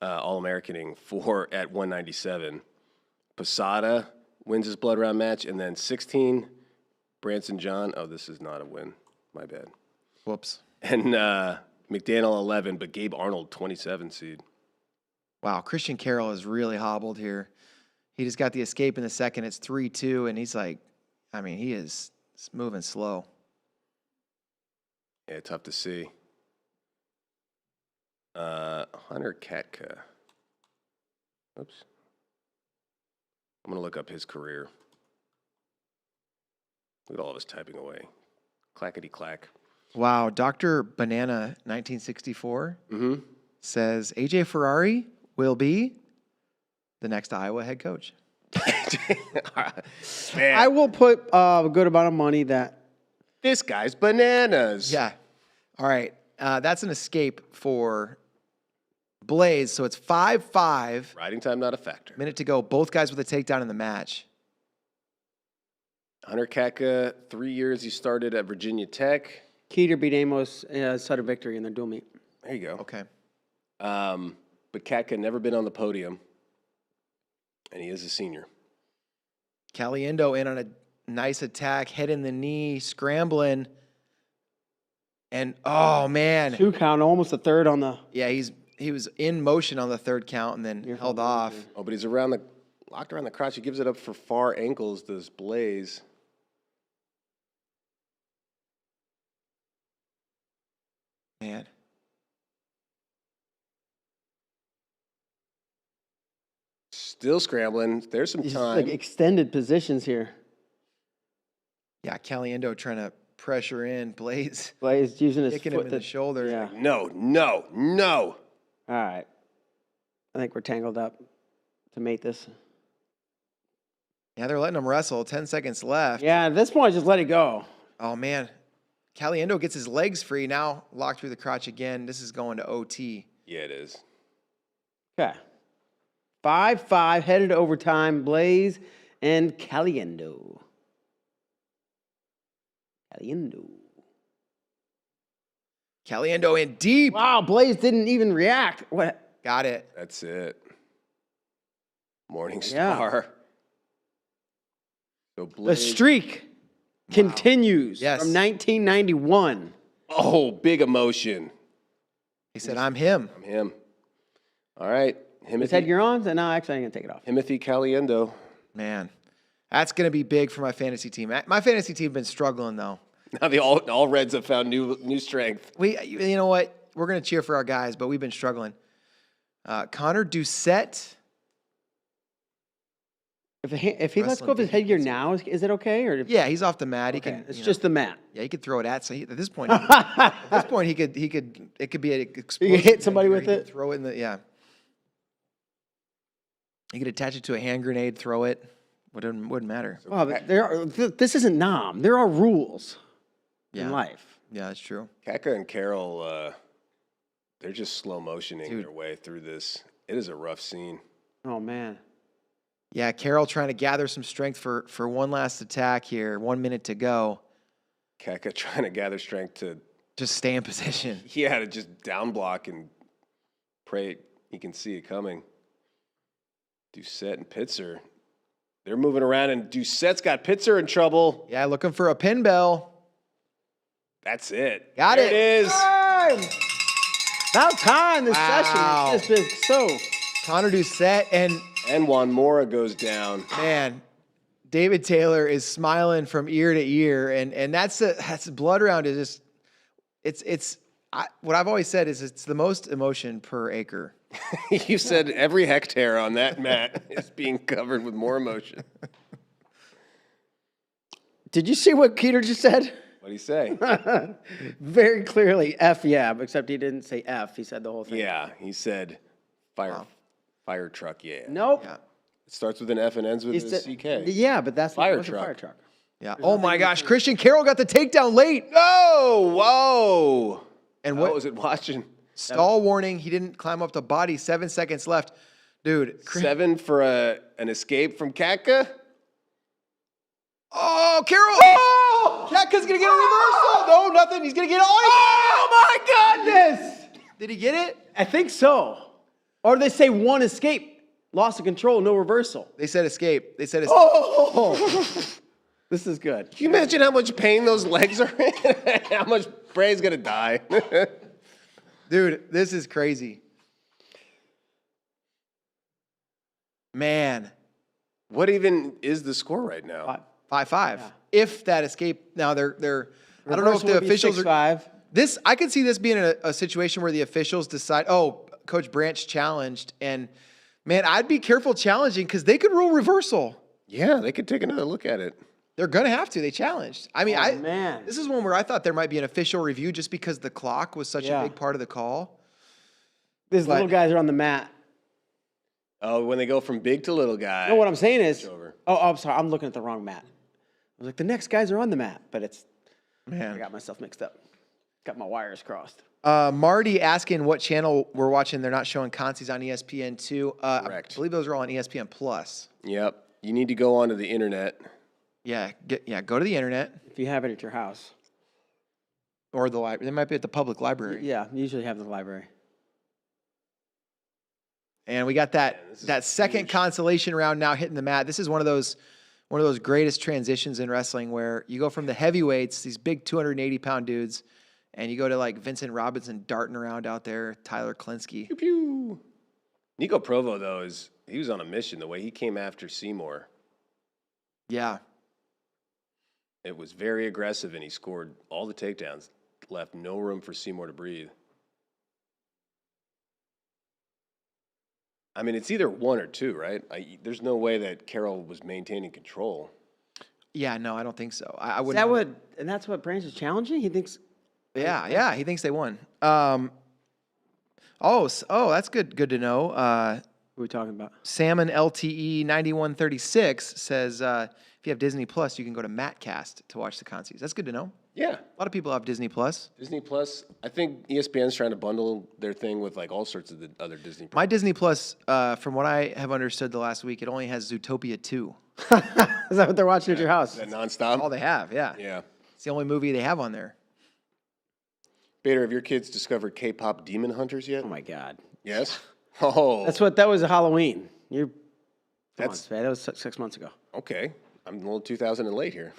All-Americaning at 197. Posada wins his blood round match, and then 16, Branson John. Oh, this is not a win. My bad. Whoops. And McDaniel 11, but Gabe Arnold 27 seed. Wow, Christian Carroll is really hobbled here. He just got the escape in the second. It's 3-2, and he's like, I mean, he is moving slow. Yeah, tough to see. Hunter Katka. Oops. I'm going to look up his career. Look at all of us typing away. Clackety-clack. Wow, Dr. Banana 1964 says AJ Ferrari will be the next Iowa head coach. Man, I will put a good amount of money that this guy's bananas. Yeah. All right. That's an escape for Blaze. So it's 5-5. Riding time not a factor. Minute to go. Both guys with a takedown in the match. Hunter Katka, 3 years he started at Virginia Tech. Keeter beat Amos Sutter victory in their dual meet. There you go. Okay. But Katka never been on the podium, and he is a senior. Caliendo in on a nice attack, head in the knee, scrambling. And oh man, 2 count, almost a third on the. yeah, he was in motion on the third count and then held off. Oh, but he's locked around the crotch. He gives it up for far ankles, does Blaze. Man. Still scrambling. There's some He's time. like extended positions here. Yeah, Caliendo trying to pressure in. Blaze Blaze using his kicking foot him in the shoulder. Yeah. No, no, no. All right. I think we're tangled up to mate this. Yeah, they're letting him wrestle. 10 seconds left. Yeah, at this point, just let it go. Oh, man. Caliendo gets his legs free. Now locked through the crotch again. This is going to OT. Yeah, it is. Okay. 5-5, headed to overtime. Blaze and Caliendo. Caliendo in deep. Wow, Blaze didn't even react. What? Got it. That's it. Morning Yeah. Star. So The Blaze. streak continues Yes. from 1991. Oh, big emotion. He said, I'm him. I'm him. All right. His headgear on, and now actually I'm going to take it off. Timothy Caliendo. Man, that's going to be big for my fantasy team. My fantasy team been struggling, though. Now the all Reds have found new strength. You know what? We're going to cheer for our guys, but we've been struggling. Connor Doucette. If he lets Wrestling go of his game. headgear now, is it okay? Or Yeah, he's off the mat. He okay. can. It's you know, just the mat. Yeah, he could throw it at. So at this point, he could. It could be an explosive. hit somebody headgear. with He it? could throw it in the. Yeah. He could attach it to a hand grenade, throw it. Wouldn't matter. Well, this isn't Nam. There are rules Yeah. in life. Yeah, that's true. Kaka and Carol, they're just slow motioning Dude. their way through this. It is a rough scene. Oh, man. Yeah, Carroll trying to gather some strength for one last attack here. 1 minute to go. Kaka trying to gather strength to, Just stay in position. to just down block and pray he can see it coming. Doucette and Pitzer, they're moving around, and Doucette's got Pitzer in trouble. Yeah, looking for a pin bell. That's it. Got There it. It is. About time this Wow. session has just been so. Connor Doucette And Juan Mora goes down. man, David Taylor is smiling from ear to ear, and that's blood round is just what I've always said is it's the most emotion per acre. You said every hectare on that mat is being covered with more emotion. Did you see what Peter just said? What'd he say? Very clearly, F yeah, except he didn't say F. He said the whole thing. Yeah, he said fire truck, yeah. Nope. Yeah, It starts with an F and ends with He a said- CK. Yeah, but that's Fire what's a truck. fire truck. yeah. Oh my gosh, Christian Carroll got the takedown late. Oh, whoa. And What what was it watching? stall warning? He didn't climb up the body. 7 seconds left, dude. 7 for an escape from Kaka? Oh, Carroll! Oh! Kaka's gonna get a reversal. No, nothing. He's gonna get Oh my goodness! Did he get it? I think so. Or they say one escape, loss of control, no reversal. They said escape. They said escape. Oh! This is good. Can you imagine how much pain those legs are in? How much Bray's going to die? Dude, this is crazy. Man, What even is the score right now? 5-5. If that escape, now they're. I don't know if the officials are. 6-5. This I could see this being a situation where the officials decide, oh, Coach Branch challenged, and man, I'd be careful challenging because they could rule reversal. Yeah, they could take another look at it. They're gonna have to. They challenged. I mean, man. this is one where I thought there might be an official review just because the clock was such a Yeah. big part of the call. These little guys are on the mat. Oh, when they go from big to little guy. No, what I'm saying is, over. oh, I'm sorry, I'm looking at the wrong mat. I was like, the next guys are on the mat, but I Man, got myself mixed up. Got my wires crossed. Marty asking what channel we're watching. They're not showing Consi's on ESPN2. Correct. I believe those are all on ESPN Plus. Yep. You need to go onto the internet. Yeah, go to the internet If you have it at your house. or the library. They might be at the public library. Yeah, you usually have the library. And we got that this is that second huge. consolation round now hitting the mat. This is one of those greatest transitions in wrestling where you go from the heavyweights, these big 280-pound dudes, And you go to like Vincent Robinson darting around out there, Tyler Klinsky. Pew, pew. Nico Provo, though, he was on a mission. The way he came after Seymour, Yeah. it was very aggressive, and he scored all the takedowns, left no room for Seymour to breathe. I mean, it's either one or two, right? There's no way that Carroll was maintaining control. Yeah, no, I don't think so. I Is wouldn't. and that's what Branch is challenging? He thinks. Yeah, he thinks they won. That's good to know. What are we talking about? Salmon LTE 9136 says if you have Disney Plus, you can go to Mattcast to watch the concerts. That's good to know. Yeah. A lot of people have Disney Plus. Disney Plus. I think ESPN's trying to bundle their thing with like all sorts of the other Disney. My Disney Plus, from what I have understood the last week, it only has Zootopia 2. Is that what they're watching at your house? Is that nonstop? All they have, yeah. Yeah. It's the only movie they have on there. Bader, have your kids discovered K-pop Demon Hunters yet? Oh my God. Yes. Oh. That was a Halloween. That's that was 6 months ago. okay. I'm a little 2000 and late here.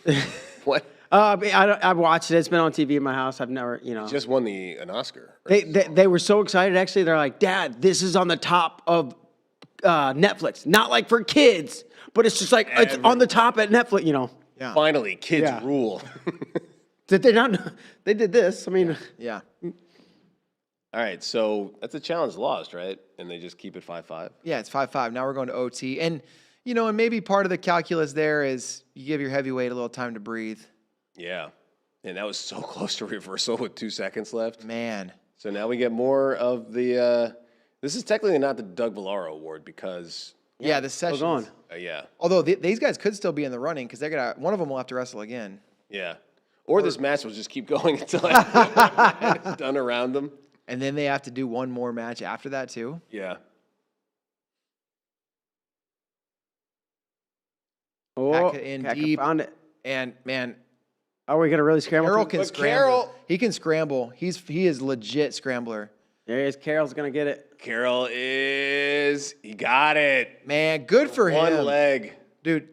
What? I've watched it. It's been on TV in my house. I've never, Just won an Oscar. They were so excited. Actually, they're like, "Dad, this is on the top of Netflix. Not like for kids, but it's just like it's on the top at Netflix." Yeah. Finally, kids Yeah. rule. Did they not? Know? They did this. I mean, Yeah. All right, so that's a challenge lost, right? And they just keep it 5-5. Yeah, it's 5-5. Now we're going to OT. And, and maybe part of the calculus there is you give your heavyweight a little time to breathe. Yeah, and that was so close to reversal with 2 seconds left. Man. So now we get more of the. This is technically not the Doug Villaro Award because. Yeah, the session. going. Yeah. Although these guys could still be in the running because one of them will have to wrestle again. Yeah. Or this match will just keep going until it's done around them. And then they have to do one more match after that too. Yeah. Back in Kaka deep. found it. And man, Are we gonna really scramble? Carroll through- can But scramble. Carroll- He can scramble. He is legit scrambler. There he is. Carroll's gonna get it. Carroll he got it. Man, good for him. One leg. Dude,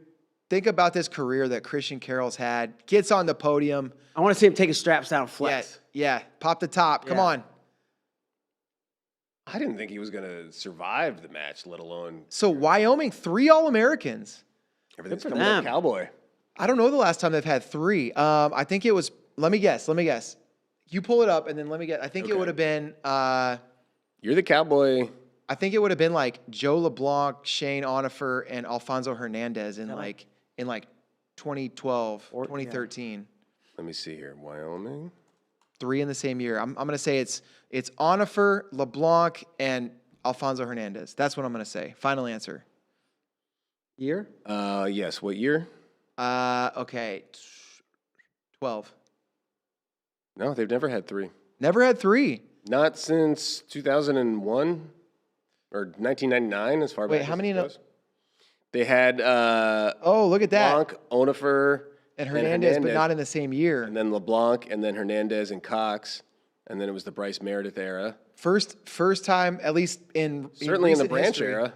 think about this career that Christian Carroll's had. Gets on the podium. I want to see him take his straps down, and flex. Yeah. Pop the top. Come Yeah. on. I didn't think he was going to survive the match, let alone So Wyoming, 3 All-Americans. everything's for coming up them. Cowboy. I don't know the last time they've had 3. I think it was, let me guess. You pull it up and then let me guess. I think it Okay. would have been, You're the Cowboy. I think it would have been like Joe LeBlanc, Shane Onifer, and Alfonso Hernandez in 2012, 2013. Let me see here. Wyoming. 3 in the same year. I'm going to say it's Onifer, LeBlanc, and Alfonso Hernandez. That's what I'm going to say. Final answer. Year? Yes. What year? Okay. 12. No, they've never had 3. Never had 3. Not since 2001 or 1999, as far back Wait, as how many it goes. They had Oh, look at that. LeBlanc, Onifer, And Hernandez, but not in the same year. and then LeBlanc, and then Hernandez and Cox, and then it was the Bryce Meredith era. First time, at least Certainly in the recent Branch history, era.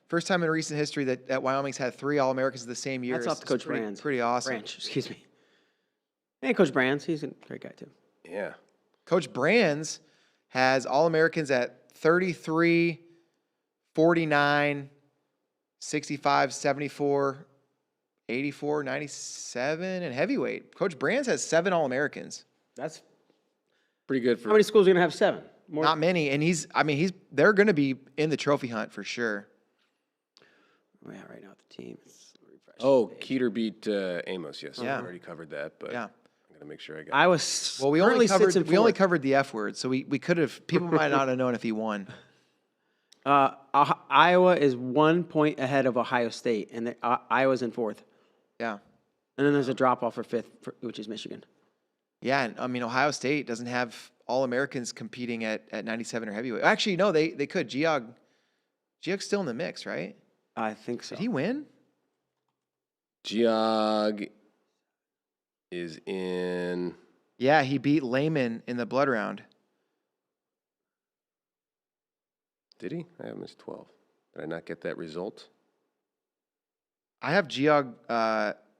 First time in recent history that Wyoming's had 3 All-Americans the same year. That's off to Coach pretty, Brands. Pretty awesome. Branch, excuse me. And Coach Brands, he's a great guy too. Yeah. Coach Brands has All-Americans at 33, 49, 65, 74, 84, 97, and heavyweight. Coach Brands has 7 All-Americans. That's Pretty good for how many schools are gonna have 7? More. Not many, and they're going to be in the trophy hunt for sure. Oh, yeah, right now the team. It's refresh. Oh, Keeter beat Amos. Yes, Yeah. I already covered that, but Yeah. I'm gonna make sure I got. I was Well, we currently only sits in covered fourth. the F word, so we could have. People might not have known if he won. Iowa is 1 point ahead of Ohio State, and Iowa's in 4th. Yeah, And then there's a drop off for 5th, which is Michigan. yeah. And Ohio State doesn't have All-Americans competing at 97 or heavyweight. Actually, no, they could. Geog's still in the mix, right? I think so. Did he win? Geog is in. Yeah, he beat Lehman in the blood round. Did he? I have him as 12. Did I not get that result? I have Geog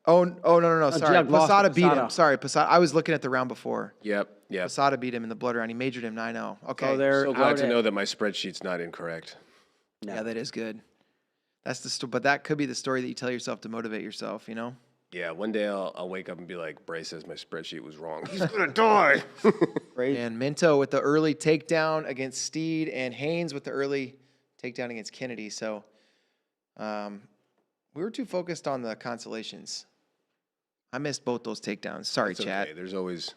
No. Sorry. Jug lost to Posada beat him. Posada. Sorry, Posada. I was looking at the round before. Yep. Posada beat him in the blood round. He majored him 9-0. Okay. So they're So glad out to at- know that my spreadsheet's not incorrect. Yeah, that is good. That's but that could be the story that you tell yourself to motivate yourself, you know? Yeah, one day I'll wake up and be like, Bray says my spreadsheet was wrong. He's going to die. Crazy. And Minto with the early takedown against Steed, and Haynes with the early takedown against Kennedy. So we were too focused on the consolations. I missed both those takedowns. Sorry, It's chat. okay. There's always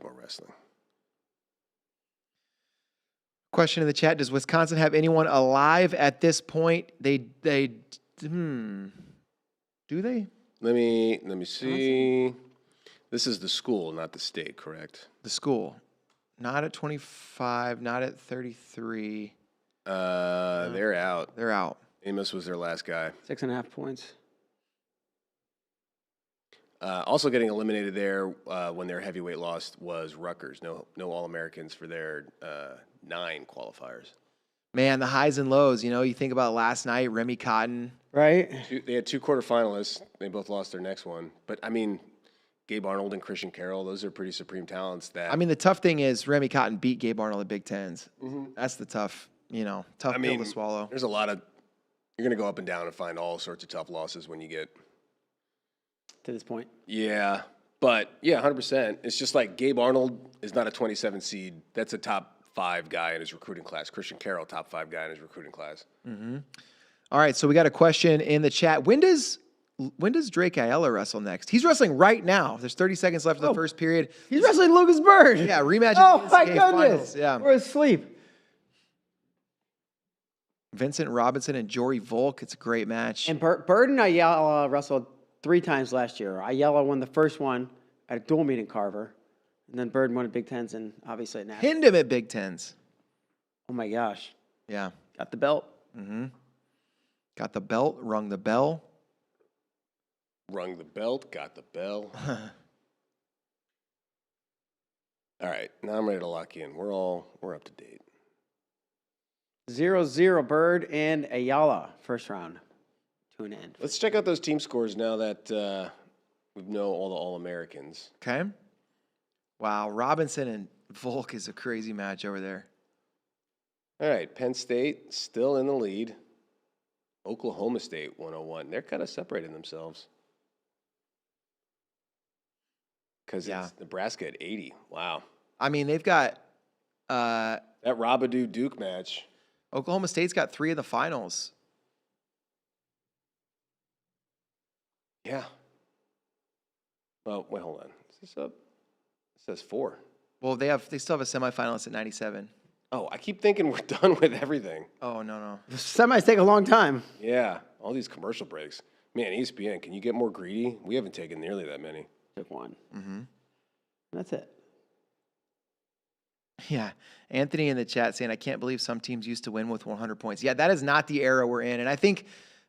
more wrestling. Question in the chat: does Wisconsin have anyone alive at this point? Do they? Let me see. This is the school, not the state, correct? The school, not at 25, not at 33. They're out. They're out. Amos was their last guy. 6.5 points. Also getting eliminated there when their heavyweight loss was Rutgers. No All-Americans for their 9 qualifiers. Man, the highs and lows. You know, you think about last night, Remy Cotton. Right? They had 2 quarterfinalists. They both lost their next one. But, I mean, Gabe Arnold and Christian Carroll, those are pretty supreme talents. I mean, the tough thing is Remy Cotton beat Gabe Arnold at Big Tens. That's the tough pill to swallow. There's a lot of – you're going to go up and down and find all sorts of tough losses when you get – To this point. Yeah. But, yeah, 100%. It's just like Gabe Arnold is not a 27 seed. That's a top 5 guy in his recruiting class. Christian Carroll, top 5 guy in his recruiting class. All right, so we got a question in the chat. When does Drake Ayala wrestle next? He's wrestling right now. There's 30 seconds left of the first period. He's wrestling Lucas Bird. Yeah, rematch. Oh, of the my NCAA goodness. Finals. Yeah. We're asleep. Vincent Robinson and Jory Volk. It's a great match. And Bird and Ayala wrestled 3 times last year. Ayala won the first one at a dual meet in Carver. And then Bird won at Big Tens and obviously at National. Pinned him at Big Tens. Oh, my gosh. Yeah. Got the belt. Got the belt, rung the bell. Rung the belt, got the bell. All right, now I'm ready to lock in. We're up to date. 0-0 Bird and Ayala first round to an end. Let's check out those team scores now that we know all the All-Americans. Okay. Wow, Robinson and Volk is a crazy match over there. All right, Penn State still in the lead. Oklahoma State 101. They're kind of separating themselves. Because it's Nebraska at 80. Wow. I mean, they've got That Rabadoo Duke match. Oklahoma State's got 3 of the finals. Yeah. Oh, wait, hold on. Is this up? It says 4. Well, they still have a semifinalist at 97. Oh, I keep thinking we're done with everything. Oh, no. Semis take a long time. Yeah, all these commercial breaks. Man, ESPN, can you get more greedy? We haven't taken nearly that many. Took one. That's it. Yeah. Anthony in the chat saying, I can't believe some teams used to win with 100 points. Yeah, that is not the era we're in. And I think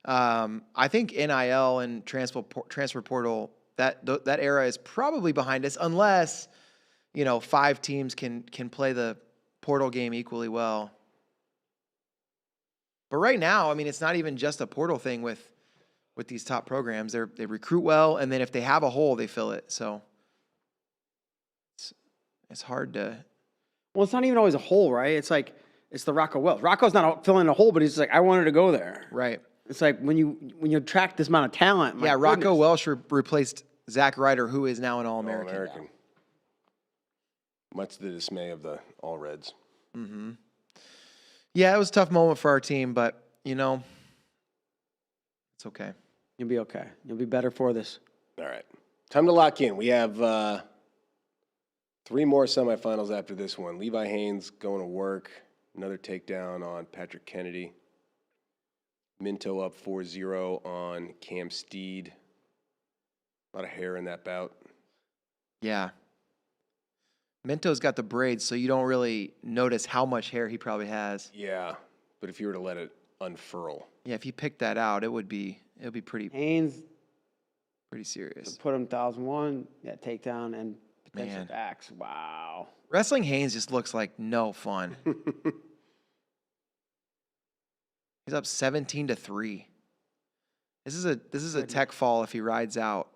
NIL and transfer portal, that era is probably behind us unless, 5 teams can play the portal game equally well. But right now, I mean, it's not even just a portal thing with these top programs. They recruit well, and then if they have a hole, they fill it. So it's hard to. Well, it's not even always a hole, right? It's like it's the Rocco Wells. Rocco's not filling a hole, but he's just like, I wanted to go there. Right. It's like when you attract this amount of talent. Yeah, Rocco Welsh replaced Zach Ryder, who is now an All-American. All-American. Much to the dismay of the All Reds. Yeah, it was a tough moment for our team, but it's okay. You'll be okay. You'll be better for this. All right. Time to lock in. We have 3 more semifinals after this one. Levi Haynes going to work. Another takedown on Patrick Kennedy. Minto up 4-0 on Cam Steed. A lot of hair in that bout. Yeah. Minto's got the braids, so you don't really notice how much hair he probably has. Yeah, but if you were to let it unfurl. Yeah, if you picked that out, it would be pretty Haynes serious. put him 1,001, takedown, and potential Man. backs. Wow. Wrestling Haynes just looks like no fun. He's up 17-3. This is a tech fall if he rides out.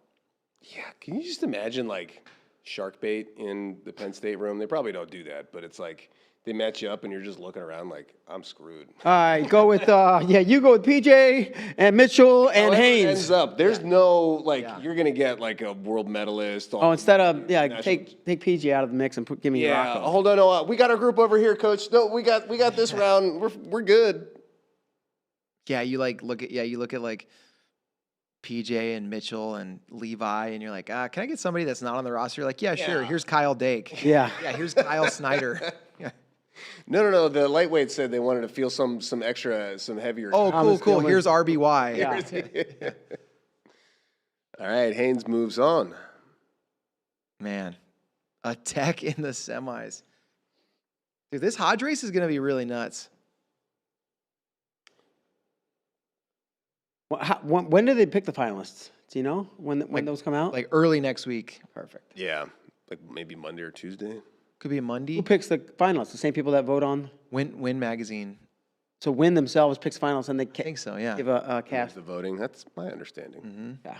Yeah, can you just imagine like shark bait in the Penn State room? They probably don't do that, but it's like they match you up and you're just looking around like, I'm screwed. All right, go with you go with PJ and Mitchell and However it Haynes. ends up, there's no like you're gonna get like a world medalist. Oh, instead of take PJ out of the mix and give me Rocco. Hold on, no, we got our group over here, coach. No, we got this round. We're good. Yeah, you look at like PJ and Mitchell and Levi, and you're like, can I get somebody that's not on the roster? You're like, yeah, sure. Here's Kyle Dake. Yeah. Yeah, here's Kyle Snyder. Yeah. No. The lightweight said they wanted to feel some extra, some heavier. Oh, cool. Here's RBY. Yeah. All right, Haynes moves on. Man, a tech in the semis. Dude, this Hodge race is going to be really nuts. When do they pick the finalists? Do you know when those come out? Like early next week. Perfect. Yeah, like maybe Monday or Tuesday. Could be a Monday. Who picks the finalists? The same people that vote on? Win Magazine. So Win themselves picks finalists and they I think so, yeah. give a Here's cast. the voting. That's my understanding. Mm-hmm. Yeah.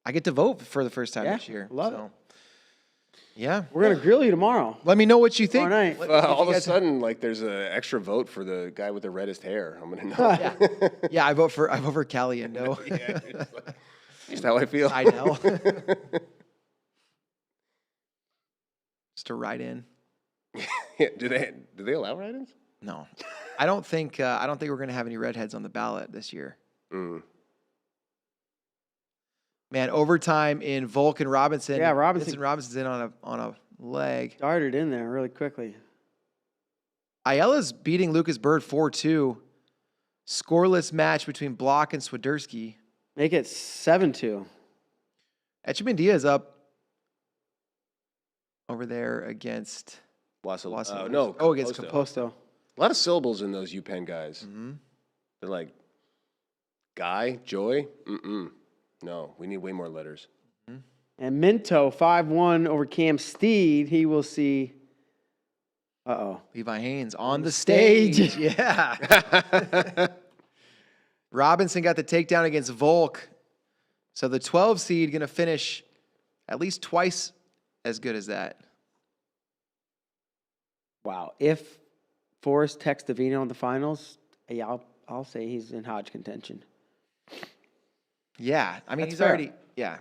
I get to vote for the first time Yeah, this year. love it. Yeah. We're going to grill you tomorrow. Let me know what you think. Tomorrow night. All of a sudden, like there's an extra vote for the guy with the reddest hair. I'm gonna know. Yeah. Yeah, I vote for Caliendo. Yeah, just how I feel. I know. Just to write in. Yeah, do they allow write-ins? No. I don't think we're gonna have any redheads on the ballot this year. Mm. Man, overtime in Volk and Robinson. Yeah, Robinson. Vincent Robinson's in on a leg. Darted in there really quickly. Ayala's beating Lucas Bird 4-2. Scoreless match between Block and Swiderski. Make it 7-2. Echemendia is up over there against Against Posto. A lot of syllables in those UPenn guys. Mm-hmm. They're like, Guy, Joy, no, we need way more letters. And Minto 5-1 over Cam Steed. He will see. Levi Haynes on the stage. Yeah. Robinson got the takedown against Volk. So the 12 seed going to finish at least twice as good as that. Wow. If Forrest texts Davino in the finals, I'll say he's in Hodge contention. Yeah. I mean, That's he's fair. already, yeah.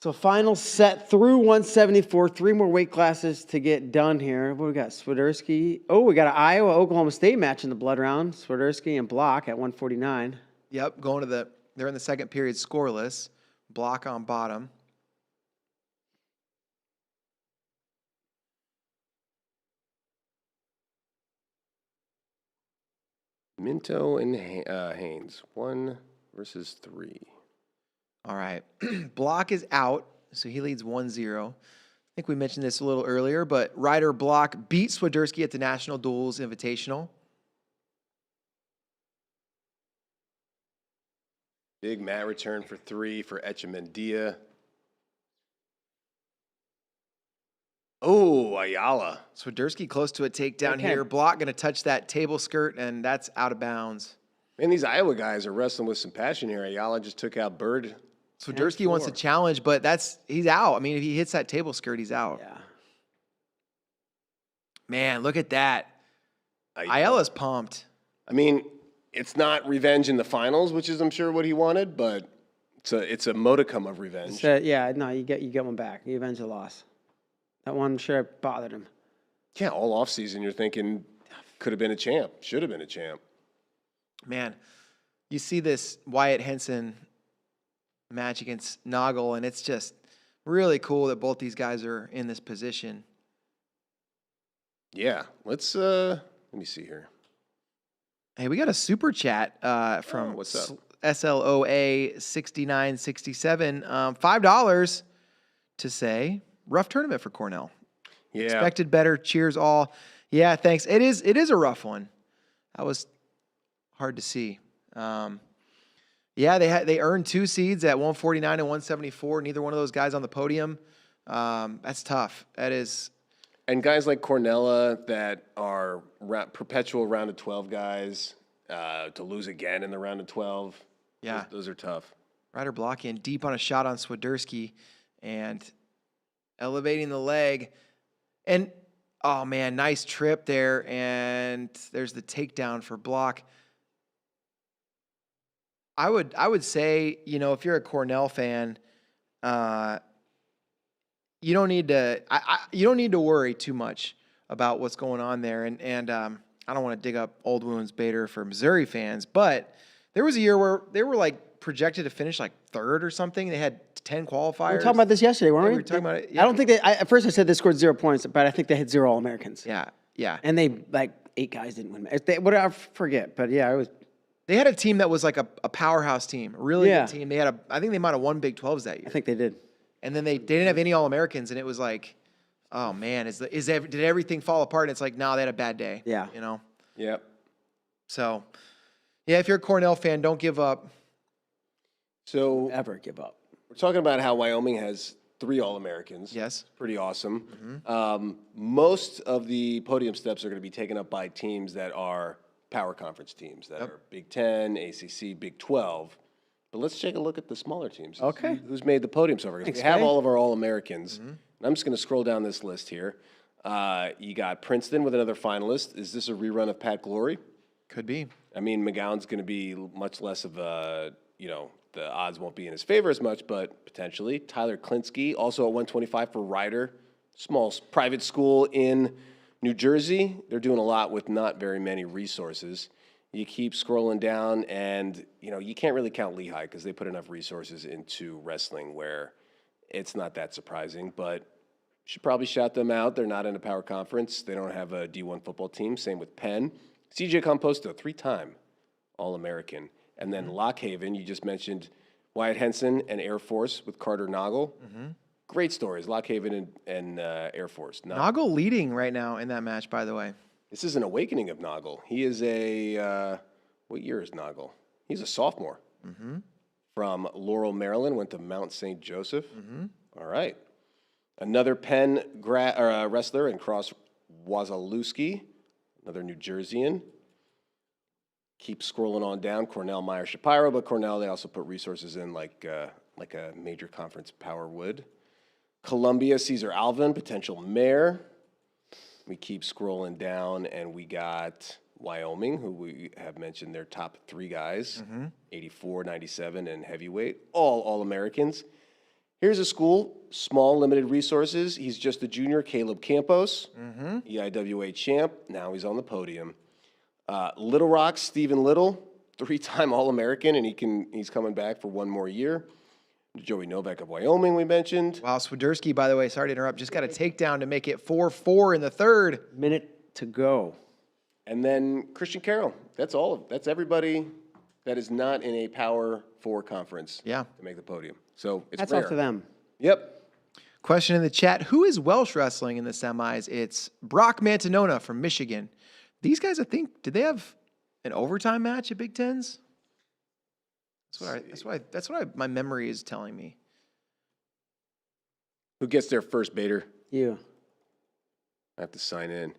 So final set through 174. 3 more weight classes to get done here. What we got? Swiderski. Oh, we got an Iowa-Oklahoma State match in the blood round. Swiderski and Block at 149. Yep. They're in the second period scoreless. Block on bottom. Minto and Haynes, 1 versus 3. All right. Block is out, so he leads 1-0. I think we mentioned this a little earlier, but Ryder Block beat Swiderski at the National Duels Invitational. Big mat return for 3 for Echemendia. Oh, Ayala. Swiderski close to a takedown Okay. here. Block going to touch that table skirt, and that's out of bounds. Man, these Iowa guys are wrestling with some passion here. Ayala just took out Bird. Swiderski wants to challenge, but he's out. I mean, if he hits that table skirt, he's out. Yeah. Man, look at that. Ayala's pumped. I mean, it's not revenge in the finals, which is, I'm sure, what he wanted, but it's a modicum of revenge. You get one back. You avenge the loss. That one sure bothered him. Yeah, all offseason you're thinking could have been a champ, should have been a champ. Man, you see this Wyatt Henson match against Noggle, and it's just really cool that both these guys are in this position. Yeah, let me see here. Hey, we got a super chat from what's up? SLOA 6967. $5 to say rough tournament for Cornell. Yeah. Expected better. Cheers all. Yeah, thanks. It is a rough one. That was hard to see. Yeah, they earned 2 seeds at 149 and 174. Neither one of those guys on the podium. That's tough. That is. And guys like Cornella that are perpetual round of 12 guys to lose again in the round of 12. Yeah. Those are tough. Ryder block in deep on a shot on Swiderski and elevating the leg. And, oh, man, nice trip there. And there's the takedown for block. I would say, if you're a Cornell fan, you don't need to worry too much about what's going on there. And I don't want to dig up old wounds Bader for Missouri fans, but there was a year where they were like projected to finish like third or something. They had 10 qualifiers. We were talking about this yesterday, weren't we? We were talking about it. Yeah. I don't think at first I said they scored 0 points, but I think they had 0 All-Americans. Yeah. And they, 8 guys didn't win. I forget, but yeah, it was. They had a team that was like a powerhouse team, a really Yeah. good team. I think they might have won Big 12s that year. I think they did. And then they didn't have any All-Americans, and it was like, oh man, did everything fall apart? And it's like, no, they had a bad day. Yeah. Yep. So, yeah, if you're a Cornell fan, don't give up. So Ever give up. we're talking about how Wyoming has 3 All-Americans. Yes. Pretty awesome. Most of the podium steps are going to be taken up by teams that are power conference teams that are Big 10, ACC, Big 12. But let's take a look at the smaller teams. Okay. Who's made the podium so far? 'Cause Thanks, we have Faye. all of our All-Americans. And I'm just going to scroll down this list here. You got Princeton with another finalist. Is this a rerun of Pat Glory? Could be. I mean, McGowan's going to be much less of a, the odds won't be in his favor as much, but potentially. Tyler Klinsky, also at 125 for Ryder. Small private school in New Jersey. They're doing a lot with not very many resources. You keep scrolling down, and, you can't really count Lehigh because they put enough resources into wrestling where it's not that surprising, but should probably shout them out. They're not in a power conference. They don't have a D1 football team. Same with Penn. CJ Composto, 3-time All-American. And then Lockhaven, you just mentioned Wyatt Henson and Air Force with Carter Noggle. Great stories, Lockhaven and Air Force. Noggle leading right now in that match, by the way. This is an awakening of Noggle. He is what year is Noggle? He's a sophomore. From Laurel, Maryland, went to Mount St. Joseph. All right. Another Penn wrestler in Cross Wasilewski, another New Jerseyan. Keep scrolling on down. Cornell, Meyer, Shapiro, but Cornell, they also put resources in like a major conference power would. Columbia, Caesar Alvin, potential mayor. We keep scrolling down, and we got Wyoming, who we have mentioned their top 3 guys, 84, 97, and heavyweight, all All-Americans. Here's a school, small, limited resources. He's just a junior, Caleb Campos, EIWA champ. Now he's on the podium. Little Rock, Stephen Little, 3-time All-American, and he's coming back for 1 more year. Joey Novak of Wyoming, we mentioned. Wow, Swiderski, by the way, sorry to interrupt, just got a takedown to make it 4-4 in the third. Minute to go. And then Christian Carroll. That's everybody that is not in a Power 4 conference to make the podium. So it's That's rare. up to them. Yep. Question in the chat, who is Welsh wrestling in the semis? It's Brock Mantanona from Michigan. These guys, I think, did they have an overtime match at Big Tens? That's what my memory is telling me. Who gets there first, Bader? You. I have to sign in.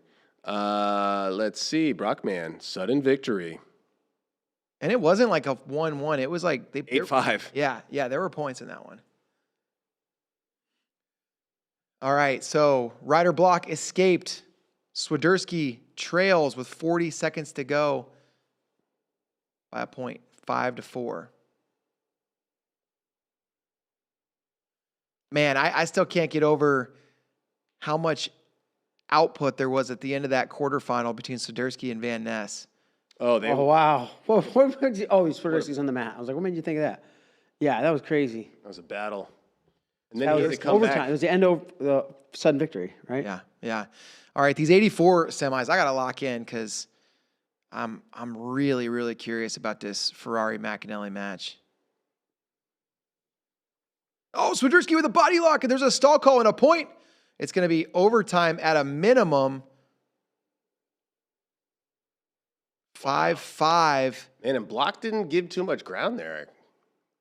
Let's see. Brockman, sudden victory. And it wasn't like a 1-1. It was like 8-5. Yeah, there were points in that one. All right, so Ryder block escaped. Swiderski trails with 40 seconds to go by a point, 5-4. Man, I still can't get over how much output there was at the end of that quarterfinal between Swiderski and Van Ness. Oh, wow. Swiderski's on the mat. I was like, what made you think of that? Yeah, that was crazy. That was a battle. And then That he had was to come overtime. back. It was the end of the sudden victory, right? Yeah. All right, these 84 semis, I got to lock in because I'm really, really curious about this Ferrari-McAnally match. Oh, Swiderski with a body lock, and there's a stall call and a point. It's going to be overtime at a minimum. 5-5. Man, and Block didn't give too much ground there. I'm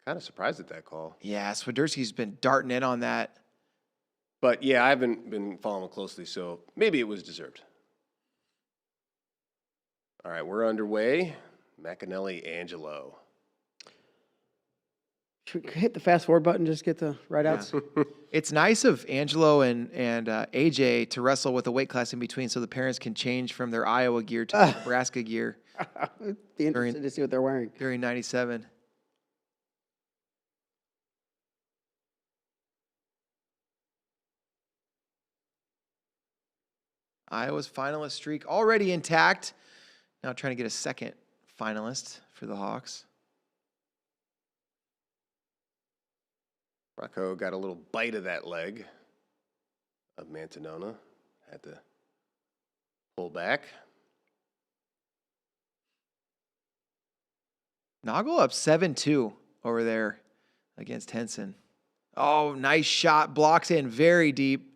kind of surprised at that call. Yeah, Swiderski's been darting in on that. But yeah, I haven't been following closely, so maybe it was deserved. All right, we're underway. McAnally, Angelo. Should we hit the fast forward button, just get the right outs? It's nice of Angelo and AJ to wrestle with a weight class in between so the parents can change from their Iowa gear to the Nebraska gear Be interested to see what they're wearing. during 97. Iowa's finalist streak already intact. Now trying to get a second finalist for the Hawks. Rocco got a little bite of that leg of Mantanona. Had to pull back. Noggle up 7-2 over there against Henson. Oh, nice shot. Blocks in very deep.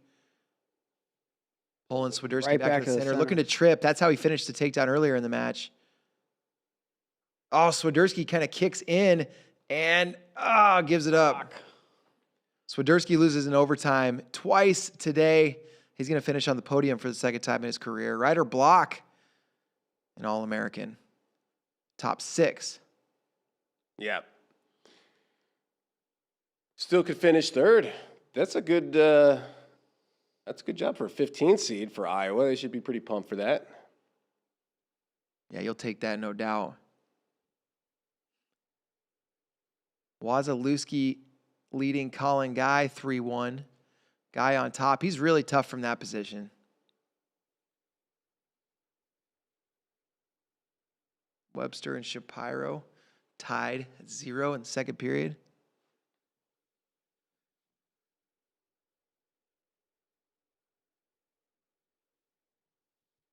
Pulling Swiderski Right back to the center. Looking to trip. That's how he finished the takedown earlier in the match. Oh, Swiderski kind of kicks in and gives it up. Swiderski loses in overtime twice today. He's going to finish on the podium for the second time in his career. Ryder Block, an All-American. Top 6. Yeah. Still could finish third. That's a good job for a 15 seed for Iowa. They should be pretty pumped for that. Yeah, you'll take that, no doubt. Wazalewski leading Colin Guy 3-1. Guy on top. He's really tough from that position. Webster and Shapiro tied at 0 in the second period.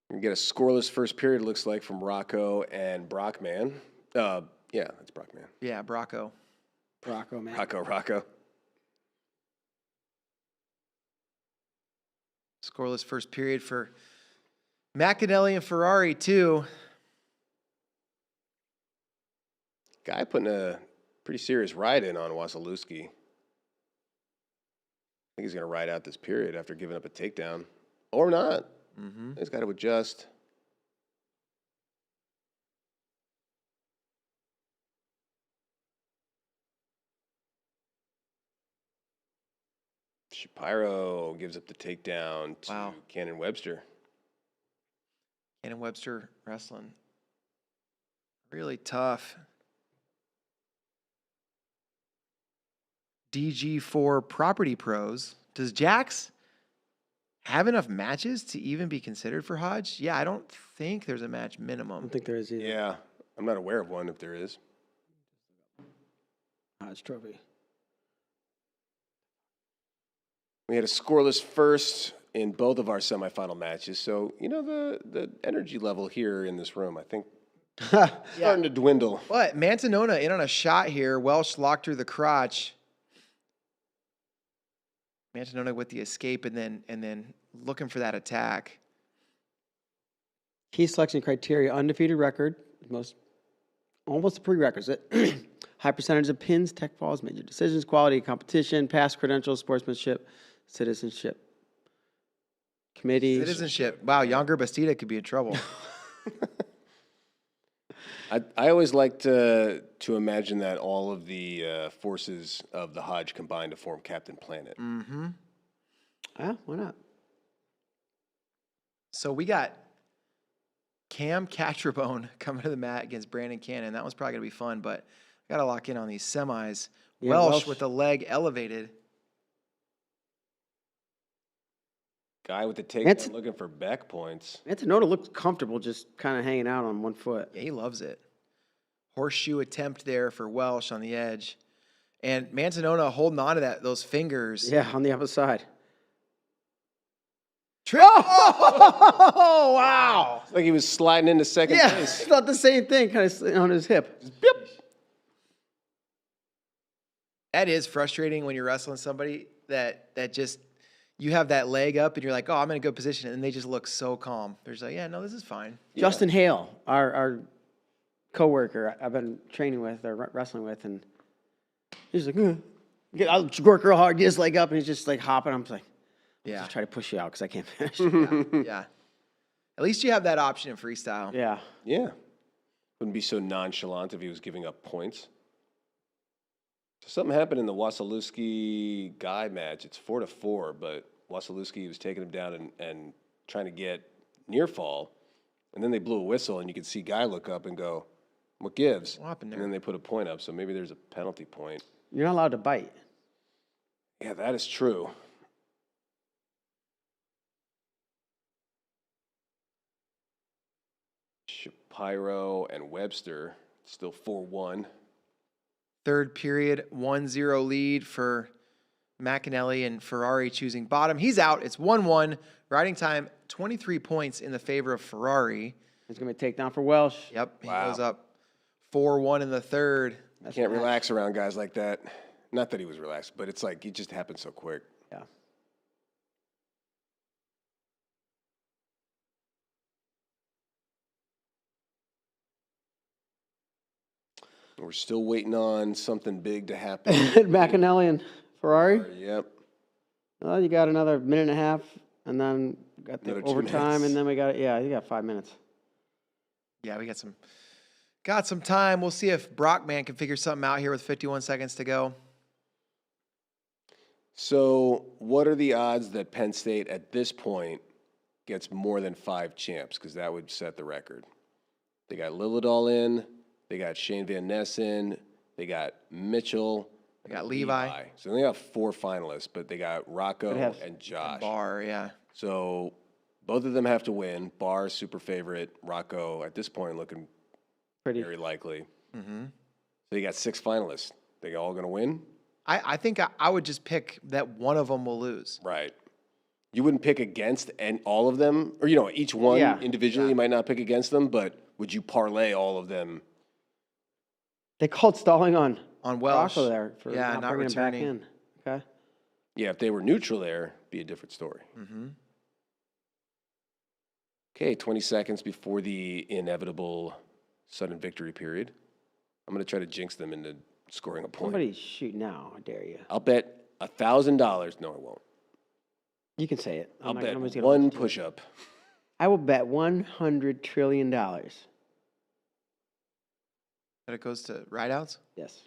We get a scoreless first period, looks like, from Rocco and Brockman. Yeah, that's Brockman. Yeah, Bracco. Rocco, man. Rocco. Scoreless first period for McAnally and Ferrari, too. Guy putting a pretty serious ride in on Wasilewski. I think he's going to ride out this period after giving up a takedown. Or not. Mm-hmm. He's got to adjust. Shapiro gives up the takedown to Cannon Webster. Cannon Webster wrestling. Really tough. DG4 Property Pros. Does Jax have enough matches to even be considered for Hodge? Yeah, I don't think there's a match I minimum. don't think there is either. Yeah, I'm not aware of one if there is. Hodge Trophy. We had a scoreless first in both of our semifinal matches. So, you know, the energy level here in this room, I think, starting to dwindle. But Mantanona in on a shot here. Welsh locked through the crotch. Mantanona with the escape and then looking for that attack. Key selection criteria: undefeated record, almost a prerequisite. High percentage of pins, tech falls, major decisions, quality of competition, past credentials, sportsmanship, citizenship. Committees. Citizenship. Wow, Younger Bastida could be in trouble. I always like to imagine that all of the forces of the Hodge combine to form Captain Planet. Mm-hmm. Ah, why not? So we got Cam Catrabone coming to the mat against Brandon Cannon. That one's probably going to be fun, but got to lock in on these semis. Yeah, Welsh with the leg elevated. Guy with the takedown looking for back points. Mantanona looks comfortable just kind of hanging out on one foot. Yeah, he loves it. Horseshoe attempt there for Welsh on the edge. And Mantanona holding on to those fingers. Yeah, on the other side. Oh, wow. It's like he was sliding into second Yeah, base. it's not the same thing, kind of on his hip. That is frustrating when you're wrestling somebody that just, you have that leg up and you're like, oh, I'm in a good position. And they just look so calm. They're just like, yeah, no, this is fine. Justin Hale, our coworker I've been training with or wrestling with, and he's like, I'll work real hard, get his leg up, and he's just like hopping. I'm just like, Yeah. Just try to push you out because I can't finish. Yeah. At least you have that option in freestyle. Yeah. Yeah. Wouldn't be so nonchalant if he was giving up points. So something happened in the Wasilewski guy match. It's 4-4, but Wasilewski was taking him down and trying to get near fall. And then they blew a whistle, and you could see Guy look up and go, what gives? What happened there? And then they put a point up, so maybe there's a penalty point. You're not allowed to bite. Yeah, that is true. Shapiro and Webster still 4-1. Third period, 1-0 lead for McAnally and Ferrari choosing bottom. He's out. It's 1-1. Riding time, 23 points in the favor of Ferrari. It's going to be a takedown for Welsh. Yep. He Wow. goes up 4-1 in the third. Can't relax around guys like that. Not that he was relaxed, but it's like it just happened so quick. Yeah. We're still waiting on something big to happen. McAnally and Ferrari. Yep. Well, you got another minute and a half, and then got the Another 2 overtime, minutes. and then we got you got 5 minutes. Yeah, we got some time. We'll see if Brockman can figure something out here with 51 seconds to go. So, what are the odds that Penn State at this point gets more than 5 champs? Because that would set the record. They got Lillidahl in. They got Shane Van Ness in. They got Mitchell. They got Levi. So they have 4 finalists, but they got Rocco They have and Josh. Barr, yeah. So both of them have to win. Barr, super favorite. Rocco, at this point, looking Pretty. very likely. Mm-hmm. So you got 6 finalists. They all going to win? I think I would just pick that one of them will lose. Right. You wouldn't pick against all of them? Or, each one Yeah. individually you might not pick against them, but would you parlay all of them? They called stalling on Welsh. Rocco there for Yeah, not not bringing him back returning. in. Okay. Yeah, if they were neutral there, it'd be a different story. Mm-hmm. Okay, 20 seconds before the inevitable sudden victory period. I'm going to try to jinx them into scoring a point. Somebody's shooting now. I dare you. I'll bet $1,000. No, I won't. You can say it. I'll bet nobody's gonna one listen to it. push-up. I will bet $100 trillion. That it goes to rideouts? Yes.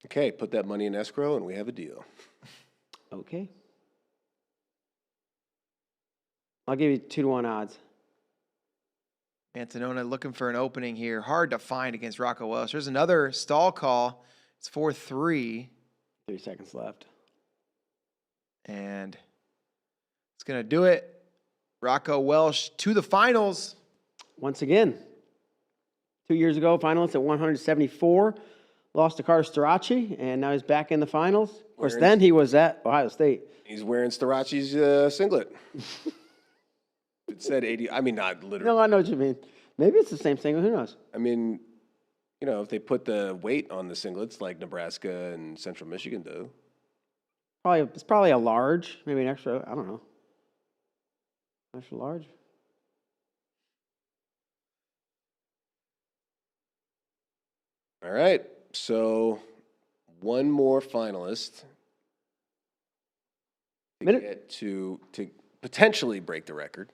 Okay, put that money in escrow, and we have a deal. Okay. I'll give you 2-1 odds. Antonona looking for an opening here. Hard to find against Rocco Welsh. There's another stall call. It's 4-3. 3 seconds left. And it's going to do it. Rocco Welsh to the finals. Once again, 2 years ago, finalist at 174. Lost to Carter Starace, and now he's back in the finals. Of course, then he was at Ohio State. He's wearing Starace's singlet. It said 80. I mean, not literally. No, I know what you mean. Maybe it's the same thing. Who knows? I mean, if they put the weight on the singlets like Nebraska and Central Michigan do. It's probably a large, maybe an extra. I don't know. Extra large. All right, so one more finalist to Minute. get to potentially break the record.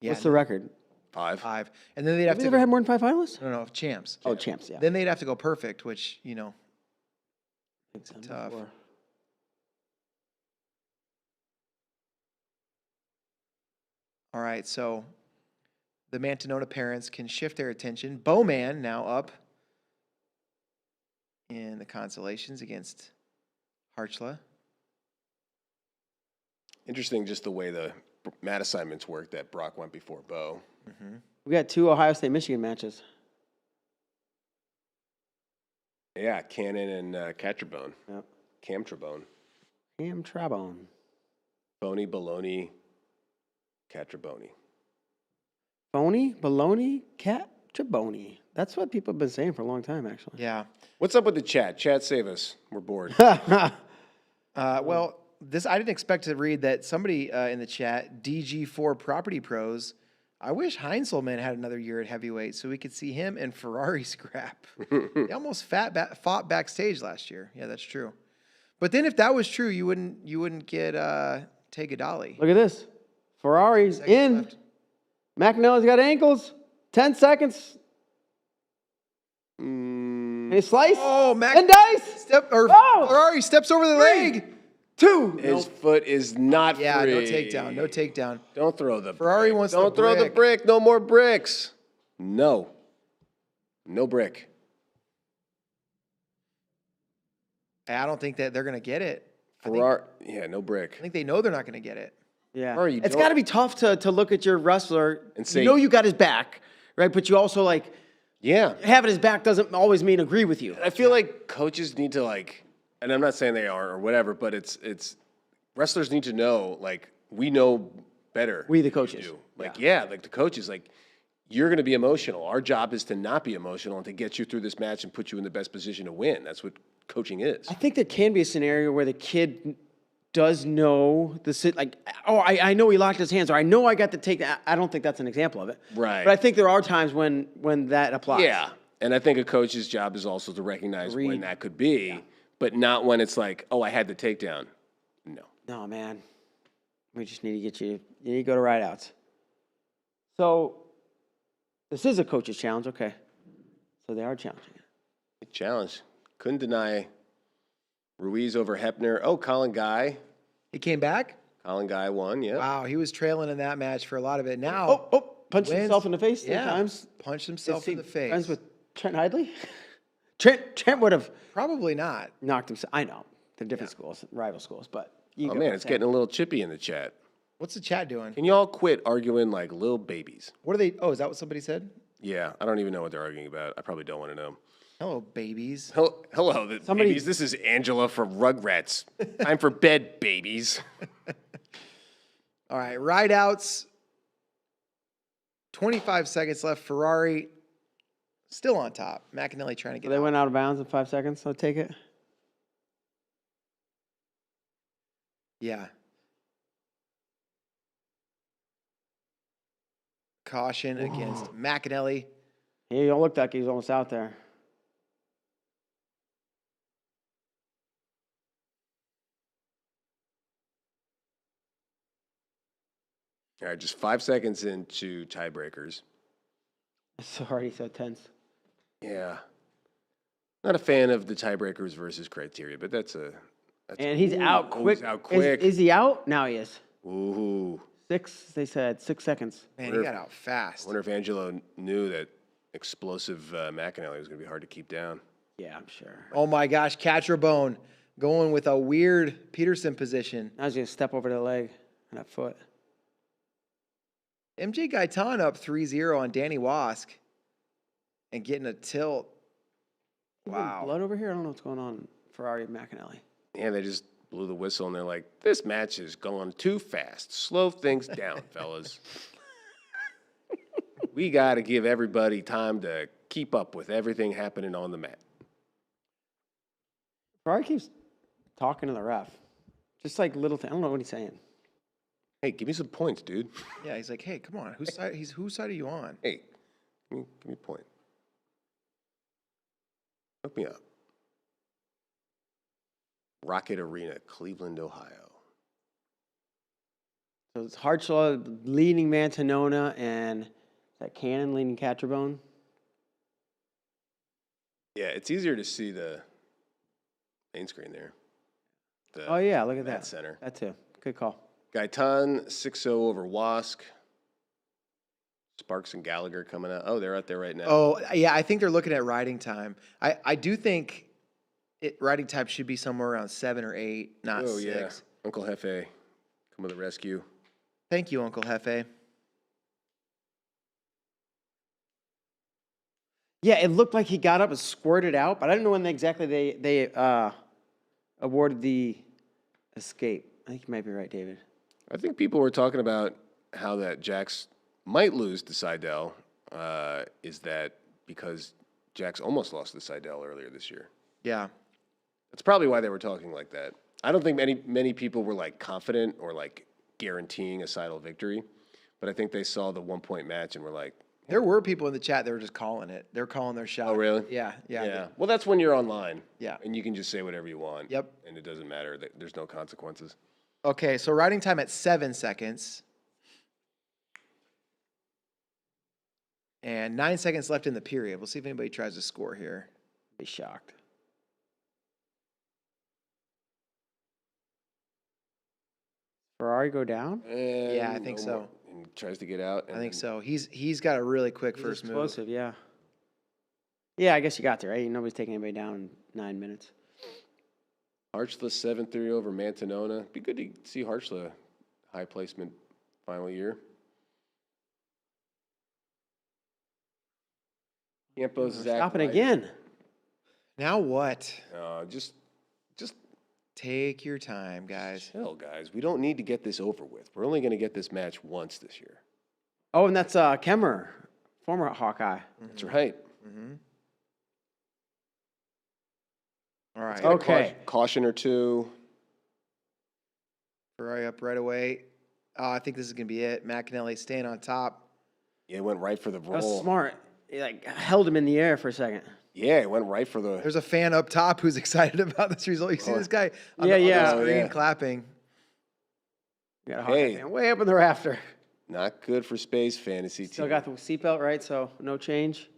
Yeah, What's the record? 5. 5. And then they'd Have have we to ever had more than 5 finalists? no, champs. Oh, champs, yeah. Then they'd have to go perfect, which, It's tough. All right, so the Mantonona parents can shift their attention. Bowman now up in the consolations against Harchla. Interesting, just the way the mat assignments work that Brock went before Bo. Mm-hmm. We got 2 Ohio State Michigan matches. Yeah, Cannon and Catrabone. Yep. Camtrabone. Cam Trabone. Boney, Baloney, Catrabone. Phony, baloney, cat, Traboni. That's what people have been saying for a long time, actually. Yeah. What's up with the chat? Chat, save us. We're bored. Well, this I didn't expect to read that somebody in the chat, DG4 Property Pros. I wish Heinzelman had another year at heavyweight so we could see him and Ferrari scrap. He almost fought backstage last year. Yeah, that's true. But then if that was true, you wouldn't get Tegadali. Look at this. Ferrari's in. Left. McAnally's got ankles. 10 seconds. And he slice. Oh, and dice. Ferrari steps over the leg. 2. His foot is not free. Yeah, no takedown. No takedown. Don't throw the Ferrari brick. wants Don't the throw the brick. brick. No more bricks. No. No brick. I don't think that they're going to get it. Ferrari, yeah, no brick. I think they know they're not going to get it. Yeah. Ferrari, you It's don't- got to be tough to look at your wrestler And say- you know you got his back, right? But you also like Yeah. having his back doesn't always mean agree with you. I feel like coaches need to and I'm not saying they are or whatever, but it's wrestlers need to know, we know better. We, the than you coaches. do. The coaches, you're going to be emotional. Our job is to not be emotional and to get you through this match and put you in the best position to win. That's what coaching is. I think there can be a scenario where the kid does know I know he locked his hands, or I know I got to take that. I don't think that's an example of it. Right. But I think there are times when that applies. Yeah. And I think a coach's job is also to recognize when that could be, but not when it's I had the takedown. No. No, man. We just need to get you need to go to rideouts. So this is a coach's challenge, okay. So they are challenging it. Challenge. Couldn't deny Ruiz over Hepner. Oh, Colin Guy. He came back? Colin Guy won, yeah. Wow, he was trailing in that match for a lot of it. Now, Punched wins. himself in the face 3 Yeah. times. Punched himself in the face. Friends with Trent Hidley? Trent would have Probably not. knocked himself. I know. They're different schools, rival schools, but you Oh, go man, with it's that. getting a little chippy in the chat. What's the chat doing? Can you all quit arguing like little babies? What are they? Oh, is that what somebody said? Yeah, I don't even know what they're arguing about. I probably don't want to know. Hello, babies. Hello, Somebody- babies. This is Angela from Rugrats. Time for bed, babies. All right, rideouts. 25 seconds left. Ferrari still on top. McAnally trying to get They out. went out of bounds in 5 seconds, so take it. Yeah. Caution against McAnally. He don't look like he's almost out there. All right, just 5 seconds into tiebreakers. It's already so tense. Yeah. Not a fan of the tiebreakers versus criteria, but that's And he's out quick. He's out quick. Is he out? Now he is. Ooh. 6, they said, 6 seconds. Man, he got out fast. I wonder if Angelo knew that explosive McAnally was going to be hard to keep down. Yeah, I'm sure. Oh my gosh, catcher bone going with a weird Peterson position. Now he's going to step over the leg and that foot. MJ Gaitan up 3-0 on Danny Wask and getting a tilt. Wow. Blood over here? I don't know what's going on. Ferrari and McAnally. Yeah, they just blew the whistle, and they're like, this match is going too fast. Slow things down, fellas. We got to give everybody time to keep up with everything happening on the mat. Ferrari keeps talking to the ref. Just like little thing. I don't know what he's saying. Hey, give me some points, dude. Yeah, he's like, hey, come on. Whose side are you on? Hey, give me a point. Hook me up. Rocket Arena, Cleveland, Ohio. So it's Hartshaw leading Mantanona and is that Cannon leading Catcherbone? Yeah, it's easier to see the main screen there. Oh, yeah, look at Mat that. center. That too. Good call. Gaitan 6-0 over Wask. Sparks and Gallagher coming out. Oh, they're out there right now. Oh, yeah, I think they're looking at riding time. I do think riding time should be somewhere around 7 or 8, not 6. Yeah. Uncle Hefe, come to the rescue. Thank you, Uncle Hefe. Yeah, it looked like he got up and squirted out, but I don't know when exactly they awarded the escape. I think you might be right, David. I think people were talking about how that Jax might lose to Seidel. Is that because Jax almost lost to Seidel earlier this year? Yeah. That's probably why they were talking like that. I don't think many people were like confident or like guaranteeing a Seidel victory, but I think they saw the 1 point match and were like, There were people in the chat that were just calling it. They're calling their shot. Oh, really? Yeah. Yeah. Well, that's when you're online. Yeah. And you can just say whatever you want. Yep. And it doesn't matter. There's no consequences. Okay, so riding time at 7 seconds. And 9 seconds left in the period. We'll see if anybody tries to score here. Be shocked. Ferrari go down? And Yeah, I think so. more. And tries to get out. I think so. He's got a really quick He's first move. explosive, yeah. Yeah, I guess you got there, right? Nobody's taking anybody down in 9 minutes. Harchla 7-3 over Mantanona. Be good to see Harchla high placement final year. Campos Zach. Stopping White. again. Now what? Just Take your time, guys. chill, guys. We don't need to get this over with. We're only going to get this match once this year. Oh, and that's Kemmer, former Hawkeye. That's right. All right. Okay. Caution or two. Ferrari up right away. I think this is going to be it. McAnally staying on top. Yeah, it went right for the That was roll. smart. He held him in the air for a second. Yeah, it went right for the. There's a fan up top who's excited about this result. You see this guy on Yeah, the, yeah. on the screen Yeah. clapping. You got a Hawkeye Hey. fan way up in the rafter. Not good for space fantasy Still team. got the seatbelt, right? So no change.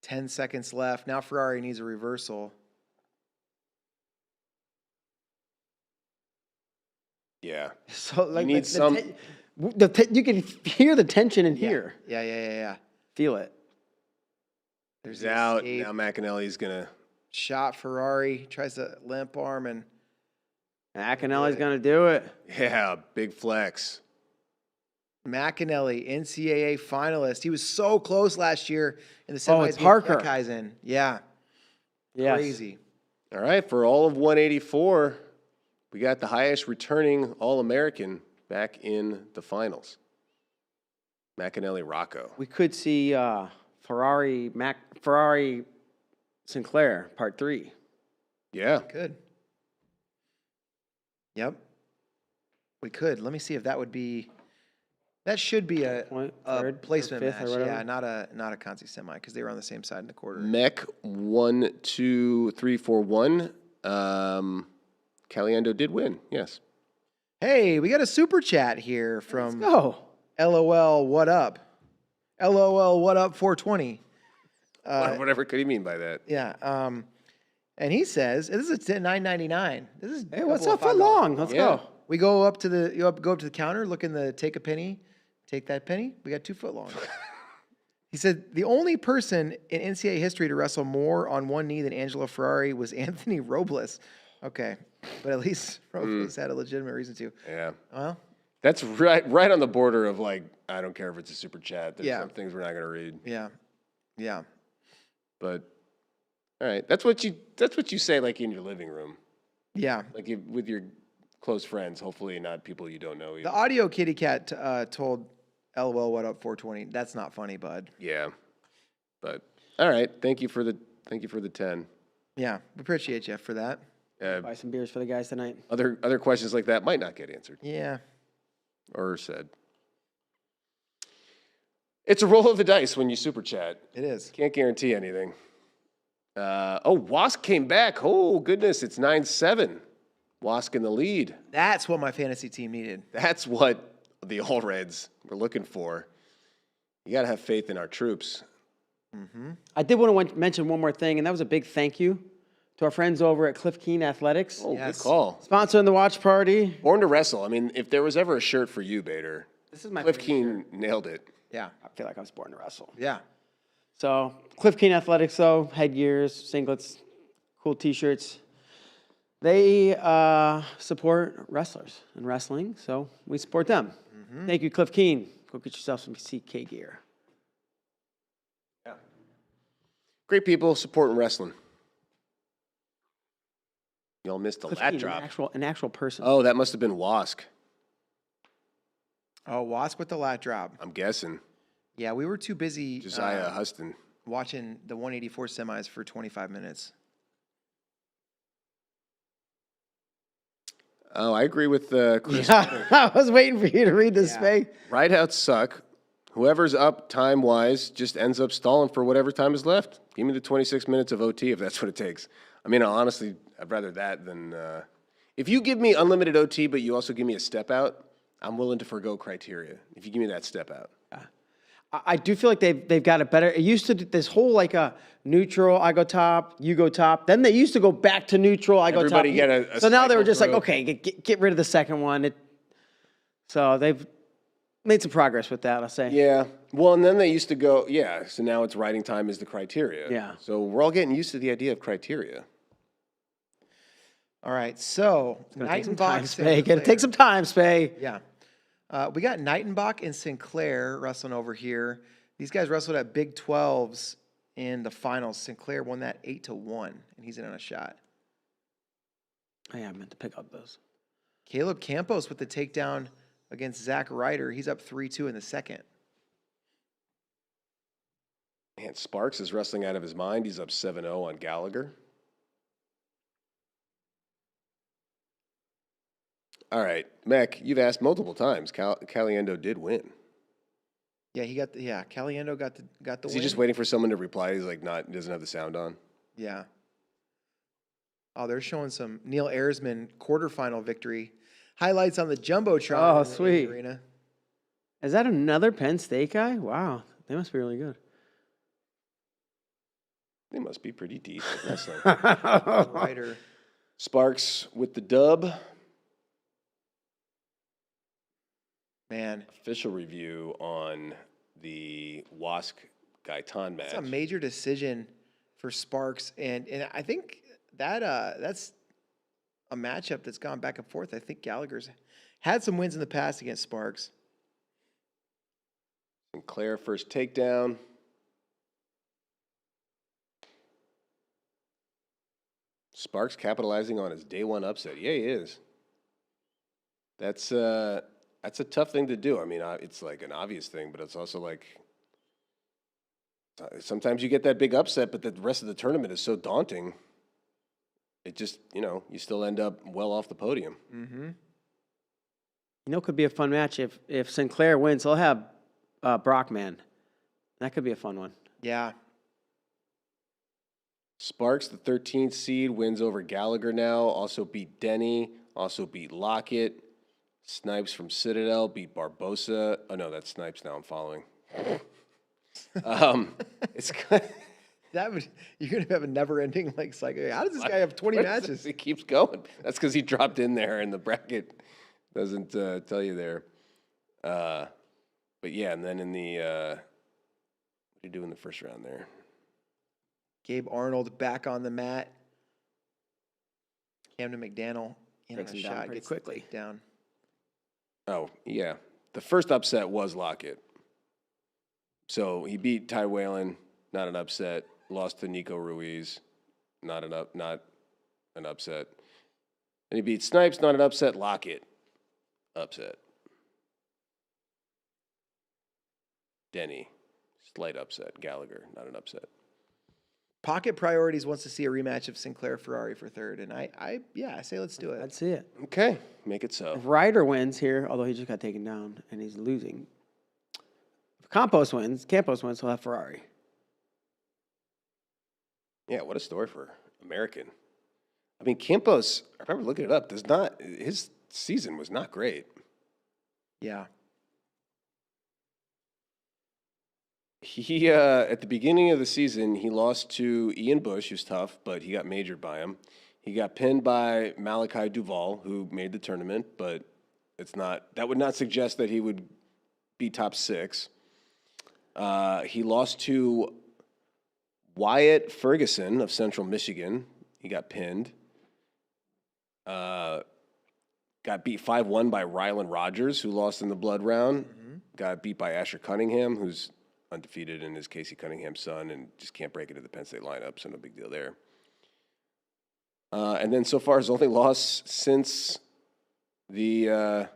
10 seconds left. Now Ferrari needs a reversal. Yeah. So like need some- you can hear the tension in here. Yeah. Feel it. There's He's the out. escape. Now McAnally's going to. Shot Ferrari. Tries to limp arm and McAnally's gonna do it. Yeah, big flex. McAnally, NCAA finalist. He was so close last year in the Oh, semis. it's Parker. Kaizen. Yeah. Yes. Crazy. All right, for all of 184, we got the highest returning All-American back in the finals. McAnally Rocco. We could see Ferrari Sinclair Part 3. Yeah. Good. Yep. We could. Let me see if that would be. That should be a Point, third, or placement fifth, or match. whatever. Yeah, not a Conti semi because they were on the same side in the quarter. Mech 1, 2, 3, 4, 1. Caliendo did win. Yes. Hey, we got a super chat here from Go. LOL. What up? LOL. What up? 420. Whatever could he mean by that? Yeah. And he says this is $9.99. This is Hey, what's couple up of for $5. long? Let's Yeah. go. We go up to the counter, look in the take a penny, take that penny. We got 2 foot long. He said the only person in NCAA history to wrestle more on one knee than Angelo Ferrari was Anthony Robles. Okay, but at least Robles had a legitimate reason to. Yeah. Well, That's right on the border of like, I don't care if it's a super chat. There's Yeah. some things we're not going to read. yeah. But all right, that's what you say like in your living room, Yeah. like with your close friends. Hopefully, not people you don't know. The Either. audio kitty cat told LOL what up 420. That's not funny, bud. Yeah, but all right. Thank you for the 10. Yeah, we appreciate you for that. Buy some beers for the guys tonight. Other questions like that might not get answered Yeah. or said. It's a roll of the dice when you super chat. It is. Can't guarantee anything. Wask came back. Oh goodness, it's 9-7. Wask in the lead. That's what my fantasy team needed. That's what the All Reds were looking for. You got to have faith in our troops. I did want to mention one more thing, and that was a big thank you to our friends over at Cliff Keen Athletics. Oh, Yes. good call. Sponsoring the watch party. Born to wrestle. I mean, if there was ever a shirt for you, Bader, This is my Cliff favorite Keen nailed it. Yeah. I feel like I was born to wrestle. Yeah. So, Cliff Keen Athletics, though, headgears, singlets, cool T-shirts. They support wrestlers and wrestling, so we support them. Thank you, Cliff Keen. Go get yourself some CK gear. Great people supporting wrestling. Y'all missed the Cliff lat Keen, drop. an actual person. Oh, that must have been Wask, Oh, Wasp with the lat drop. I'm guessing. Yeah, we were too busy Josiah Huston. watching the 184 semis for 25 minutes. Oh, I agree with Chris. I was waiting for you to read this, Spay. Rideouts suck. Whoever's up time-wise just ends up stalling for whatever time is left. Give me the 26 minutes of OT if that's what it takes. I mean, honestly, I'd rather that than... if you give me unlimited OT, but you also give me a step out, I'm willing to forgo criteria. If you give me that step out. I do feel like they've got it better. It used to this whole like a neutral, I go top, you go top. Then they used to go back to neutral, I go Everybody top. get a so now they were cycle just like, through. okay, get rid of the second one. So they've made some progress with that, I'll say. Yeah. Well, and then they used to go, so now it's riding time is the criteria. Yeah. So we're all getting used to the idea of criteria. All right, so Time, Knightenbach, Spay. Gotta take some time, Spay. Yeah. We got Knightenbach and Sinclair wrestling over here. These guys wrestled at Big 12s in the finals. Sinclair won that 8-1, and he's in on a shot. Oh, yeah, I meant to pick up those. Caleb Campos with the takedown against Zach Ryder. He's up 3-2 in the second. Man, Sparks is wrestling out of his mind. He's up 7-0 on Gallagher. All right, Mac, you've asked multiple times. Caliendo did win. Yeah, Caliendo got the Is win. he just waiting for someone to reply? He's like, doesn't have the sound on. Yeah. Oh, they're showing some Neil Ayersman quarterfinal victory. Highlights on the Jumbotron. Oh, in the sweet. Arena. Is that another Penn State guy? Wow, they must be really good. They must be pretty decent wrestling. Ryder. Sparks with the dub. Man, Official review on the Wask Gaitan match. it's a major decision for Sparks, and I think that that's a matchup that's gone back and forth. I think Gallagher's had some wins in the past against Sparks. Sinclair first takedown. Sparks capitalizing on his day one upset. Yeah, he is. That's a tough thing to do. I mean, it's like an obvious thing, but it's also like sometimes you get that big upset, but the rest of the tournament is so daunting. It just, you still end up well off the podium. Mm-hmm. It could be a fun match if Sinclair wins. They'll have Brockman. That could be a fun one. Yeah. Sparks, the 13th seed, wins over Gallagher now. Also beat Denny. Also beat Lockett. Snipes from Citadel beat Barbosa. Oh, no, that's Snipes now. I'm following. It's You're gonna have a never-ending cycle. How does this guy have 20 matches? He keeps going. That's because he dropped in there, and the bracket doesn't tell you there. But yeah, and then in the what do you do in the first round there? Gabe Arnold back on the mat. Camden McDaniel in on Takes a him down shot, pretty gets quickly. down. Oh yeah, the first upset was Lockett. So he beat Ty Whalen, not an upset. Lost to Nico Ruiz, not an upset. And he beat Snipes, not an upset. Lockett, upset. Denny, slight upset. Gallagher, not an upset. Pocket Priorities wants to see a rematch of Sinclair Ferrari for third, and I say let's do it. I'd see it. Okay, make it so. If Ryder wins here, although he just got taken down and he's losing. If Campos wins, he'll have Ferrari. Yeah, what a story for American. I mean, Campos, I remember looking it up, his season was not great. Yeah. He, at the beginning of the season, he lost to Ian Bush, who's tough, but he got majored by him. He got pinned by Malachi Duvall, who made the tournament, but that would not suggest that he would be top 6. He lost to Wyatt Ferguson of Central Michigan. He got pinned. Got beat 5-1 by Rylan Rogers, who lost in the blood round. Mm-hmm. Got beat by Asher Cunningham, who's undefeated and is Casey Cunningham's son and just can't break into the Penn State lineup, so no big deal there. And then so far his only loss since the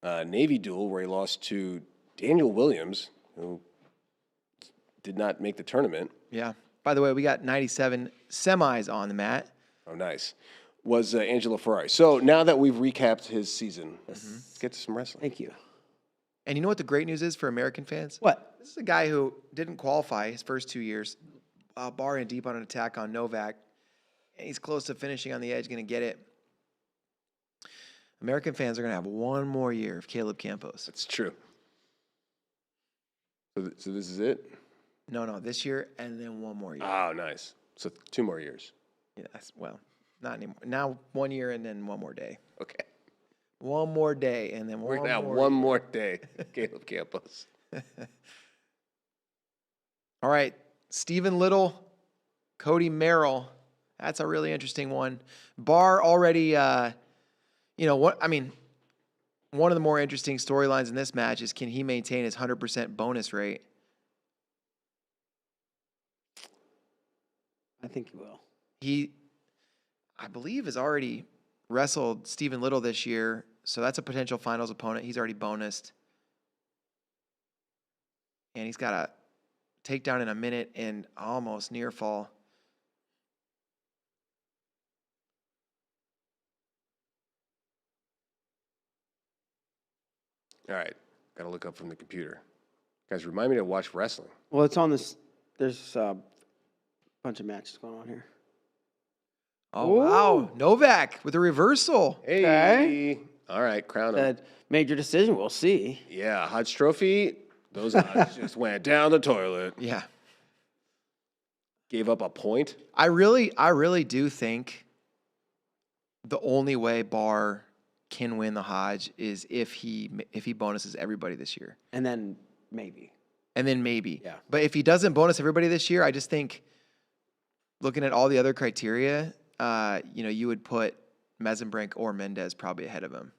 Navy duel, where he lost to Daniel Williams, who did not make the tournament. Yeah. By the way, we got 97 semis on the mat. Oh, nice. was Angelo Ferrari. So now that we've recapped his season, let's get to some wrestling. Thank you. And you know what the great news is for American fans? What? This is a guy who didn't qualify his first 2 years, barring deep on an attack on Novak. And he's close to finishing on the edge, going to get it. American fans are going to have one more year of Caleb Campos. That's true. So this is it? No, this year and then one more year. Oh, nice. So 2 more years. Yeah, well, not anymore. Now 1 year and then one more day. Okay. One more day and then We're one going to have more one year. more day, Caleb Campos. All right, Stephen Little, Cody Merrill. That's a really interesting one. Barr already, one of the more interesting storylines in this match is, can he maintain his 100% bonus rate? I think he will. He, I believe, has already wrestled Stephen Little this year, so that's a potential finals opponent. He's already bonused. And he's got a takedown in a minute and almost near fall. All right. Got to look up from the computer. Guys, remind me to watch wrestling. Well, it's on this. There's a bunch of matches going on here. Oh, wow. Novak with a reversal. Hey. Okay. All right, crown him. That major decision. We'll see. Yeah, Hodge Trophy. Those odds just went down the toilet. Yeah. Gave up a point. I really do think the only way Barr can win the Hodge is if he bonuses everybody this year. And then maybe. And then maybe. Yeah. But if he doesn't bonus everybody this year, I just think looking at all the other criteria, you would put Mesenbrink or Mendez probably ahead of him.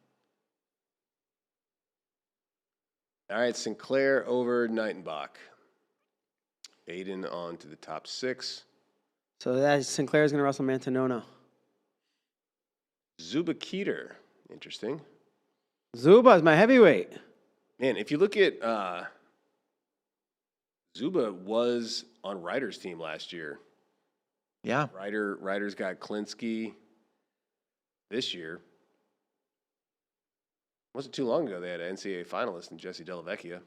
All right, Sinclair over Nightenbach. Aiden on to the top 6. So that Sinclair's going to wrestle Mantanona. Zuba Keeter. Interesting. Zuba's my heavyweight. Man, if you look at Zuba was on Ryder's team last year. Yeah. Ryder's got Klinsky this year. Wasn't too long ago they had an NCAA finalist in Jesse Delavecchia.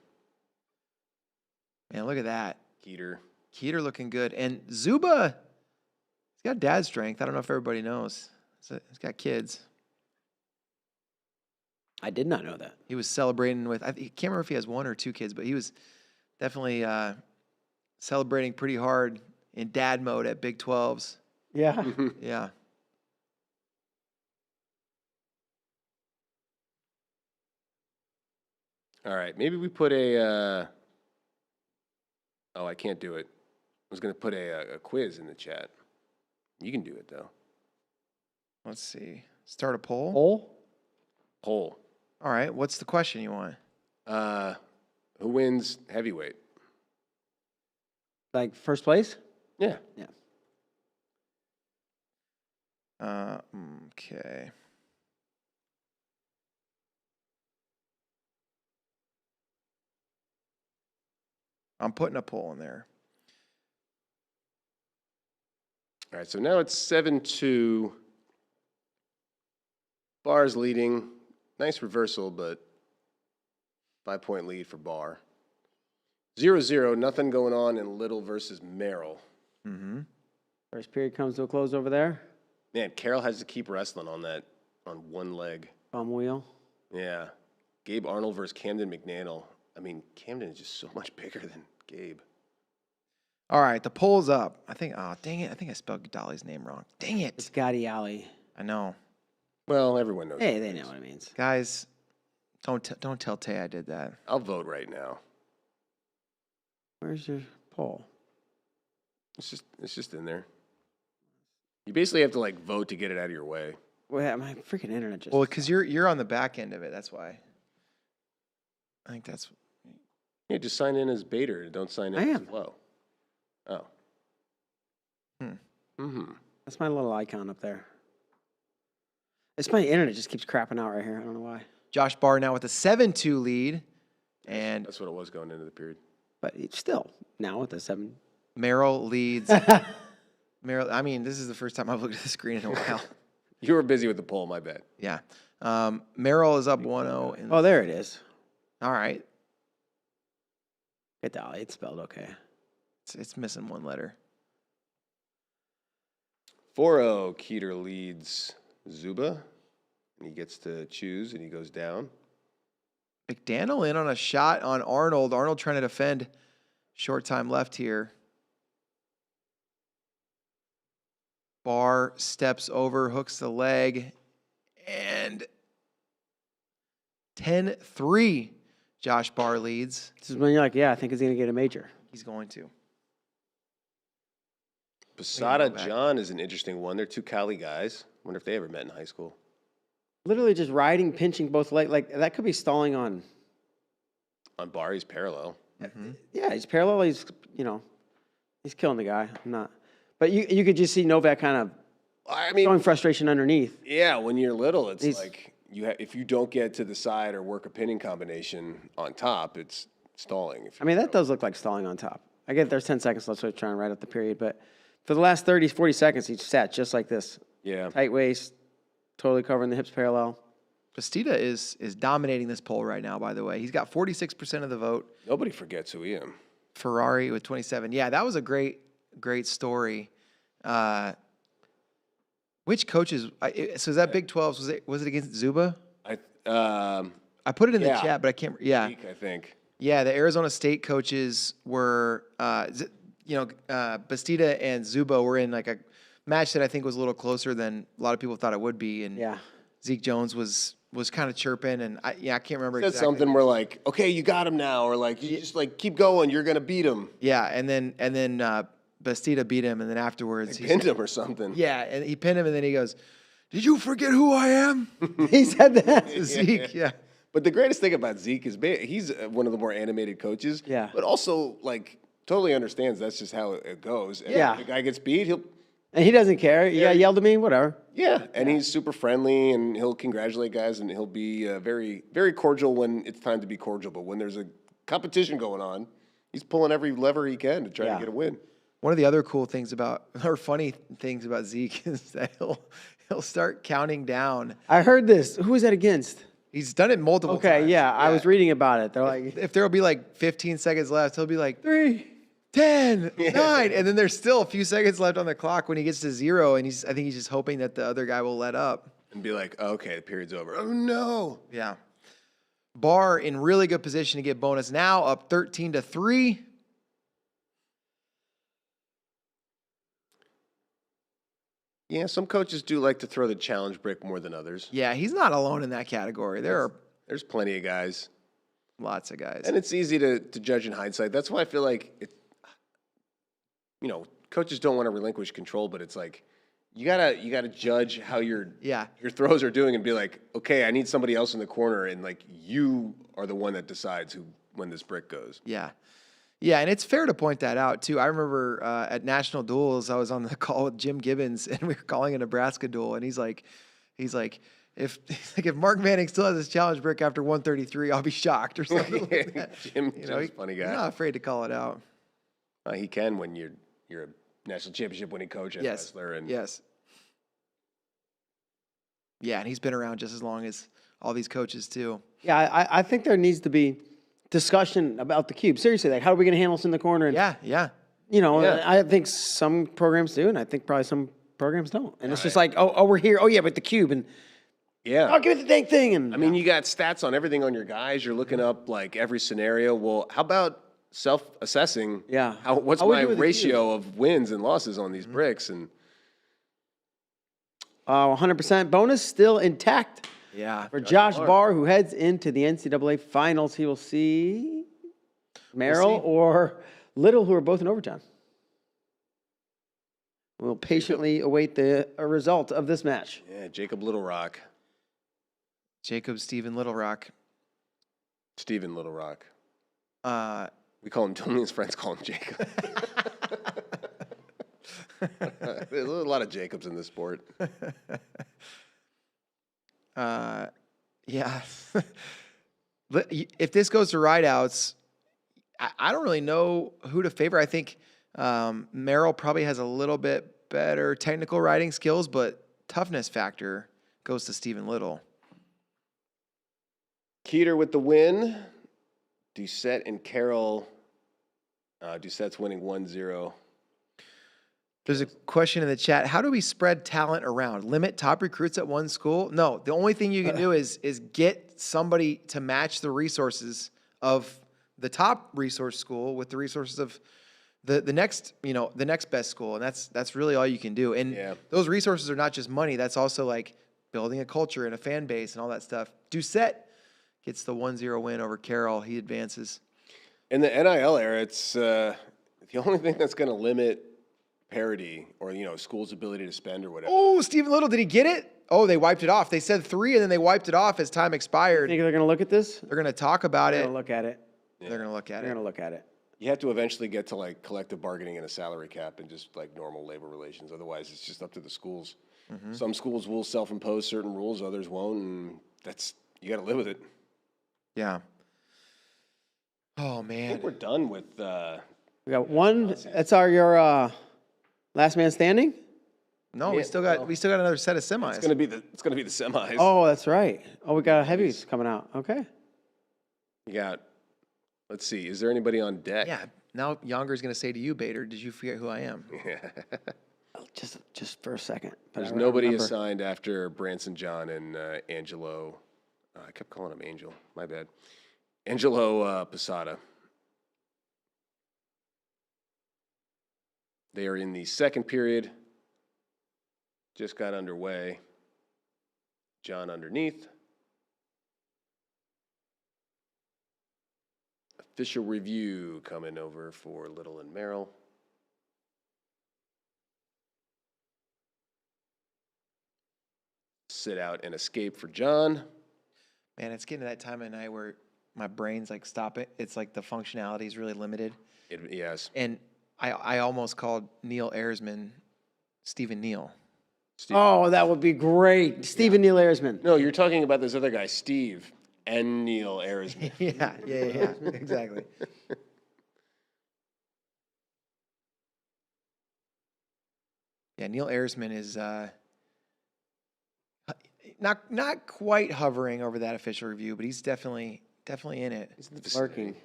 Man, look at that. Keeter. Keeter looking good. And Zuba, he's got dad strength. I don't know if everybody knows. He's got kids. I did not know that. He was celebrating with, I can't remember if he has 1 or 2 kids, but he was definitely celebrating pretty hard in dad mode at Big 12s. Yeah. Yeah. All right, maybe we put a. I can't do it. I was going to put a quiz in the chat. You can do it though. Let's see. Start a poll. Poll? All right. What's the question you want? Who wins heavyweight? Like first place? Yeah. Yeah. Okay. I'm putting a poll in there. All right, so now it's 7-2. Barr's leading. Nice reversal, but 5-point lead for Barr. 0-0, nothing going on in Little versus Merrill. Mm-hmm. First period comes to a close over there. Man, Carroll has to keep wrestling on one leg. Bum wheel. Yeah. Gabe Arnold versus Camden McNanel. I mean, Camden is just so much bigger than Gabe. All right. The poll's up. Dang it. I think I spelled Dolly's name wrong. Dang It's it. Gotti Alley. I know. Well, everyone knows. Hey, they know what it means. Guys, don't tell Tay I did that. I'll vote right now. Where's your poll? It's just in there. You basically have to vote to get it out of your way. Well, my freaking internet just. Well, because you're on the back end of it. That's why. I think that's. Yeah, just sign in as Bader. Don't sign in I as am. Flo. Oh. Mm-hmm. That's my little icon up there. It's my internet just keeps crapping out right here. I don't know why. Josh Barr now with a 7-2 lead. And That's what it was going into the period. But it's still, now with the 7. Merrill leads. Merrill, I mean, this is the first time I've looked at the screen in a while. You were busy with the poll, my bad. Yeah. Merrill is up 1-0. Oh, there it is. All right. It's spelled okay. It's missing one letter. 4-0, Keeter leads Zuba, and he gets to choose, and he goes down. McDaniel in on a shot on Arnold. Arnold trying to defend. Short time left here. Barr steps over, hooks the leg, and 10-3. Josh Barr leads. This is when you're like, yeah, I think he's going to get a major. He's going to. Posada John is an interesting one. They're two Cali guys. Wonder if they ever met in high school. Literally just riding, pinching both legs. Like, that could be stalling on. On Barr, he's parallel. Yeah, he's parallel. He's, he's killing the guy. I'm not. But you could just see Novak kind of showing frustration underneath. Yeah, when you're little, it's like if you don't get to the side or work a pinning combination on top, it's stalling. That does look like stalling on top. I get there's 10 seconds left, so I'm trying to write up the period. But for the last 30, 40 seconds, he sat just like this. Yeah. Tight waist, totally covering the hips parallel. Bastida is dominating this poll right now, by the way. He's got 46% of the vote. Nobody forgets who he is. Ferrari with 27. Yeah, that was a great story. Which coaches? So is that Big 12s? Was it against Zuba? I put it in the chat, but I can't. Yeah, Zeke, I think. Yeah, the Arizona State coaches were, Bastida and Zuba were in like a match that I think was a little closer than a lot of people thought it would be. And Zeke Jones was kind of chirping, and I can't remember Said exactly. something where like, okay, you got him now, or like you just like keep going, you're gonna beat him. Yeah, and then Bastida beat him, and then afterwards he pinned him or something. Yeah, and he pinned him, and then he goes, "Did you forget who I am?" He said that. Zeke, yeah. But the greatest thing about Zeke is he's one of the more animated coaches. Yeah. But also like totally understands that's just how it goes. And Yeah. if the guy gets beat, And he doesn't care. You got yelled at me, whatever. Yeah, and he's super friendly, and he'll congratulate guys, and he'll be very, very cordial when it's time to be cordial. But when there's a competition going on, he's pulling every lever he can to try to get a win. One of the other cool things funny things about Zeke is that he'll start counting down. I heard this. Who was that against? He's done it multiple times. Okay, yeah, I was reading about it. They're like, if there will be like 15 seconds left, he'll be like 3, 10, 9, and then there's still a few seconds left on the clock when he gets to 0, and I think he's just hoping that the other guy will let up. And be like, okay, the period's over. Oh, no. Yeah. Barr in really good position to get bonus now, up 13-3. Yeah, some coaches do like to throw the challenge brick more than others. Yeah, he's not alone in that category. There's plenty of guys. Lots of guys. And it's easy to judge in hindsight. That's why I feel like coaches don't want to relinquish control, but it's like you gotta judge how your throws are doing and be like, okay, I need somebody else in the corner, and like you are the one that decides when this brick goes. Yeah. Yeah, and it's fair to point that out, too. I remember at National Duels, I was on the call with Jim Gibbons, and we were calling a Nebraska duel, and he's like, if Mark Manning still has his challenge brick after 133, I'll be shocked or something like that. Jim's a funny guy. He's not afraid to call it out. He can when you're a national championship winning coach and wrestler. And yes. Yeah, and he's been around just as long as all these coaches, too. Yeah, I think there needs to be discussion about the cube. Seriously, like, how are we going to handle this in the corner? And, yeah. I think some programs do, and I think probably some programs don't. And it's just like, oh, we're here. Oh, yeah, but the cube. And, yeah. give it the dang thing. And I mean, you got stats on everything on your guys. You're looking up, like, every scenario. Well, how about self-assessing? Yeah. What's my ratio of wins and losses on these bricks? And 100% bonus still intact. Yeah. For Josh Barr, who heads into the NCAA finals, he will see Merrill or Little, who are both in overtime. We'll patiently await the result of this match. Yeah, Jacob Little Rock. Jacob Stephen Little Rock. Stephen Little Rock. We call him Tony, his friends call him Jacob. There's a lot of Jacobs in this sport. Yeah. If this goes to rideouts, I don't really know who to favor. I think Merrill probably has a little bit better technical riding skills, but toughness factor goes to Stephen Little. Keeter with the win. Doucette and Carroll. Doucette's winning 1-0. There's a question in the chat. How do we spread talent around? Limit top recruits at one school? No, the only thing you can do is get somebody to match the resources of the top resource school with the resources of the next, the next best school. And that's really all you can do. And those resources are not just money. That's also like building a culture and a fan base and all that stuff. Doucette gets the 1-0 win over Carroll. He advances. In the NIL era, it's the only thing that's going to limit parity or, school's ability to spend or whatever. Oh, Stephen Little, did he get it? Oh, they wiped it off. They said 3, and then they wiped it off as time expired. Think they're going to look at this? They're going to talk about They're it. going to look at it. They're going to look at They're going to look at it. You have to eventually get to like collective bargaining and a salary cap and just like normal labor relations. Otherwise, it's just up to the schools. Mm-hmm. Some schools will self-impose certain rules, others won't, and you got to live with it. Yeah. Oh, I man. think we're done with. We got one. That's your last man standing? No, we still got another set of semis. It's gonna be the semis. Oh, that's right. Oh, we got heavies coming out. Okay. You got. Let's see. Is there anybody on deck? Yeah. Now Yonger's going to say to you, Bader, did you forget who I am? Just for a second. But There's nobody assigned after Branson John and Angelo. I kept calling him Angel. My bad. Angelo Posada. They are in the second period. Just got underway. John underneath. Official review coming over for Little and Merrill. Sit out and escape for John. Man, it's getting to that time of night where my brain's like, stop it. It's like the functionality is really limited. Yes. And I almost called Neil Ayersman Stephen Neal. Oh, that would be great. Stephen Neil Ayersman. No, you're talking about this other guy, Steve, and Neil Ayersman. yeah, exactly. Yeah, Neil Ayersman is not quite hovering over that official review, but he's definitely in it. He's in the vicinity. Lurking.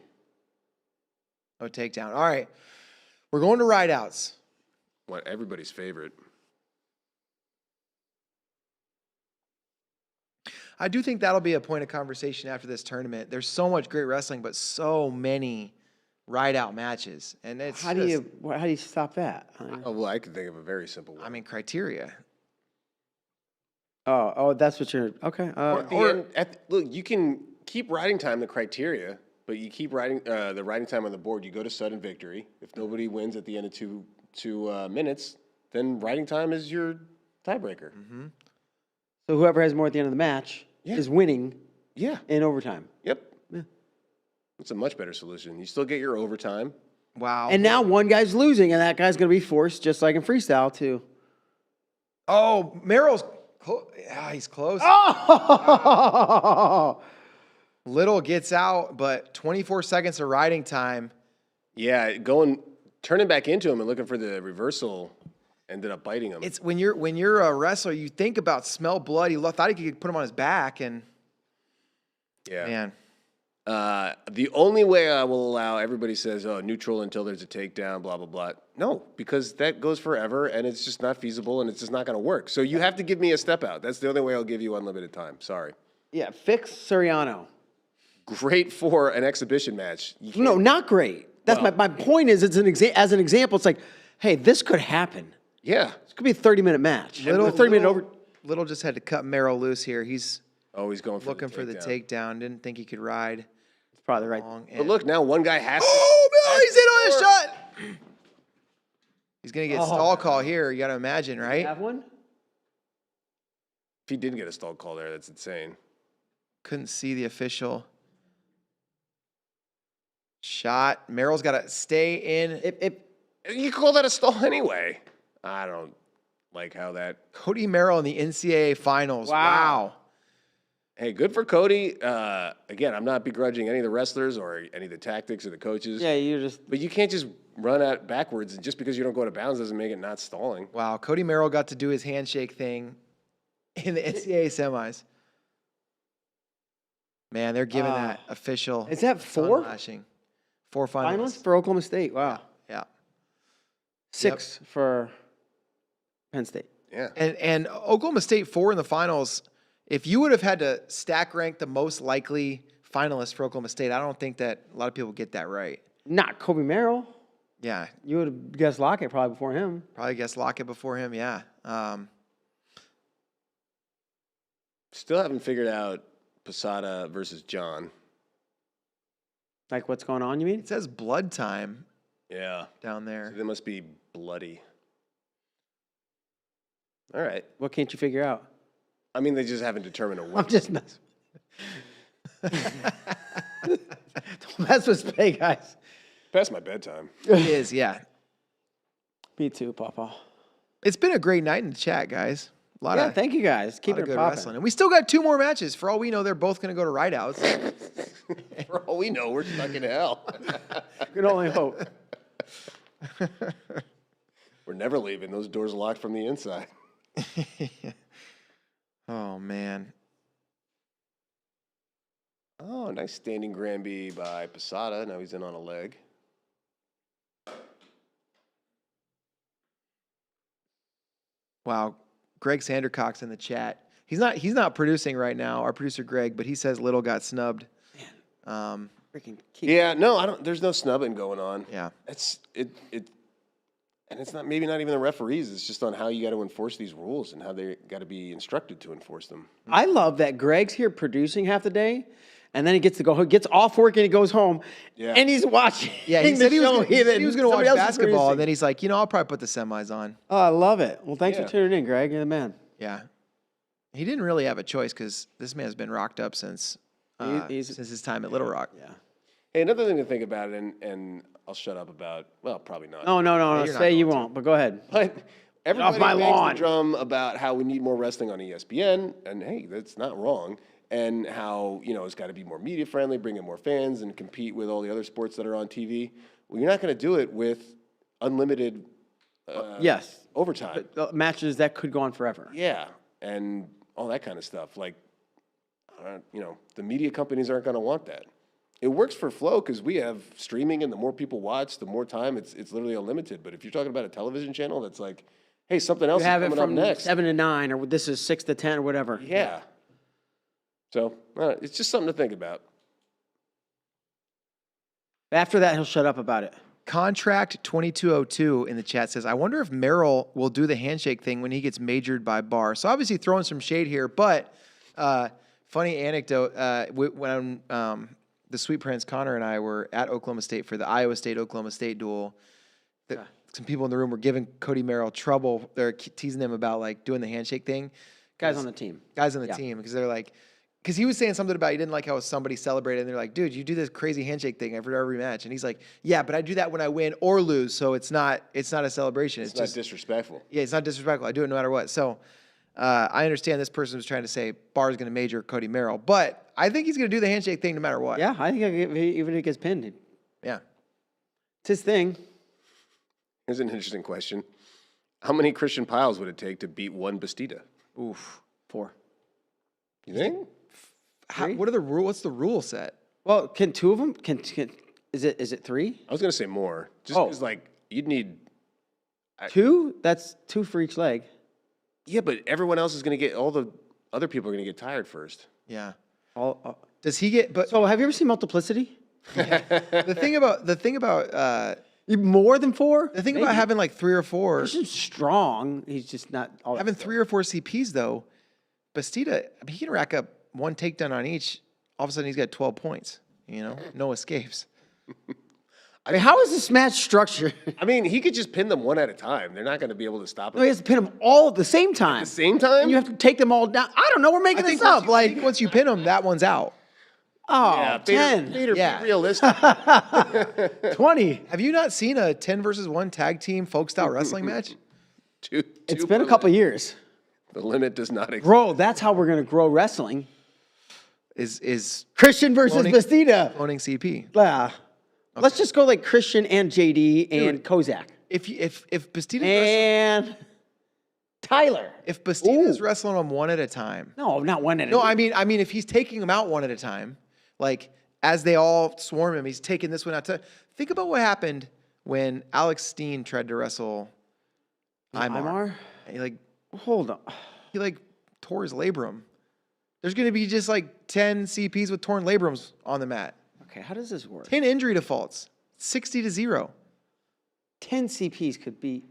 Oh, takedown. All right, we're going to rideouts. What, everybody's favorite. I do think that'll be a point of conversation after this tournament. There's so much great wrestling, but so many rideout matches, and it's How do you stop that? Oh, well, I could think of a very simple one. I mean, criteria. Oh, that's what you're okay. Look, you can keep riding time the criteria, but you keep riding the riding time on the board. You go to sudden victory. If nobody wins at the end of two minutes, then riding time is your tiebreaker. Mm-hmm. So whoever has more at the end of the match is winning. Yeah. In overtime. Yep. Yeah. It's a much better solution. You still get your overtime. Wow. And now one guy's losing, and that guy's going to be forced, just like in freestyle, to. Oh, Merrill's. He's close. Oh! Little gets out, but 24 seconds of riding time. Yeah, turning back into him and looking for the reversal ended up biting him. It's when you're a wrestler, you think about smell blood. He thought he could put him on his back, and man. The only way I will allow, everybody says, oh, neutral until there's a takedown, blah, blah, blah. No, because that goes forever, and it's just not feasible, and it's just not going to work. So you have to give me a step out. That's the only way I'll give you unlimited time. Sorry. Yeah, fix Soriano. Great for an exhibition match. No, not great. That's my point is, as an example, it's like, hey, this could happen. Yeah. This could be a 30-minute match. Little just had to cut Merrill loose here. He's always going for looking for the takedown. Didn't think he could ride. It's probably right. But look, now one guy has to. Oh, Bill, he's in on his shot. He's going to get stall call here. You got to imagine, right? Have one? If he didn't get a stall call there, that's insane. Couldn't see the official shot. Merrill's got to stay in. You call that a stall anyway. I don't like how that. Cody Merrill in the NCAA finals. Wow. Hey, good for Cody. Again, I'm not begrudging any of the wrestlers or any of the tactics or the coaches. Yeah, But you can't just run out backwards, and just because you don't go to bounds doesn't make it not stalling. Wow. Cody Merrill got to do his handshake thing in the NCAA semis. Man, they're giving that official. Is that 4? Lashing. 4 Finalists finalists. for Oklahoma State. Wow. Yeah. 6 for Penn State. Yeah. And Oklahoma State 4 in the finals. If you would have had to stack rank the most likely finalists for Oklahoma State, I don't think that a lot of people get that right. Not Kobe Merrill. Yeah. You would have guessed Lockett probably before him. Probably guessed Lockett before him. Yeah. Still haven't figured out Posada versus John. Like what's going on, you mean? It says blood time Yeah. down So there. they must be bloody. All right. What can't you figure out? I mean, they just haven't determined a winner. I'm just messing. Don't mess with Spay, guys. Past my bedtime. It is, yeah. Me too, Papa. It's been a great night in the chat, guys. A lot of Thank you guys. Keep lot of it good popping. wrestling. And we still got 2 more matches. For all we know, they're both going to go to Rideouts. For all we know, we're stuck in hell. Could only hope. We're never leaving. Those doors are locked from the inside. Oh, man. Oh, nice standing Granby by Posada. Now he's in on a leg. Wow. Greg Sandercock's in the chat. He's not producing right now, our producer Greg, but he says Little got snubbed. Freaking keep Yeah, no, I don't. There's no snubbing going on. Yeah. And it's not even the referees. It's just on how you got to enforce these rules and how they got to be instructed to enforce them. I love that Greg's here producing half the day, and then he gets to go. He gets off work and he goes home, Yeah. and he's watching. Yeah, he the said he was show gonna, he here said that he was going to watch somebody else is basketball, producing. and then he's like, I'll probably put the semis on. Oh, I love it. Well, thanks Yeah. for tuning in, Greg. You're the man. Yeah. He didn't really have a choice because this man's been rocked up since since his time at Little Rock. Yeah. Hey, another thing to think about, and I'll shut up about. Well, probably not. No. you're not Say you going to. won't, but go ahead. But everybody my bangs lawn. the drum about how we need more wrestling on ESPN, and hey, that's not wrong. And how it's got to be more media friendly, bring in more fans, and compete with all the other sports that are on TV. Well, you're not going to do it with unlimited Yes. overtime. Matches that could go on forever. Yeah, and all that kind of stuff. Like, the media companies aren't going to want that. It works for Flow because we have streaming, and the more people watch, the more time. It's literally unlimited. But if you're talking about a television channel that's like, hey, something else You is have it coming up from next. 7 to 9, or this is 6 to 10, or whatever. Yeah. So it's just something to think about. After that, he'll shut up about it. Contract 2202 in the chat says, I wonder if Merrill will do the handshake thing when he gets majored by Barr. So obviously throwing some shade here, but funny anecdote, when the Sweet Prince Connor and I were at Oklahoma State for the Iowa State-Oklahoma State duel, some people in the room were giving Cody Merrill trouble. They're teasing him about like doing the handshake thing. Guys on the team. Guys on the team, because they're like, because he was saying something about he didn't like how somebody celebrated, and they're like, dude, you do this crazy handshake thing every match, and he's like, yeah, but I do that when I win or lose, so it's not a celebration. It's just not disrespectful. Yeah, it's not disrespectful. I do it no matter what. So I understand this person was trying to say Barr's going to major Cody Merrill, but I think he's going to do the handshake thing no matter what. Yeah, I think even if he gets pinned, Yeah. it's his thing. Here's an interesting question. How many Christian Piles would it take to beat one Bastida? Oof. 4. You think? What are the rule? What's the rule set? Well, can 2 of them? Is it 3? I was going to say more. Just because, you'd need... 2? That's 2 for each leg. Yeah, but everyone else is going to get... All the other people are going to get tired first. Yeah. Does he get? But so, have you ever seen Multiplicity? The thing about More than 4? the thing about having like 3 or 4, He's strong. He's just not. having 3 or 4 CPs though, Bastida, I mean, he can rack up 1 takedown on each. All of a sudden, he's got 12 points. No escapes. I mean, how is this match structured? I mean, he could just pin them one at a time. They're not going to be able to stop No, him. he has to pin them all at the same time. At the same time? And you have to take them all down. I don't know. We're making this up. I think once you pin him, that one's out. Oh, 10, Vader, Yeah. be realistic. 20. Have you not seen a 10 versus 1 tag team folk style wrestling match? It's been a couple years. The limit does not exist. Bro, that's how we're going to grow wrestling. Is Christian versus Cloning- Bastida. owning CP? Yeah. Let's just go like Christian and JD and Kozak. If Bastida And Tyler. If Bastida's wrestling him one at a time. No, not one at a No, time. I mean, if he's taking them out one at a time, like as they all swarm him, he's taking this one out. Think about what happened when Alex Steen tried to wrestle Imar. Hold on. He tore his labrum. There's going to be just 10 CPs with torn labrums on the mat. Okay, how does this work? 10 injury defaults. 60-0. 10 CPs could be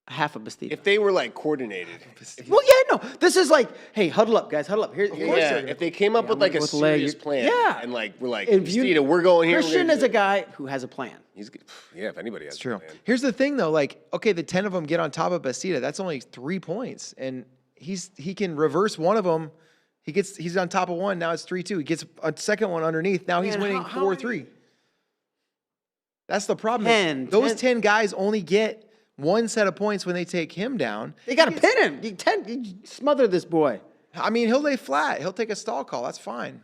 half a Bastida. If they were coordinated. Well, yeah, no. This is hey, huddle up, guys, huddle up. Here's Yeah, if they came up with a serious plan. Yeah. And we're If you- Steve, we're going here. Christian is a guy who has a plan. He's good. Yeah, if anybody has It's true. a plan. Here's the thing, though. Okay, the 10 of them get on top of Bastida. That's only 3 points. And he can reverse one of them. He's on top of one. Now it's 3-2. He gets a second one underneath. Now he's Man, winning how 4-3. That's the problem. Those 10 guys only get one set of points when they take him down. They got to pin him. You smother this boy. I mean, he'll lay flat. He'll take a stall call. That's fine.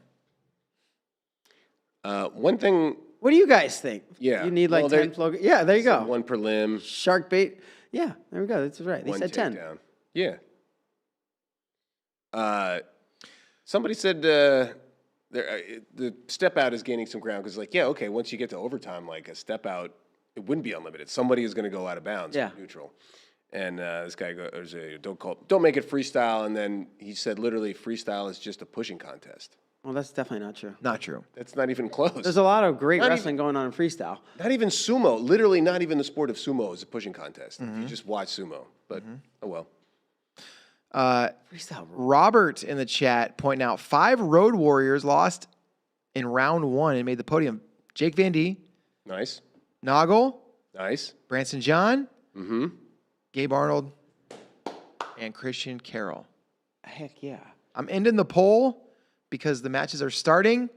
One thing. What do you guys think? Yeah. You need Well, 10 flow. Yeah, there you go. One per limb. Shark bait. Yeah, there we go. That's right. They One said 10. takedown. Yeah. Somebody said the step out is gaining some ground because, okay, once you get to overtime, a step out, it wouldn't be unlimited. Somebody is going to go out of bounds, neutral. And this guy goes, don't make it freestyle. And then he said, literally, freestyle is just a pushing contest. Well, that's definitely not true. Not true. That's not even close. There's a lot of great wrestling going on in freestyle. Not even sumo. Literally, not even the sport of sumo is a pushing contest. If you just watch sumo. But, oh well. Freestyle. Robert in the chat pointing out 5 Road Warriors lost in round 1 and made the podium. Jake Van D, Nice. Noggle, Nice. Branson John, Mm-hmm. Gabe Arnold, and Christian Carroll. Heck yeah. I'm ending the poll because the matches are starting.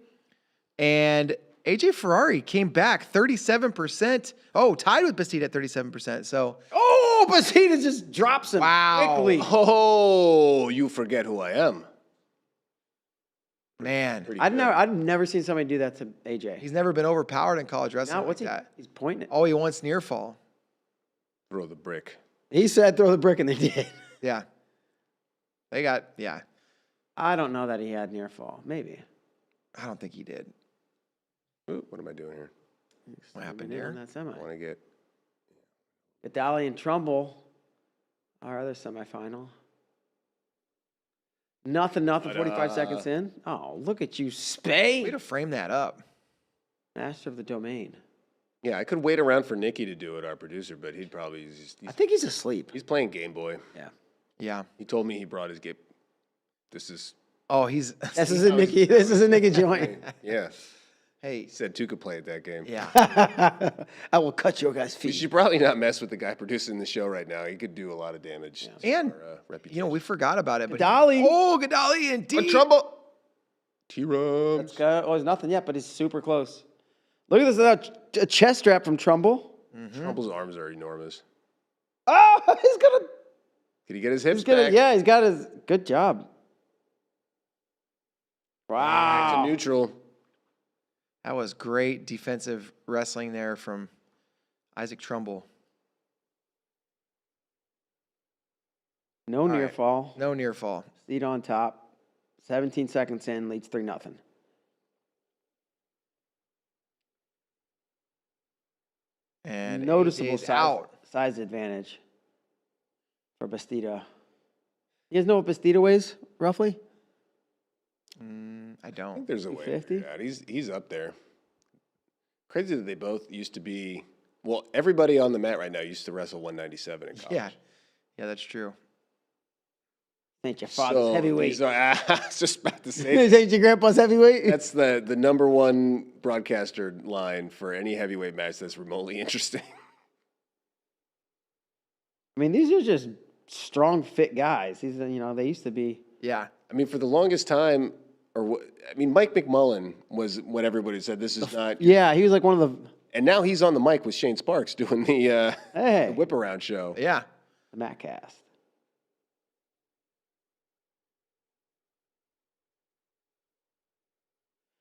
And AJ Ferrari came back 37%. Oh, tied with Bastida at 37%. So, Oh, Bastida just drops him quickly. Oh, you forget who I am. man, Pretty I've good. never seen somebody do that to AJ. he's never been overpowered in college wrestling Now, like what's he? that. He's pointing it. Oh, he wants near fall. Throw the brick. He said throw the brick, and they did. Yeah. They got, yeah. I don't know that he had near fall. Maybe. I don't think he did. Ooh, what am I doing here? What happened On here? that semi. I want to get. Vidali and Trumbull, our other semifinal. Nothing, 45 seconds in. Oh, look at you, Way Spay. to frame that up. Master of the domain. Yeah, I could wait around for Nikki to do it, our producer, but he'd probably. I think he's asleep. He's playing Game Boy. Yeah. Yeah. He told me he brought his game. This is. Oh, he's. This is a Nicky. This is a Nicky joint. Yeah. Hey. He said two could play at that game. Yeah. I will cut your guys' You feet. should probably not mess with the guy producing the show right now. He could do a lot of damage. to And, our, reputation. we forgot about it. But Gadali. Oh, Gadali and D. Trouble. T-Rums. Oh, it's nothing yet, but he's super close. Look at this. A chest strap from Trumbull. Trouble's arms are enormous. Oh, he's gonna. Did he get his hips He's gonna. back? Yeah, he's got his. Good job. Back to Wow. neutral. That was great defensive wrestling there from Isaac Trumbull. No near right. fall. No near fall. Lead on top. 17 seconds in, leads 3-0. And Noticeable AJ's size, out. size advantage for Bastida. You guys know what Bastida weighs, roughly? I I don't. think there's a way to 250? figure it out. He's up there. Crazy that they both used to be. Well, everybody on the mat right now used to wrestle 197 in college. Yeah. Yeah, that's true. Ain't your father's heavyweight. I was just about to say This ain't your grandpa's heavyweight? that's the number one broadcaster line for any heavyweight match that's remotely interesting. I mean, these are just strong, fit guys. These are, they used to be. Yeah. I mean, for the longest time, Mike McMullen was what everybody said. This is not. Yeah, he was like one of the. And now he's on the mic with Shane Sparks doing the Hey. whip around show. Yeah. The Matt cast.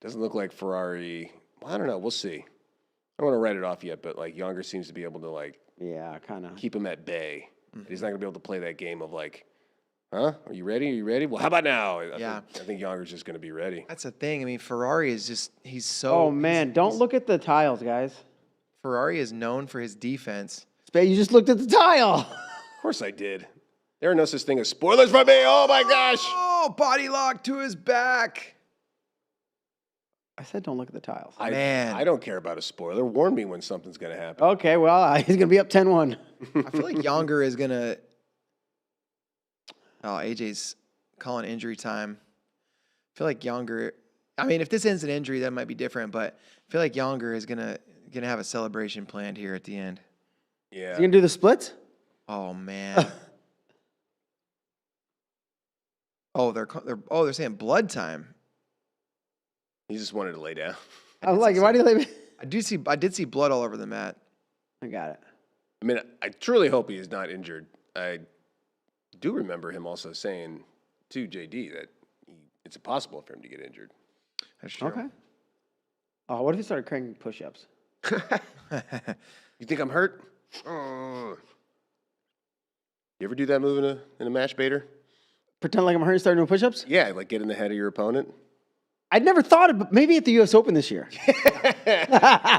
Doesn't look like Ferrari. Well, I don't know. We'll see. I don't want to write it off yet, but Younger seems to be able to Yeah, kind of. keep him at bay. He's not going to be able to play that game of like, huh? Are you ready? Are you ready? Well, how about now? I think Younger's just going to be ready. That's the thing. I mean, Ferrari is just, he's so. Oh, man. Don't look at the tiles, guys. Ferrari is known for his defense. You just looked at the tile. Of course I did. There are no such thing as spoilers for me. Oh, my gosh. Oh, body lock to his back. I said don't look at the tiles. Man. I don't care about a spoiler. Warn me when something's going to happen. Okay, well, he's going to be up 10-1. I feel like Younger is going to. Oh, AJ's calling injury time. I feel like Younger. I mean, if this ends in injury, that might be different, but I feel like Younger is going to have a celebration planned here at the end. Yeah. Is he going to do the splits? Oh, man. They're saying blood time. He just wanted to lay down. I was like, why do you leave me? I did see blood all over the mat. I got it. I mean, I truly hope he is not injured. I do remember him also saying to JD that it's impossible for him to get injured. That's true. Okay. Oh, what if he started cranking push-ups? You think I'm hurt? You ever do that move in a match baiter? Pretend like I'm hurt and start doing push-ups? Yeah, like get in the head of your opponent. I'd never thought of it. Maybe at the U.S. Open this year.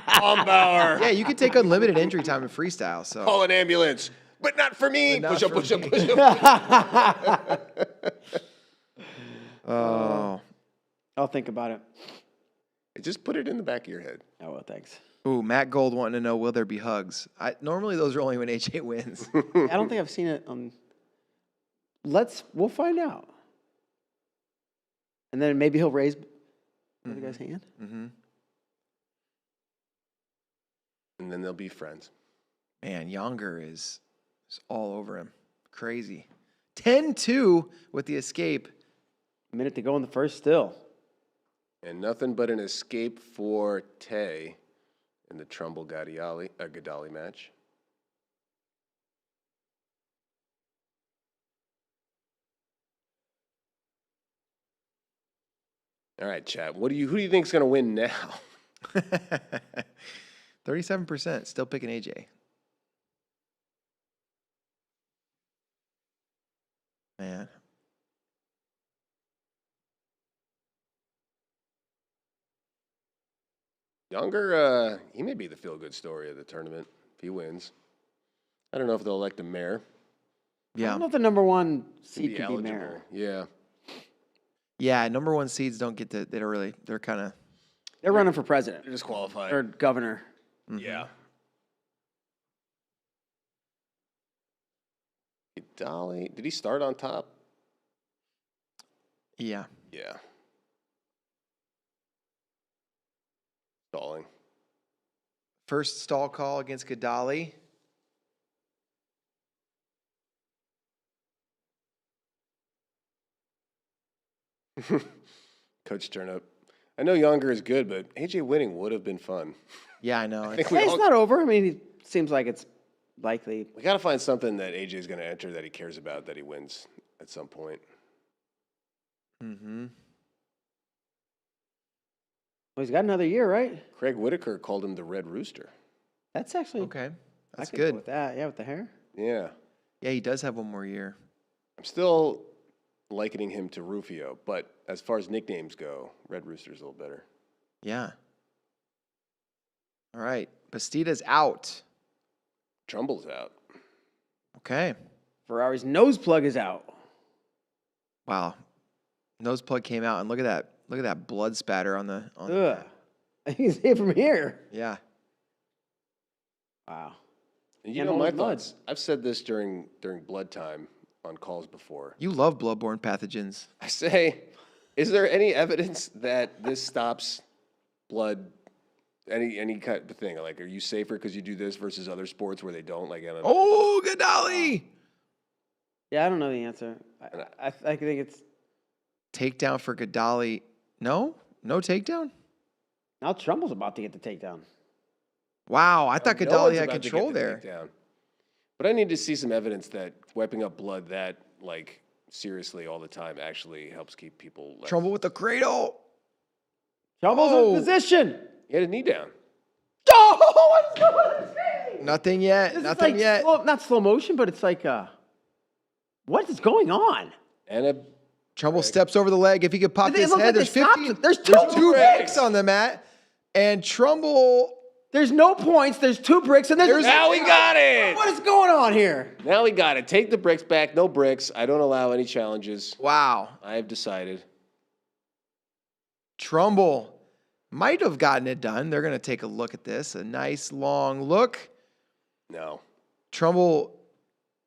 Armbar. Yeah, you could take unlimited injury time in freestyle. So Call an ambulance. But not for me. But not Push up, for push up, me. push up. Oh. I'll think about it. Just put it in the back of your head. Oh, well, thanks. Ooh, Matt Gold wanting to know, will there be hugs? Normally those are only when AJ wins. I don't think I've seen it on. We'll find out. And then maybe he'll raise the guy's hand. Mm-hmm. And then they'll be friends. Man, Younger is all over him. Crazy. 10-2 with the escape. A minute to go in the first still. And nothing but an escape for Tay in the Trumbull Gadali match. All right, chat. Who do you think's going to win now? 37%, still picking AJ. Man. Younger, he may be the feel-good story of the tournament if he wins. I don't know if they'll elect a mayor. I Yeah. don't know if the number one seed Be could be eligible. mayor. Yeah. Yeah, number one seeds don't get to, they're kind of. They're running for president They're disqualified. or governor. Yeah. Dolly, did he start on top? Yeah. Yeah. Stalling. First stall call against Gadali. Coach Turnip. I know Younger is good, but AJ winning would have been fun. Yeah, I know. I think Hey, it's not over. I mean, it seems like it's likely. we got to find something that AJ is going to enter that he cares about, that he wins at some point. Mm-hmm. Well, he's got another year, right? Craig Whitaker called him the Red Rooster. That's actually Okay. I That's could go good. with that. Yeah, with the hair. Yeah. Yeah, he does have one more year. I'm still likening him to Rufio, but as far as nicknames go, Red Rooster's a little better. Yeah. All right. Bastida's out. Trumbull's out. Okay. Ferrari's nose plug is out. Wow. Nose plug came out, and look at that. Look at that blood spatter on the. Ugh. I can see it from here. Yeah. Wow. And you And know all my his blood. thoughts. I've said this during blood time on calls before. You love bloodborne pathogens. I say, is there any evidence that this stops blood? Any kind of thing? Like, are you safer because you do this versus other sports where they don't? Like, I don't know. Oh, Gadali! Yeah, I don't know the answer. I think it's Takedown for Gadali. No? No takedown? now Trumbull's about to get the takedown. Wow, I thought No Gadali one's had about to get control the there. takedown. But I need to see some evidence that wiping up blood that like seriously all the time actually helps keep people. Less. Trumbull with the cradle. Trumbull's Oh. in position. He had a knee down. Oh, what's going on? Nothing yet. This is Nothing like yet. not slow motion, but it's like, what is going on? And a Trumbull steps over the leg. If he could pop It his looks head, like there's they stopped 15. it. There's There's two bricks on the mat. And Trumbull, There's no points. There's 2 bricks, and there's now we got it. What is going on here? Now we got it. Take the bricks back. No bricks. I don't allow any challenges. wow. I have decided. Trumbull might have gotten it done. They're going to take a look at this. A nice long look. No. Trumbull,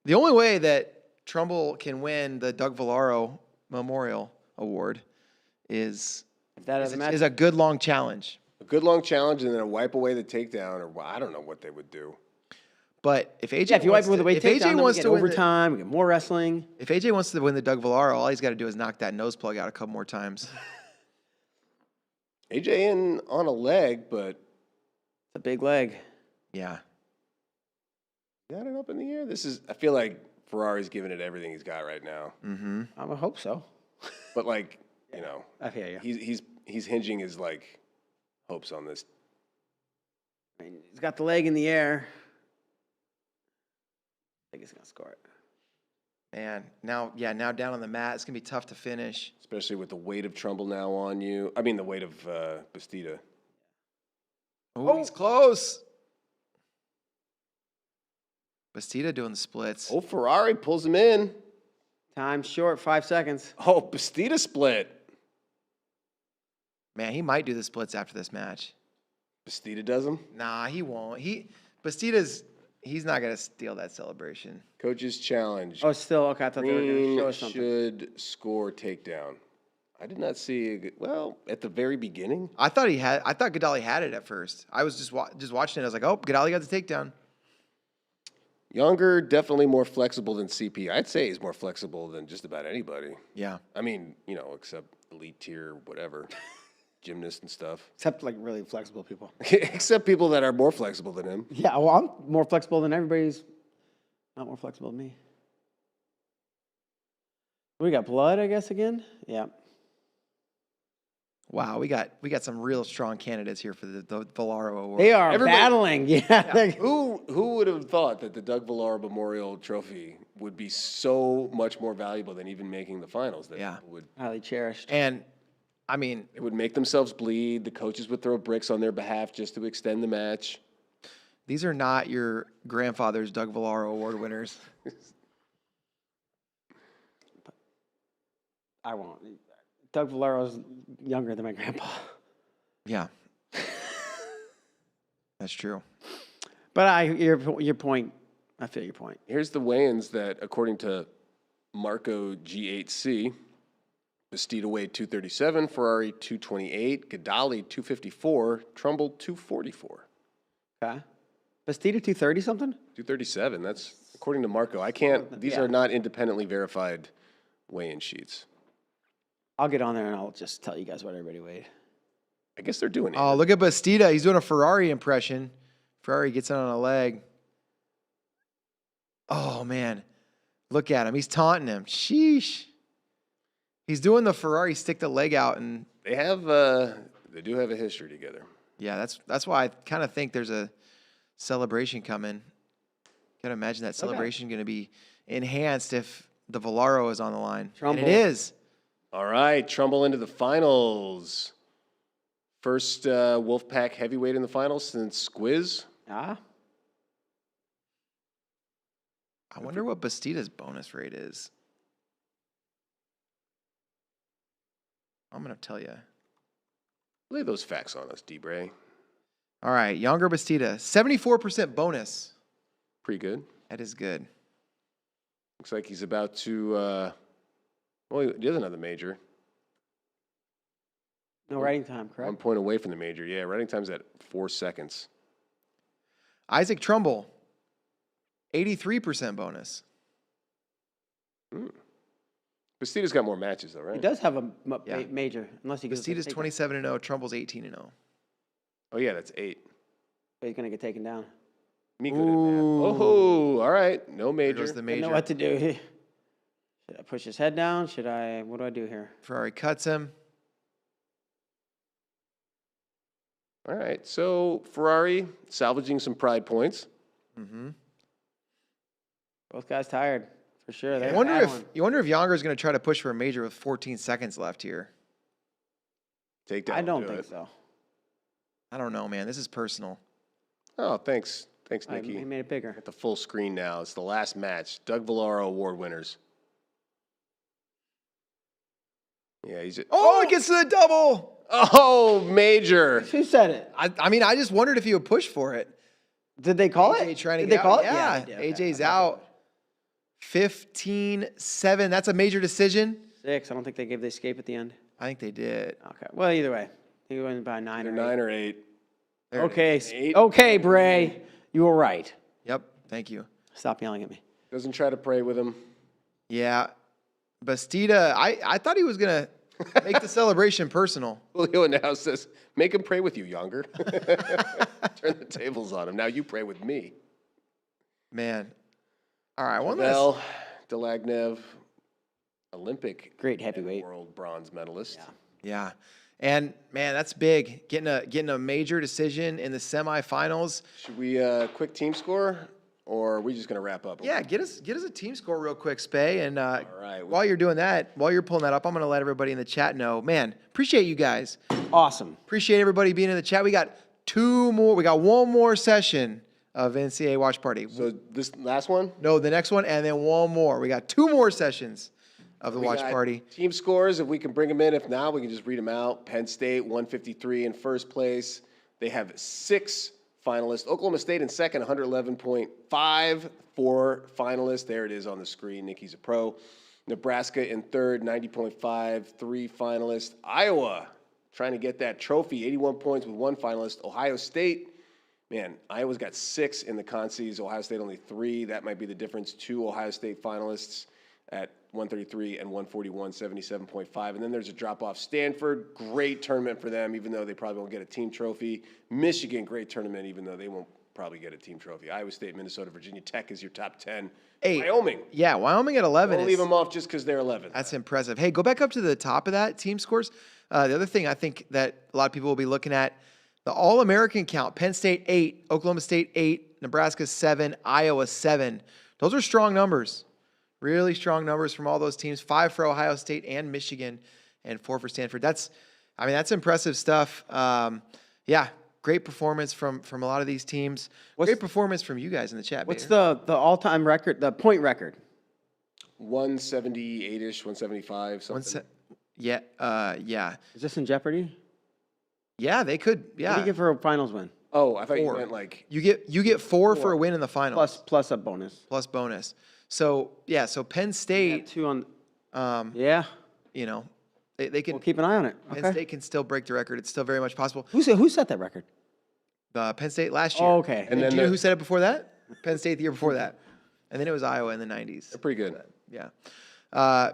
the only way that Trumbull can win the Doug Villaro Memorial Award is a good long challenge. A good long challenge and then a wipe away the takedown, or I don't know what they would do. But if AJ If you wipe wants it with a to- weight if takedown, AJ then we wants get to win overtime, we get more wrestling. if AJ wants to win the Doug Villaro, all he's got to do is knock that nose plug out a couple more times. AJ in on a leg, but It's a big leg. Yeah. got it up in the air. I feel like Ferrari's giving it everything he's got right now. I would hope so. But I hear you. he's hinging his hopes on this. I mean, he's got the leg in the air. I think he's gonna score it. Man, now down on the mat, it's going to be tough to finish. Especially with the weight of Trumbull now on you. I mean, the weight of Bastida. Oh, he's close. Bastida doing the splits. Oh, Ferrari pulls him in. Time short, 5 seconds. Oh, Bastida split. Man, he might do the splits after this match. Bastida does him. Nah, he won't. He's not going to steal that celebration. Coach's challenge. Oh, still okay. I thought they were gonna show us something. Should score takedown. I did not see. At the very beginning. I thought Gadali had it at first. I was just watching it. I was like, oh, Gadali got the takedown. Younger, definitely more flexible than CP. I'd say he's more flexible than just about anybody. Yeah. I mean, except elite tier, whatever, gymnasts and stuff. Except like really flexible people. Except people that are more flexible than him. Yeah, well, I'm more flexible than everybody who's not more flexible than me. We got blood, I guess, again. Yeah. Wow, we got some real strong candidates here for the Villaro Award. They are battling. Yeah. Who would have thought that the Doug Villaro Memorial Trophy would be so much more valuable than even making the finals? That people would Highly cherished. And I mean, it would make themselves bleed. The coaches would throw bricks on their behalf just to extend the match. these are not your grandfather's Doug Villaro Award winners. I won't. Doug Villaro's younger than my grandpa. Yeah. That's true. But your point, I feel your point. Here's the weigh-ins that, according to Marco G8C, Bastida weighed 237, Ferrari 228, Gadali 254, Trumbull 244. Okay. Bastida 230 something? 237, that's according to Marco. I can't, these are not independently verified weigh-in sheets. I'll get on there and I'll just tell you guys what everybody weighed. I guess they're doing it. Oh, look at Bastida. He's doing a Ferrari impression. Ferrari gets it on a leg. Oh, man. Look at him. He's taunting him. Sheesh. He's doing the Ferrari stick the leg out. And They do have a history together. yeah, that's why I kind of think there's a celebration coming. Gotta imagine that celebration going to be enhanced if the Villaro is on the line. Trumbull. And it is. All right, Trumbull into the finals. First Wolfpack heavyweight in the finals since Squiz. Ah. I wonder what Bastida's bonus rate is. I'm going to tell you. Lay those facts on us, D-Bray. All right, Younger Bastida, 74% bonus. Pretty good. That is good. Looks like he's about to, he has another major. No writing time, 1 correct? point away from the major. Yeah, writing time's at 4 seconds. Isaac Trumbull, 83% bonus. Bastida's got more matches, though, right? He does have a Yeah. major, unless he goes. Bastida's 27-0, Trumbull's 18-0. Oh, yeah, that's 8. But he's going to get taken down. Me good at math. Oh, all right. No There major. goes the I don't major. know what to do. Should I push his head down? What do I do here? Ferrari cuts him. All right, so Ferrari salvaging some pride points. Both guys tired for sure. You wonder if Younger going to try to push for a major with 14 seconds left here. Takedown. I don't think so. I don't know, man. This is personal. Oh, thanks. Thanks, Nikki. He made it bigger. At the full screen now. It's the last match. Doug Villaro Award winners. Yeah, he's. Oh, it gets to the double. Oh, major. Who said it? I mean, I just wondered if he would push for it. Did they call AJ it? trying to Did get they call out. it? Yeah, they did. Okay. AJ's out. 15-7. That's a major decision. 6. I don't think they gave the escape at the end. I think they did. Okay. Well, either way, he went by 9 or 8. 9 or 8. Okay. 8. Okay, Bray. You were right. Yep. Thank you. Stop yelling at me. Doesn't try to pray with him. Yeah. Bastida, I thought he was going to make the celebration personal. Julio now says, make him pray with you, Younger. Turn the tables on him. Now you pray with me. Man. All right. One Bell, Delagnev, Olympic Great heavyweight. world bronze medalist. Yeah. And man, that's big. Getting a major decision in the semifinals. Should we quick team score, or are we just gonna wrap up? Yeah, get us a team score real quick, Spay. And right. while you're doing that, while you're pulling that up, I'm gonna let everybody in the chat know. Man, appreciate you guys. Awesome. Appreciate everybody being in the chat. We got one more session of NCAA Watch Party. So this last one? No, the next one, and then one more. We got 2 more sessions of the We Watch got Party. Team scores, if we can bring them in. If not, we can just read them out. Penn State, 153 in first place. They have 6 finalists. Oklahoma State in second, 111.5. 4 finalists. There it is on the screen. Nikki's a pro. Nebraska in third, 90.5. 3 finalists. Iowa trying to get that trophy, 81 points with 1 finalist. Ohio State, man, Iowa's got 6 in the consies. Ohio State only 3. That might be the difference. 2 Ohio State finalists at 133 and 141, 77.5. And then there's a drop-off. Stanford, great tournament for them, even though they probably won't get a team trophy. Michigan, great tournament, even though they won't probably get a team trophy. Iowa State, Minnesota, Virginia Tech is your top 10. 8. Wyoming. Yeah, Wyoming at 11. Don't leave them off just because they're 11. That's impressive. Hey, go back up to the top of that team scores. The other thing I think that a lot of people will be looking at, the All-American count. Penn State 8, Oklahoma State 8, Nebraska 7, Iowa 7. Those are strong numbers. Really strong numbers from all those teams. 5 for Ohio State and Michigan, and 4 for Stanford. That's impressive stuff. Yeah, great performance from a lot of these teams. Great performance from you guys in the chat. What's Bader. the all-time record, the point record? 178-ish, 175, something. Yeah. Is this in jeopardy? Yeah, they could. What do Yeah. you get for a finals win? Oh, I thought 4. you meant like... You get 4 for a win in the finals. Plus a bonus. Plus bonus. So Penn State, 2 on. they can. We'll keep an eye on it. Penn Okay. State can still break the record. It's still very much possible. Who set that record? Penn State last year. Oh, okay. And then do you know who said it before that? Penn State the year before that. And then it was Iowa in the 90s. They're pretty good. Yeah.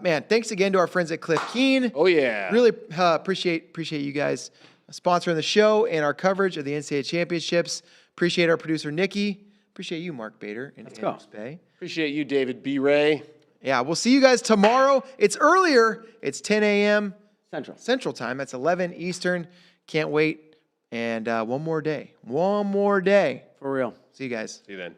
Man, thanks again to our friends at Cliff Keen. Oh, yeah. Really appreciate you guys sponsoring the show and our coverage of the NCAA Championships. Appreciate our producer, Nikki. Appreciate you, Mark Bader and Andrew Spay. Appreciate you, David B. Ray. Yeah, we'll see you guys tomorrow. It's earlier. It's 10 a.m. Central Time. That's 11 Eastern. Can't wait. And one more day. For real. See you guys. See you then.